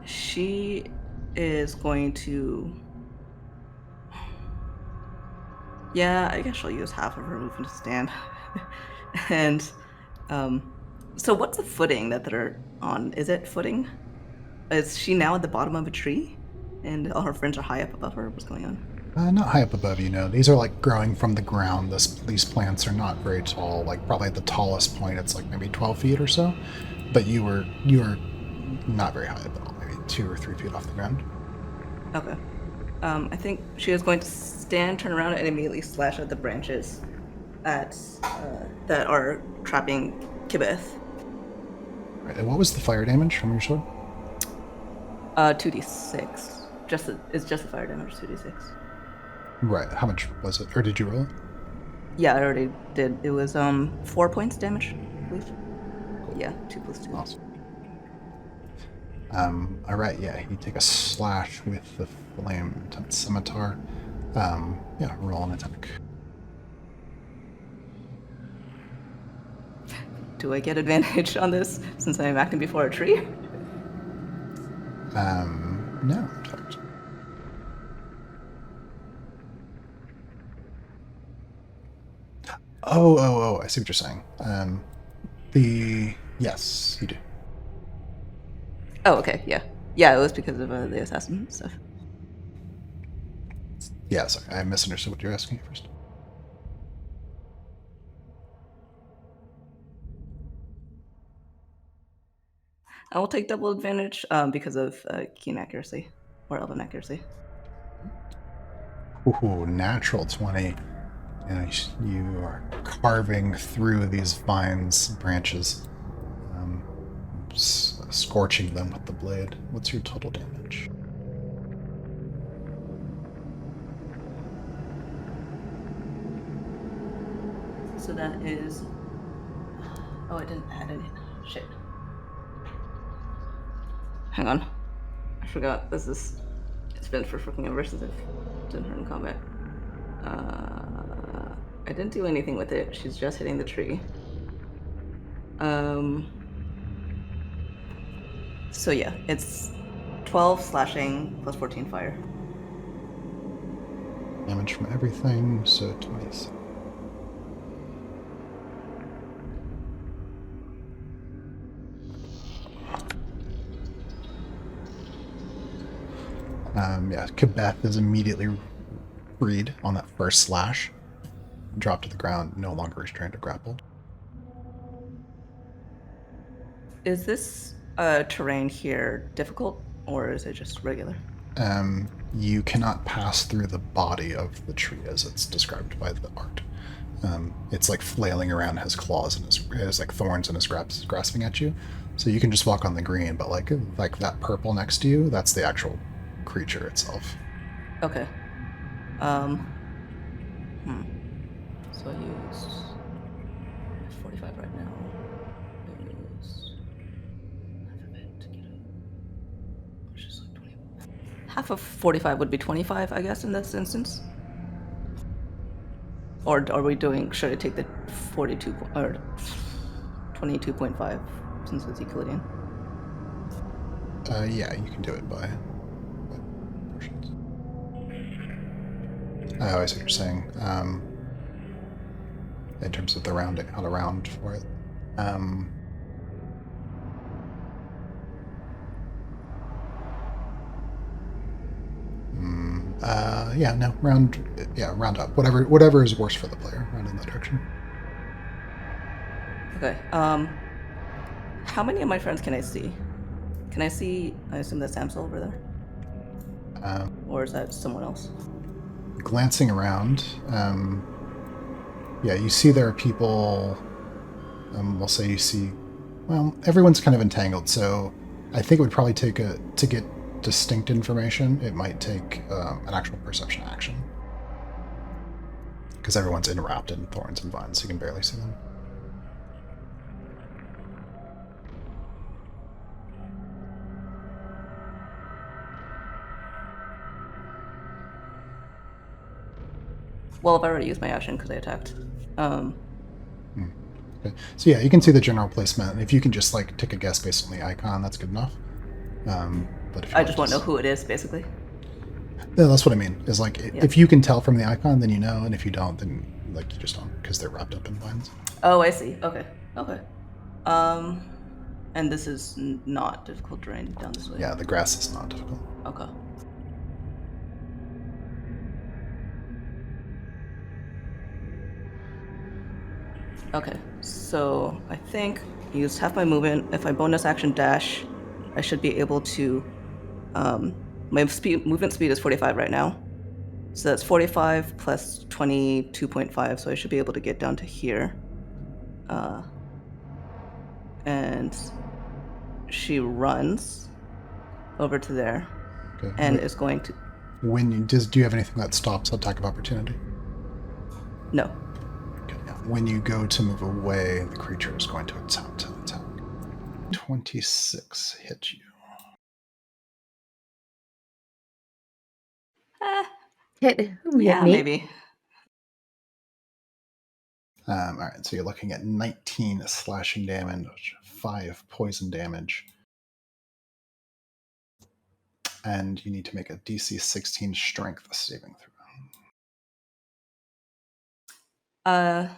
She is going to... Yeah, I guess she'll use half of her movement to stand. And, so what's the footing that they're on? Is it footing? Is she now at the bottom of a tree? And all her friends are high up above her? What's going on? Not high up above you, no. These are like growing from the ground. These plants are not very tall. Like probably at the tallest point, it's like maybe 12 feet or so. But you were not very high up at all. Maybe 2 or 3 feet off the ground. Okay. I think she is going to stand, turn around, and immediately slash at the branches that are trapping Kibeth. Right. And what was the fire damage from your sword? 2d6. It's just the fire damage, 2d6. Right. How much was it? Or did you roll it? Yeah, I already did. It was 4 points damage, I believe. Yeah, 2 plus 2. Awesome. Alright, yeah, you take a slash with the flame-tongued scimitar. Yeah, roll an attack. Do I get advantage on this since I am acting before a tree? No, in fact. Oh, I see what you're saying. Yes, you do. Oh, okay, yeah. Yeah, it was because of the assassin stuff. Yeah, sorry, I misunderstood what you were asking first. I will take double advantage because of keen accuracy, or elven accuracy. Ooh, natural 20. You are carving through these vines, branches, scorching them with the blade. What's your total damage? So that is... Oh, I didn't add any. Shit. Hang on. I forgot. It's been for freaking ever since I've done her in combat. I didn't do anything with it. She's just hitting the tree. So yeah, it's 12 slashing plus 14 fire. Damage from everything, so 26. Yeah, Kibeth is immediately freed on that first slash. Dropped to the ground, no longer restrained or grappled. Is this terrain here difficult, or is it just regular? You cannot pass through the body of the tree as it's described by the art. It's like flailing around, has claws, and has like thorns, and is grasping at you. So you can just walk on the green, but like that purple next to you, that's the actual creature itself. Okay. So I use 45 right now. I use half of it to get it. Which is like 20. Half of 45 would be 25, I guess, in this instance. Or are we doing? Should I take the 42 or 22.5 since it's Euclidean? Yeah, you can do it by portions. I see what you're saying. In terms of the rounding, how to round for it. Yeah, no, round up. Whatever is worse for the player, round in that direction. Okay. How many of my friends can I see? Can I see? I assume that's Samsel over there, or is that someone else? Glancing around, yeah, you see there are people. We'll say you see. Well, everyone's kind of entangled, so I think it would probably take to get distinct information. It might take an actual perception action because everyone's enwrapped in thorns and vines, so you can barely see them. Well, I've already used my action because I attacked. Okay. So yeah, you can see the general placement, and if you can just like take a guess based on the icon, that's good enough. But if you I just want to know who it is, basically. Yeah, that's what I mean. Is like if you can tell from the icon, then you know, and if you don't, then like you just don't because they're wrapped up in vines. Oh, I see. Okay. And this is not difficult terrain down this way. Yeah, the grass is not difficult. Okay. Okay, so I think I used half my movement. If I bonus action dash, I should be able to. My movement speed is 45 right now, so that's 45 plus 22.5. So I should be able to get down to here. And she runs over to there, Okay. and is going to. Do you have anything that stops attack of opportunity? No. Okay, yeah. When you go to move away, the creature is going to attempt to attack. 26 hit you. Hit Yeah, me. maybe. All right, so you're looking at 19 slashing damage, 5 poison damage, and you need to make a DC 16 Strength saving throw.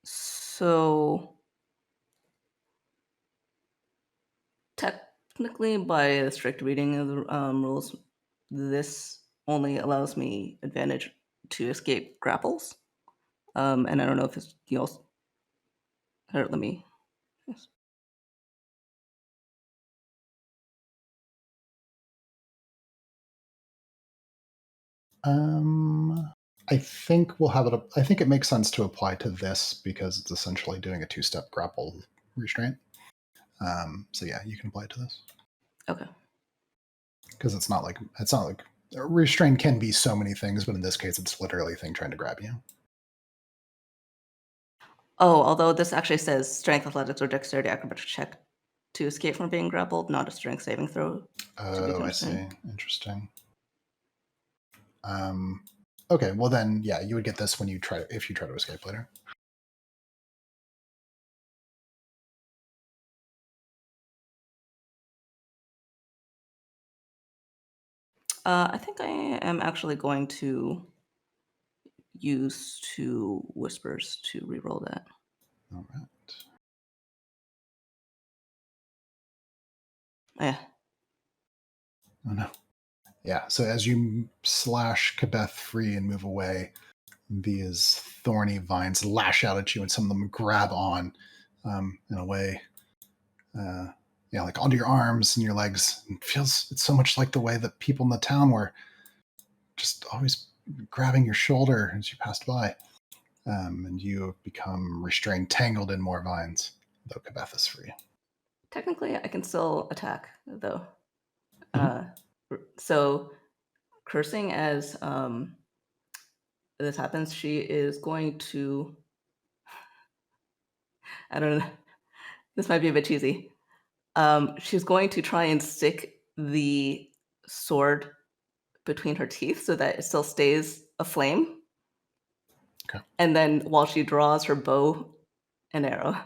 So technically, by the strict reading of the rules, this only allows me advantage to escape grapples. And I don't know if it's here, let me. Yes. I think we'll have it. I think it makes sense to apply to this because it's essentially doing a 2-step grapple restraint. So yeah, you can apply it to this. Okay. Because it's not like restraint can be so many things, but in this case, it's literally a thing trying to grab you. Oh, although this actually says strength, athletics, or dexterity acrobatic check to escape from being grappled, not a strength saving throw. Oh, I see. Interesting. Okay, well then, yeah, you would get this when if you try to escape later. I think I am actually going to use 2 whispers to reroll that. All right. Yeah. Oh no. Yeah, so as you slash Kabeth free and move away, these thorny vines lash out at you, and some of them grab on in a way, like onto your arms and your legs. It's so much like the way that people in the town were just always grabbing your shoulder as you passed by. And you become restrained, tangled in more vines, though Kabeth is free. Technically, I can still attack, though. Mhm. So cursing as this happens, she is going to. I don't know. This might be a bit cheesy. She's going to try and stick the sword between her teeth so that it still stays aflame. Okay. And then while she draws her bow and arrow,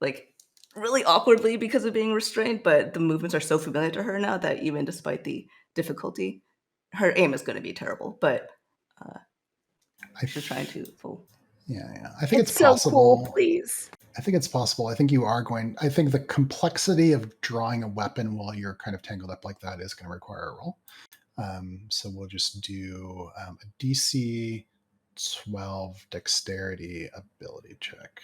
like really awkwardly because of being restrained, but the movements are so familiar to her now that even despite the difficulty, her aim is going to be terrible. But she's trying to pull. Yeah. I think it's so possible. cool, please. I think it's possible. I think you are going. I think the complexity of drawing a weapon while you're kind of tangled up like that is going to require a roll. So we'll just do a DC 12 dexterity ability check.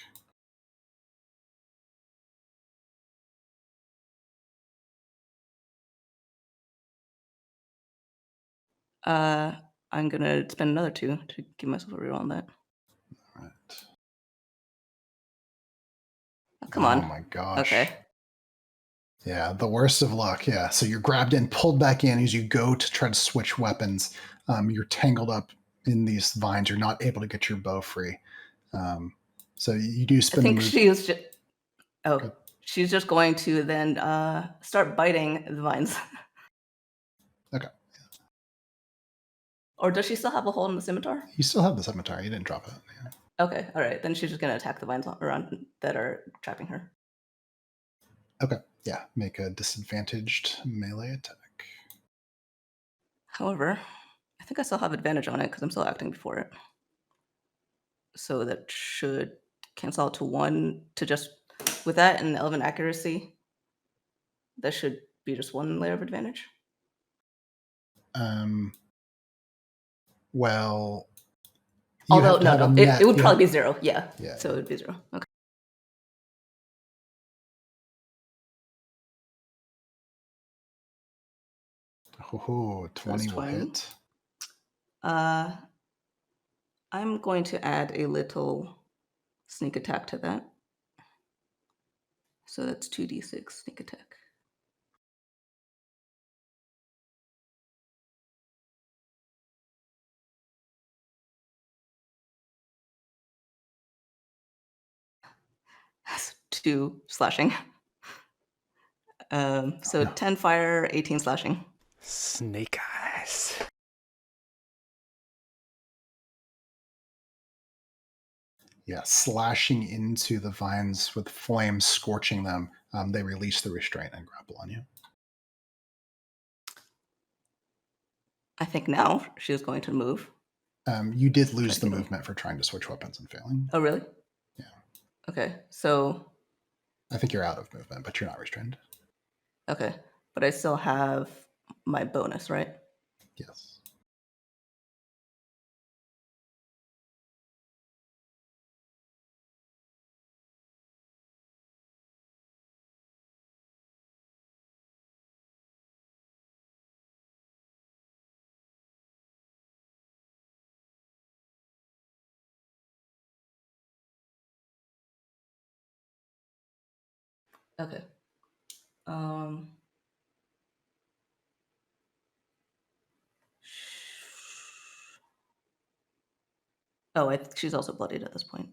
I'm gonna spend another 2 to give myself a reroll on that. All right. Oh, come on. Oh my gosh. Okay. Yeah, the worst of luck. Yeah. So you're grabbed in, pulled back in as you go to try to switch weapons. You're tangled up in these vines. You're not able to get your bow free. So you do I spend think the move. she was just. Oh, Good. she's just going to then start biting the vines. Okay. Or does she still have a hold in the scimitar? You still have the scimitar. You didn't drop it. Yeah. Okay, all right. Then she's just gonna attack the vines around that are trapping her. Okay. Yeah. Make a disadvantaged melee attack. However, I think I still have advantage on it because I'm still acting before it. So that should cancel out to 1 to just with that and elven accuracy. That should be just 1 layer of advantage. Well, you Although have to have a net. it would you probably have- be 0. Yeah. Yeah, So it would be 0. Okay. Oh, 20 will 20. hit. I'm going to add a little sneak attack to that. So that's 2d6 sneak attack. That's 2 slashing. So no. 10 fire, 18 slashing. Snake eyes. Yeah, slashing into the vines with flames scorching them. They release the restraint and grapple on you. I think now she is going to move. You did lose the Try to get movement for trying to switch weapons and failing. Oh, really? Yeah. Okay, so I think you're out of movement, but you're not restrained. okay, but I still have my bonus, right? Yes. Okay. Oh, she's also bloodied at this point.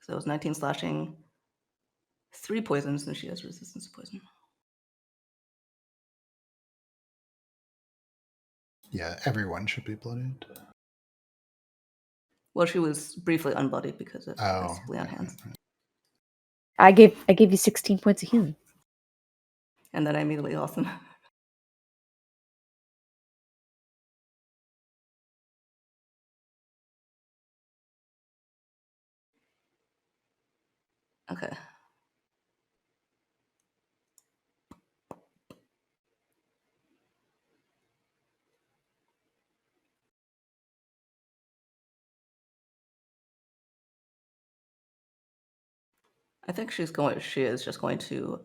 So it was 19 slashing, 3 poisons, and she has resistance to poison. Yeah, everyone should be bloodied. Well, she was briefly unbloodied because of Oh, basically on hands. right. I gave you 16 points of healing. And then I immediately lost them. Okay. I think she is just going to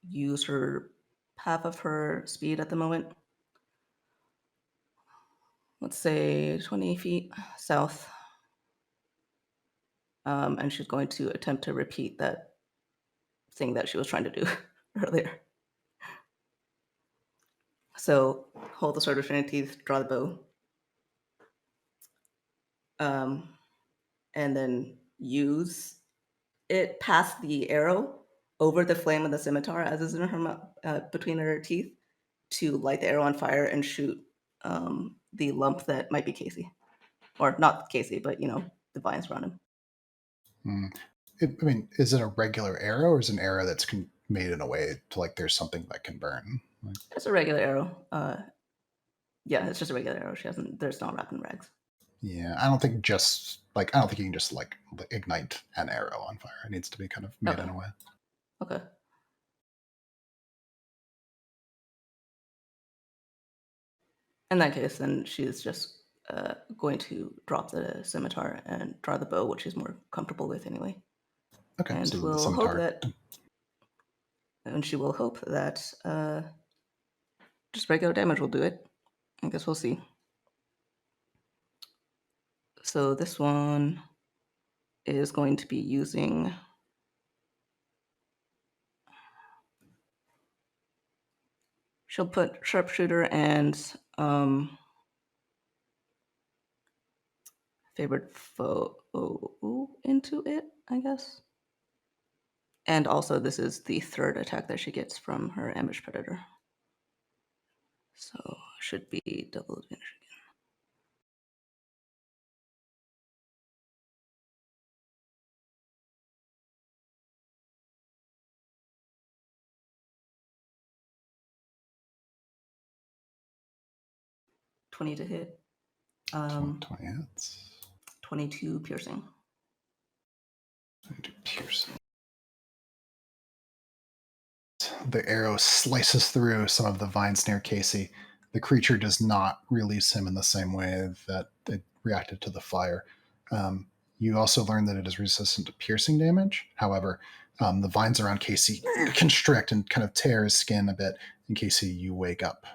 use her half of her speed at the moment. Let's say 20 feet south. And she's going to attempt to repeat that thing that she was trying to do earlier. So hold the sword between your teeth, draw the bow. And then use it past the arrow over the flame of the scimitar as is in her between her teeth to light the arrow on fire and shoot the lump that might be Casey. Or not Casey, but, the vines around him. I mean, is it a regular arrow or is it an arrow that's made in a way to like there's something that can burn? Like, It's a regular arrow. Yeah, it's just a regular arrow. There's not wrapped in rags. yeah, I don't think you can just like ignite an arrow on fire. It needs to be kind of made in a way. Okay. In that case, then she's just going to drop the scimitar and draw the bow, which she's more comfortable with anyway. Okay, And so the we'll scimitar. hope that, and she will hope that just regular damage will do it. I guess we'll see. So this one is going to be using she'll put sharpshooter and favored foe into it, I guess. And also this is the third attack that she gets from her ambush predator. So should be double advantage again. $20 to hit. 20 hits. 22 piercing. 22 piercing. The arrow slices through some of the vines near Casey. The creature does not release him in the same way that it reacted to the fire. You also learn that it is resistant to piercing damage. However, the vines around Casey constrict and kind of tear his skin a bit. In Casey, you wake up.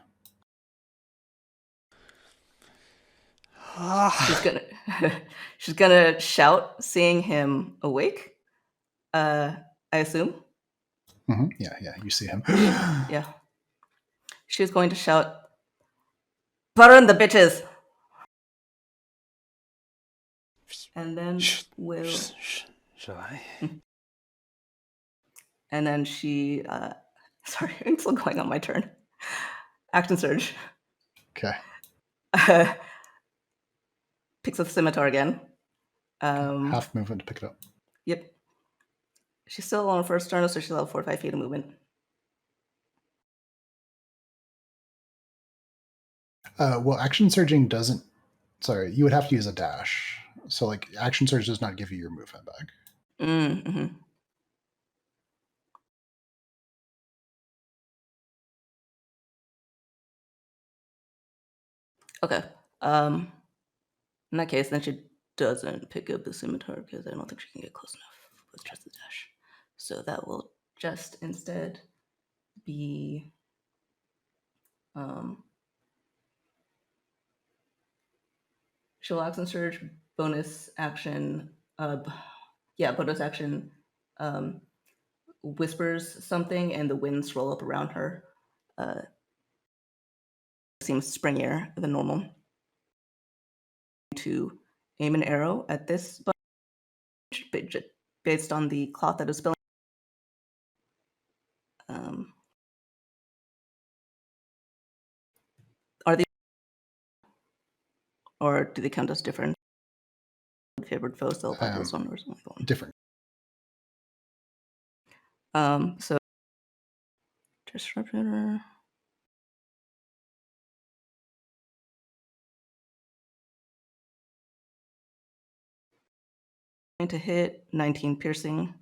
She's gonna shout, seeing him awake. I assume. Mm-hmm. Yeah, you see him. Yeah. She's going to shout, "Burn the bitches!" And then we'll. Shall I? And then she. Sorry, I'm still going on my turn. Action surge. Okay. Picks up the scimitar again. Half movement to pick it up. Yep. She's still on her first turn, so she'll have 4 or 5 feet of movement. Well, action surging doesn't. Sorry, you would have to use a dash. So, like, action surge does not give you your movement back. Mm-hmm. Okay. In that case, then she doesn't pick up the scimitar because I don't think she can get close enough with just the dash. So that will just instead be she'll action surge, bonus action, bonus action whispers something and the winds roll up around her. Seems springier than normal. To aim an arrow at this bunch based on the cloth that is spilling. Are they, or do they count as different? Favored foes still apply to this one or something like that? Different. So disruptor. Going to hit 19 piercing.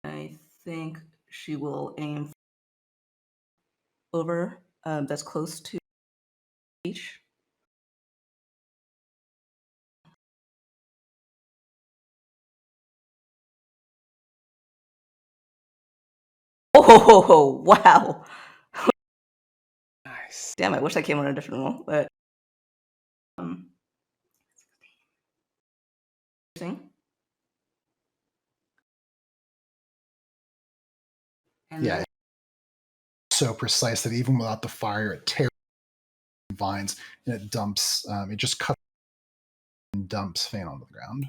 I think she will aim over. That's close to each. Oh, wow. Nice. Damn, I wish I came on a different roll, but Yeah, so precise that even without the fire, it tears vines and it dumps. It just cuts and dumps Fane onto the ground.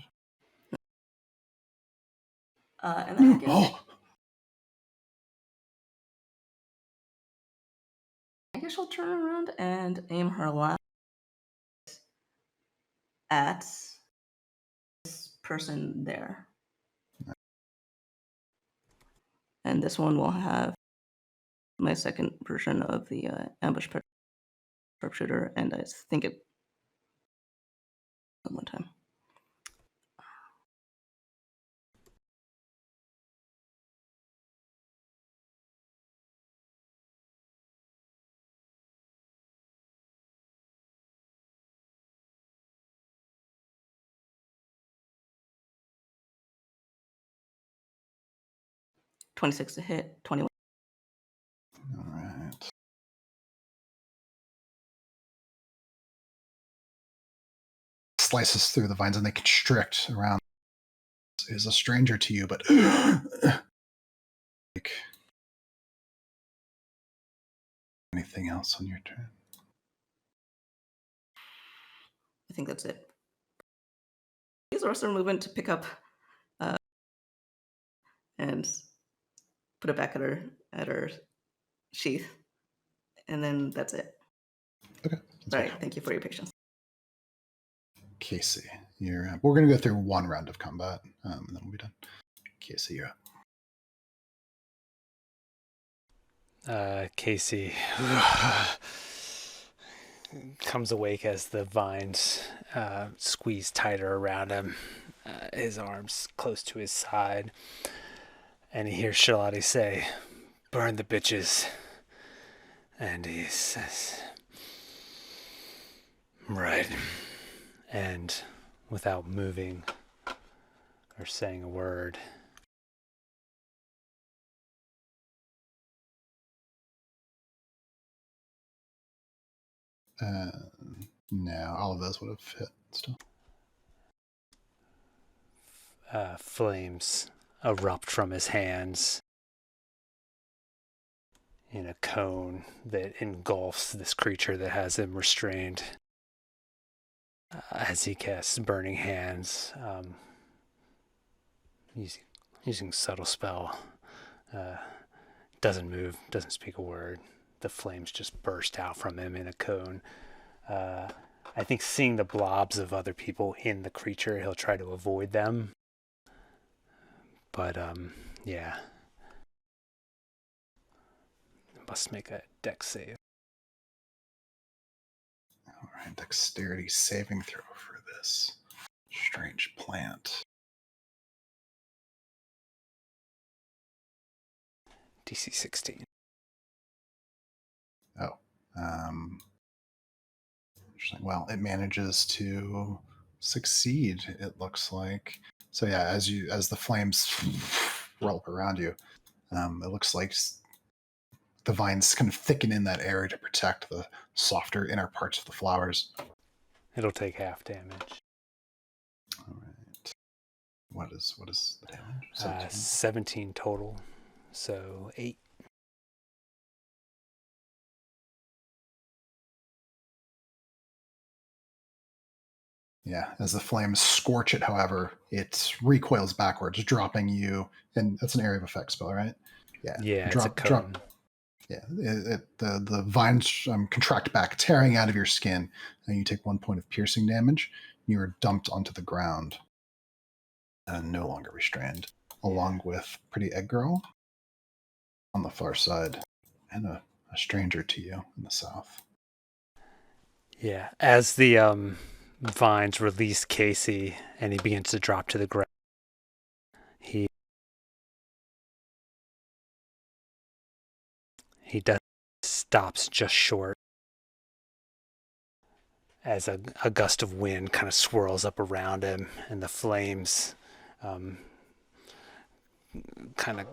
And then again, I guess she'll turn around and aim her last at this person there. And this one will have my second version of the ambush sharpshooter, and I think it one time. $26 to hit, 21. All right. Slices through the vines and they constrict around. Is a stranger to you, but like, anything else on your turn? I think that's it. Use the rest of her movement to pick up and put it back at her sheath, and then that's it. Okay. All right. Thank you for your patience. Casey, you're. We're gonna go through one round of combat, and then we'll be done. Casey, you're up. Casey comes awake as the vines squeeze tighter around him, his arms close to his side, and he hears Shalati say, "Burn the bitches," and he says, "Right," and without moving or saying a word, no, all of those would have hit still. flames erupt from his hands in a cone that engulfs this creature that has him restrained. As he casts Burning Hands, using subtle spell, doesn't move, doesn't speak a word. The flames just burst out from him in a cone. I think seeing the blobs of other people in the creature, he'll try to avoid them. But, yeah. Must make a dex save. All right, dexterity saving throw for this strange plant. DC 16. Oh, well, it manages to succeed. It looks like. So yeah, as the flames roll up around you, it looks like the vines kind of thicken in that area to protect the softer inner parts of the flowers. It'll take half damage. All right. What is the damage? 17 total. So 8. Yeah, as the flames scorch it, however, it recoils backwards, dropping you, and that's an area of effect spell, right? Yeah, it's a cone. The vines contract back, tearing out of your skin, and you take 1 point of piercing damage. You are dumped onto the ground and no longer restrained, along with Pretty Egg Girl on the far side, and a stranger to you in the south. Yeah, as the vines release Casey and he begins to drop to the ground, he stops just short as a gust of wind kind of swirls up around him and the flames kind of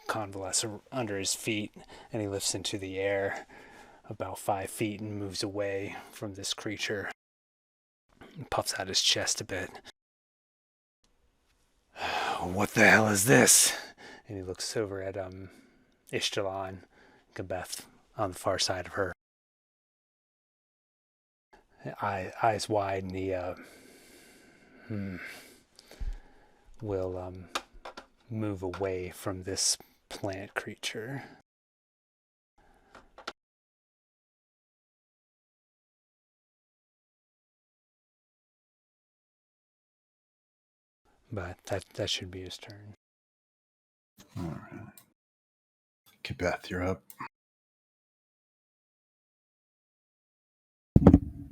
convalesce under his feet, and he lifts into the air about 5 feet and moves away from this creature and puffs out his chest a bit. "What the hell is this?" And he looks over at Ishtalan, Gabeth on the far side of her. Eyes wide, and the will move away from this plant creature. But that should be his turn. All right. Kibeth, you're up.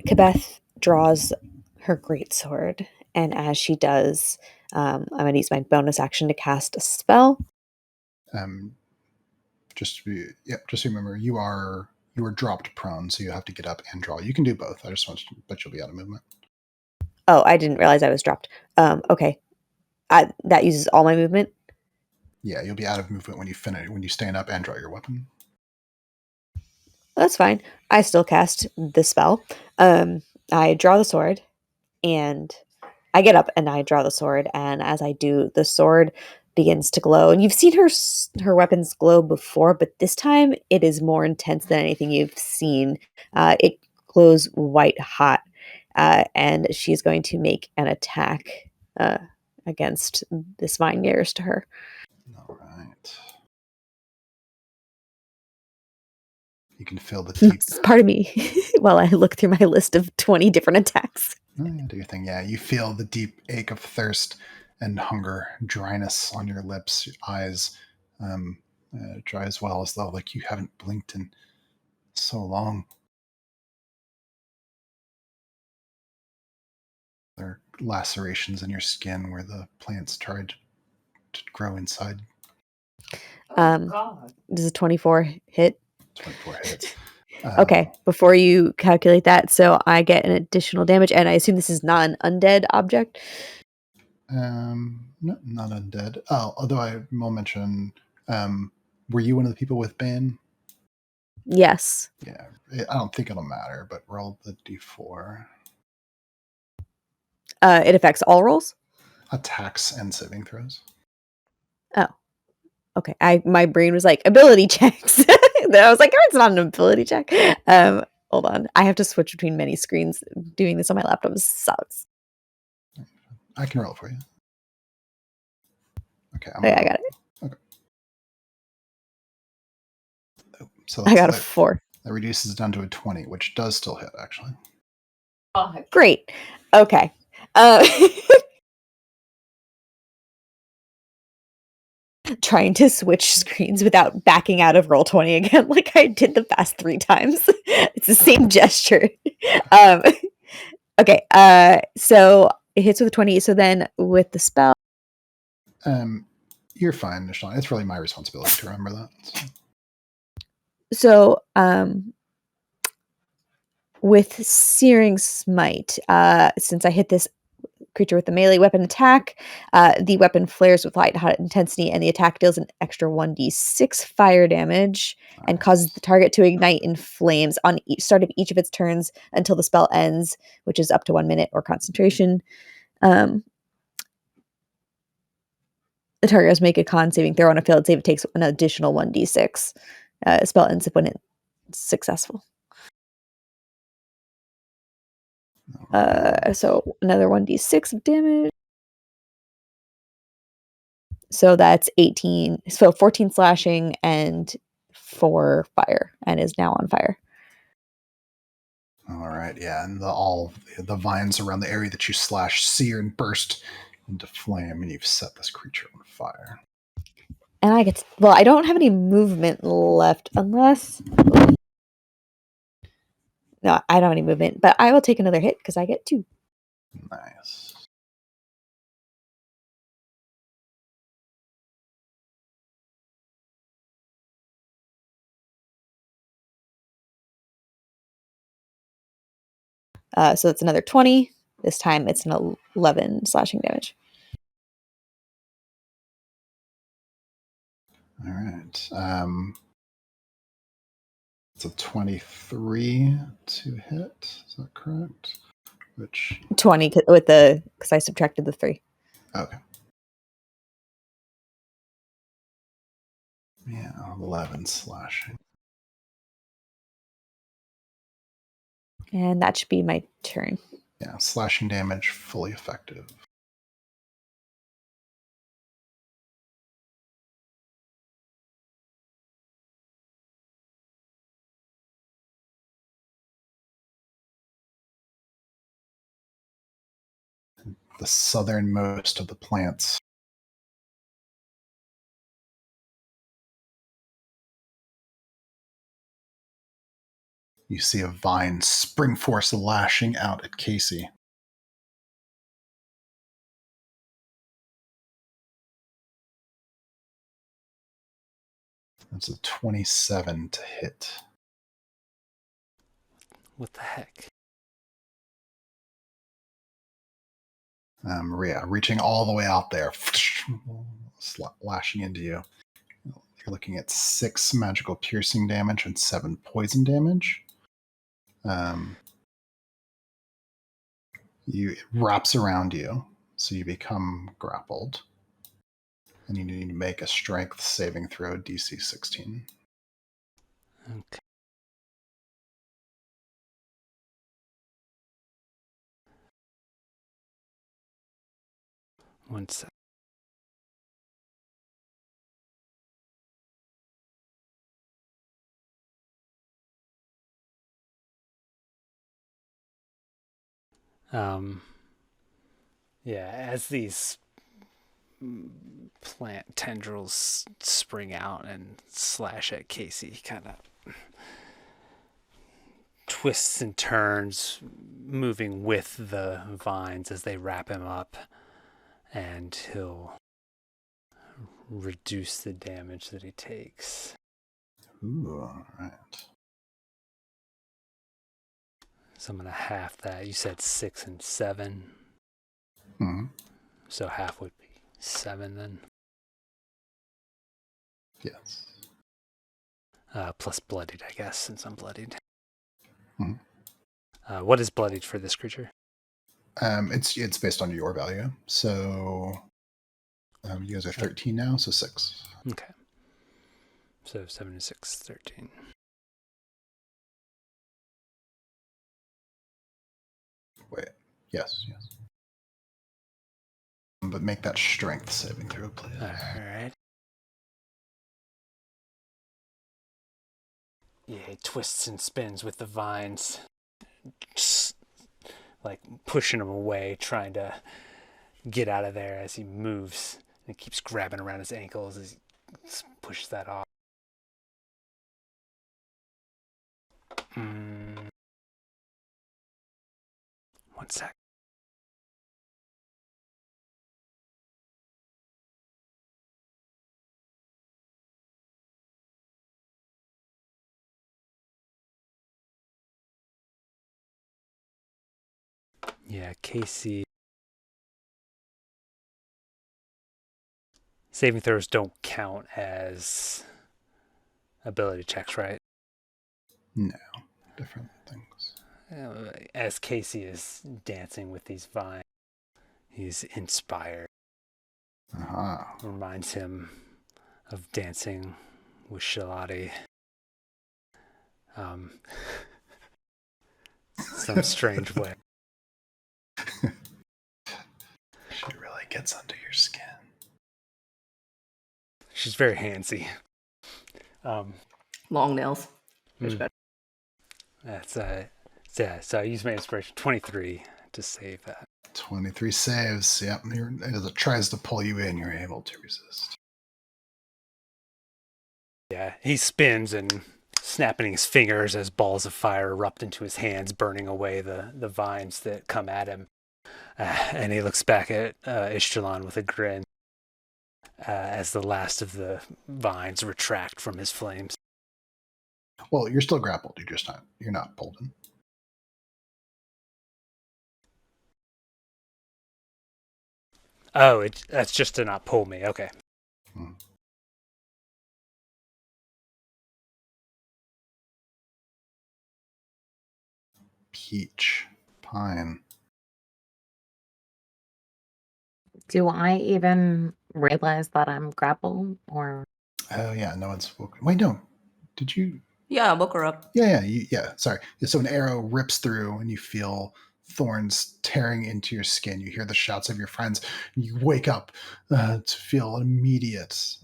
Kabeth draws her greatsword, and as she does, I'm going to use my bonus action to cast a spell. Just remember, you are dropped prone, so you have to get up and draw. You can do both. I just want to, but you'll be out of movement. Oh, I didn't realize I was dropped. Okay. That uses all my movement. Yeah, you'll be out of movement when you stand up and draw your weapon. That's fine. I still cast the spell. I draw the sword, and I get up and I draw the sword. And as I do, the sword begins to glow. And you've seen her weapons glow before, but this time it is more intense than anything you've seen. It glows white hot, and she's going to make an attack against this vine nearest to her. All right. You can feel the deep. Pardon me while I look through my list of 20 different attacks. Oh, yeah, do your thing. Yeah, you feel the deep ache of thirst and hunger, dryness on your lips, your eyes dry as well, as though like you haven't blinked in so long. There are lacerations in your skin where the plants tried to grow inside. Does a 24 hit? 24 hits. Okay, before you calculate that, so I get an additional damage, and I assume this is not an undead object. No, not undead. Oh, although I will mention, were you one of the people with Bane? Yes. Yeah, I don't think it'll matter, but roll the d4. It affects all rolls? Attacks and saving throws. Oh. Okay. My brain was like, ability checks. Then I was like, oh, it's not an ability check. Hold on. I have to switch between many screens. Doing this on my laptop sucks. I can roll it for you. Okay, I got it. Okay. So I got a 4. That reduces it down to a 20, which does still hit, actually. Great. Okay. Trying to switch screens without backing out of Roll20 again, like I did the past 3 times. It's the same gesture. Okay. So it hits with a 20. So then with the spell, you're fine, Nishan. It's really my responsibility to remember that. So with Searing Smite, since I hit this creature with a melee weapon attack, the weapon flares with light hot intensity, and the attack deals an extra 1d6 fire damage and causes the target to ignite in flames on each start of each of its turns until the spell ends, which is up to 1 minute or concentration. The target must make a con saving throw. On a failed save, it takes an additional 1d6. Spell ends when it's successful. So another 1d6 of damage. So that's 18. So 14 slashing and 4 fire, and is now on fire. All right, yeah, and all the vines around the area that you slash sear and burst into flame, and you've set this creature on fire. And I get I don't have any movement left unless no, I don't have any movement, but I will take another hit because I get 2. Nice. So it's another 20. This time it's an 11 slashing damage. All right. It's a 23 to hit. Is that correct? Which 20 with the because I subtracted the 3. okay. Yeah, 11 slashing. And that should be my turn. Yeah, slashing damage, fully effective. The southernmost of the plants. You see a vine spring force lashing out at Casey. That's a 27 to hit. What the heck? Yeah, reaching all the way out there, lashing into you. You're looking at 6 magical piercing damage and 7 poison damage. It wraps around you, so you become grappled. And you need to make a strength saving throw, DC 16. Okay. One sec. Yeah, as these plant tendrils spring out and slash at Casey, he kind of twists and turns, moving with the vines as they wrap him up, and he'll reduce the damage that he takes. Ooh, all right. So I'm going to half that. You said 6 and 7. Mm-hmm. So half would be 7 then. Yes. Plus bloodied, I guess, since I'm bloodied. Mm-hmm. What is bloodied for this creature? It's based on your value. So you guys are 13 now, so 6. Okay. So 7 to 6, 13. Wait. Yes. But make that strength saving throw, please. All right. Yeah, he twists and spins with the vines, just like pushing him away, trying to get out of there as he moves. And he keeps grabbing around his ankles as he pushes that off. One sec. Yeah, Casey. Saving throws don't count as ability checks, right? No, different things. As Casey is dancing with these vines, he's inspired. Aha. Reminds him of dancing with Shalati. Some strange way. She really gets under your skin. She's very handsy. Long nails. That's yeah. So I use my inspiration 23 to save that. 23 saves. Yep. As it tries to pull you in, you're able to resist. Yeah, he spins and snapping his fingers as balls of fire erupt into his hands, burning away the vines that come at him. And he looks back at Ishtalan with a grin as the last of the vines retract from his flames. Well, you're still grappled. You're not pulled in. Oh, that's just to not pull me. Okay. Peach. Pine. Do I even realize that I'm grappled or? Oh yeah, no one's woken. Wait, no. Did you? Yeah, I woke her up. Yeah. Sorry. Sorry. So an arrow rips through, and you feel thorns tearing into your skin. You hear the shouts of your friends. You wake up to feel immediate,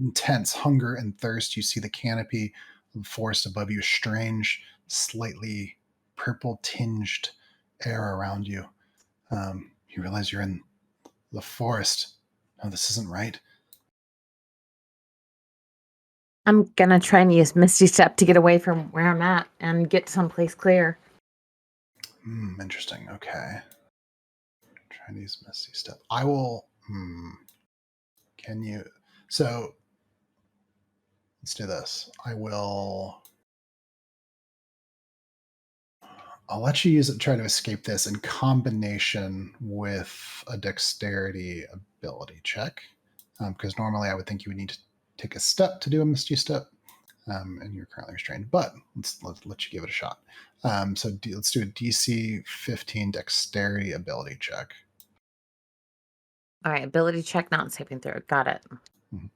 intense hunger and thirst. You see the canopy of the forest above you, strange, slightly purple tinged air around you. You realize you're in the forest. No, this isn't right. I'm gonna try and use Misty Step to get away from where I'm at and get someplace clear. Interesting. Okay. Chinese Misty Step. I will. Can you? So let's do this. I'll let you use it to try to escape this in combination with a dexterity ability check. Because normally I would think you would need to take a step to do a Misty Step. And you're currently restrained, but let's let you give it a shot. Let's do a DC 15 dexterity ability check. All right, ability check, not saving throw. Got it. Mhm.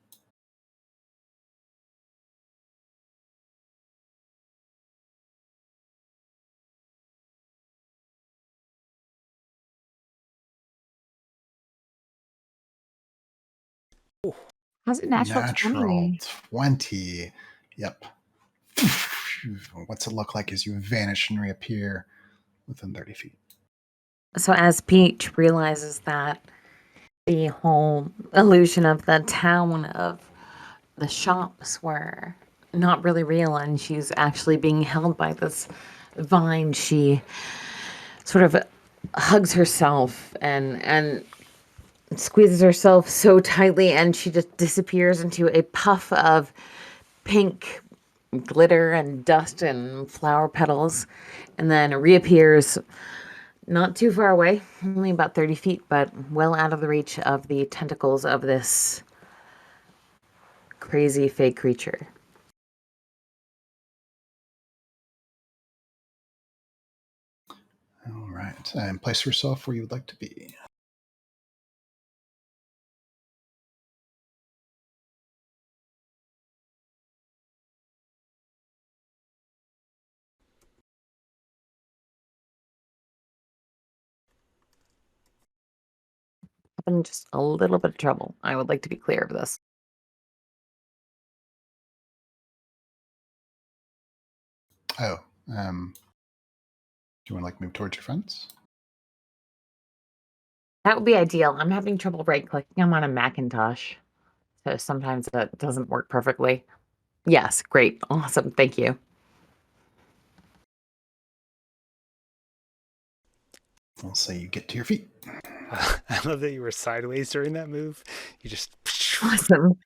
How's it natural 20? 20. Yep. What's it look like as you vanish and reappear within 30 feet? So as Peach realizes that the whole illusion of the town, of the shops, were not really real, and she's actually being held by this vine, she sort of hugs herself and squeezes herself so tightly, and she just disappears into a puff of pink glitter and dust and flower petals, and then reappears not too far away, only about 30 feet, but well out of the reach of the tentacles of this crazy fake creature. All right. And place yourself where you would like to be. I'm in just a little bit of trouble. I would like to be clear of this. Oh, do you want to like move towards your friends? That would be ideal. I'm having trouble right clicking. I'm on a Macintosh, so sometimes that doesn't work perfectly. Yes, great. Awesome. Thank you. I'll say you get to your feet. I love that you were sideways during that move. You just. Awesome.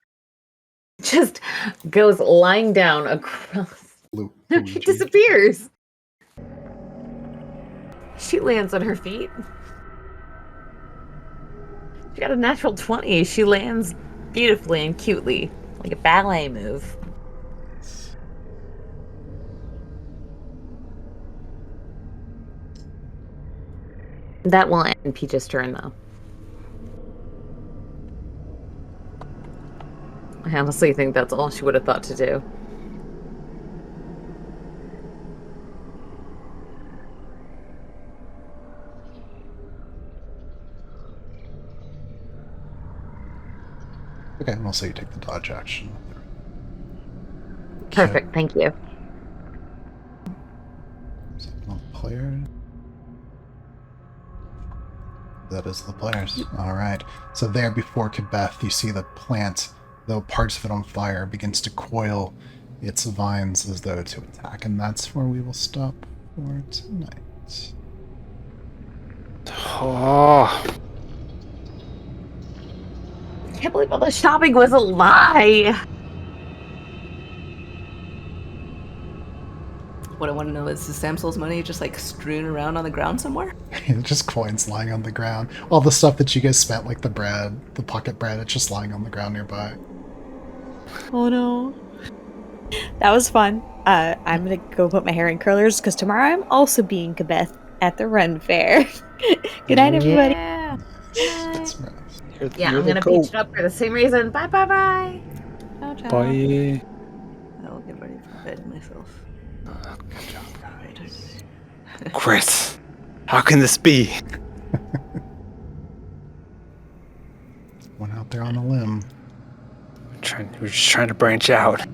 Just goes lying down across. She Luigi. disappears. She lands on her feet. She got a natural 20. She lands beautifully and cutely, like a ballet move. That will end Peach's turn, though. I honestly think that's all she would have thought to do. Okay, I'll say you take the dodge action. Perfect, thank you. Player. That is the players. All right. So there before Kebeth, you see the plant, though parts of it on fire, begins to coil its vines as though to attack. And that's where we will stop for tonight. Oh. I can't believe all the shopping was a lie. What I want to know is Samsol's money just like strewn around on the ground somewhere? Just coins lying on the ground. All the stuff that you guys spent, like the bread, the pocket bread, it's just lying on the ground nearby. Oh no. That was fun. I'm gonna go put my hair in curlers because tomorrow I'm also being Kebeth at the Ren Fair. Good night, everybody. Yeah. That's right. Yeah, I'm gonna peach it up for the same reason. Bye, bye, bye. Ciao, job. Bye. I will get ready for bed myself. Good job, guys. Chris, how can this be? Went out there on a limb. We're just trying to branch out.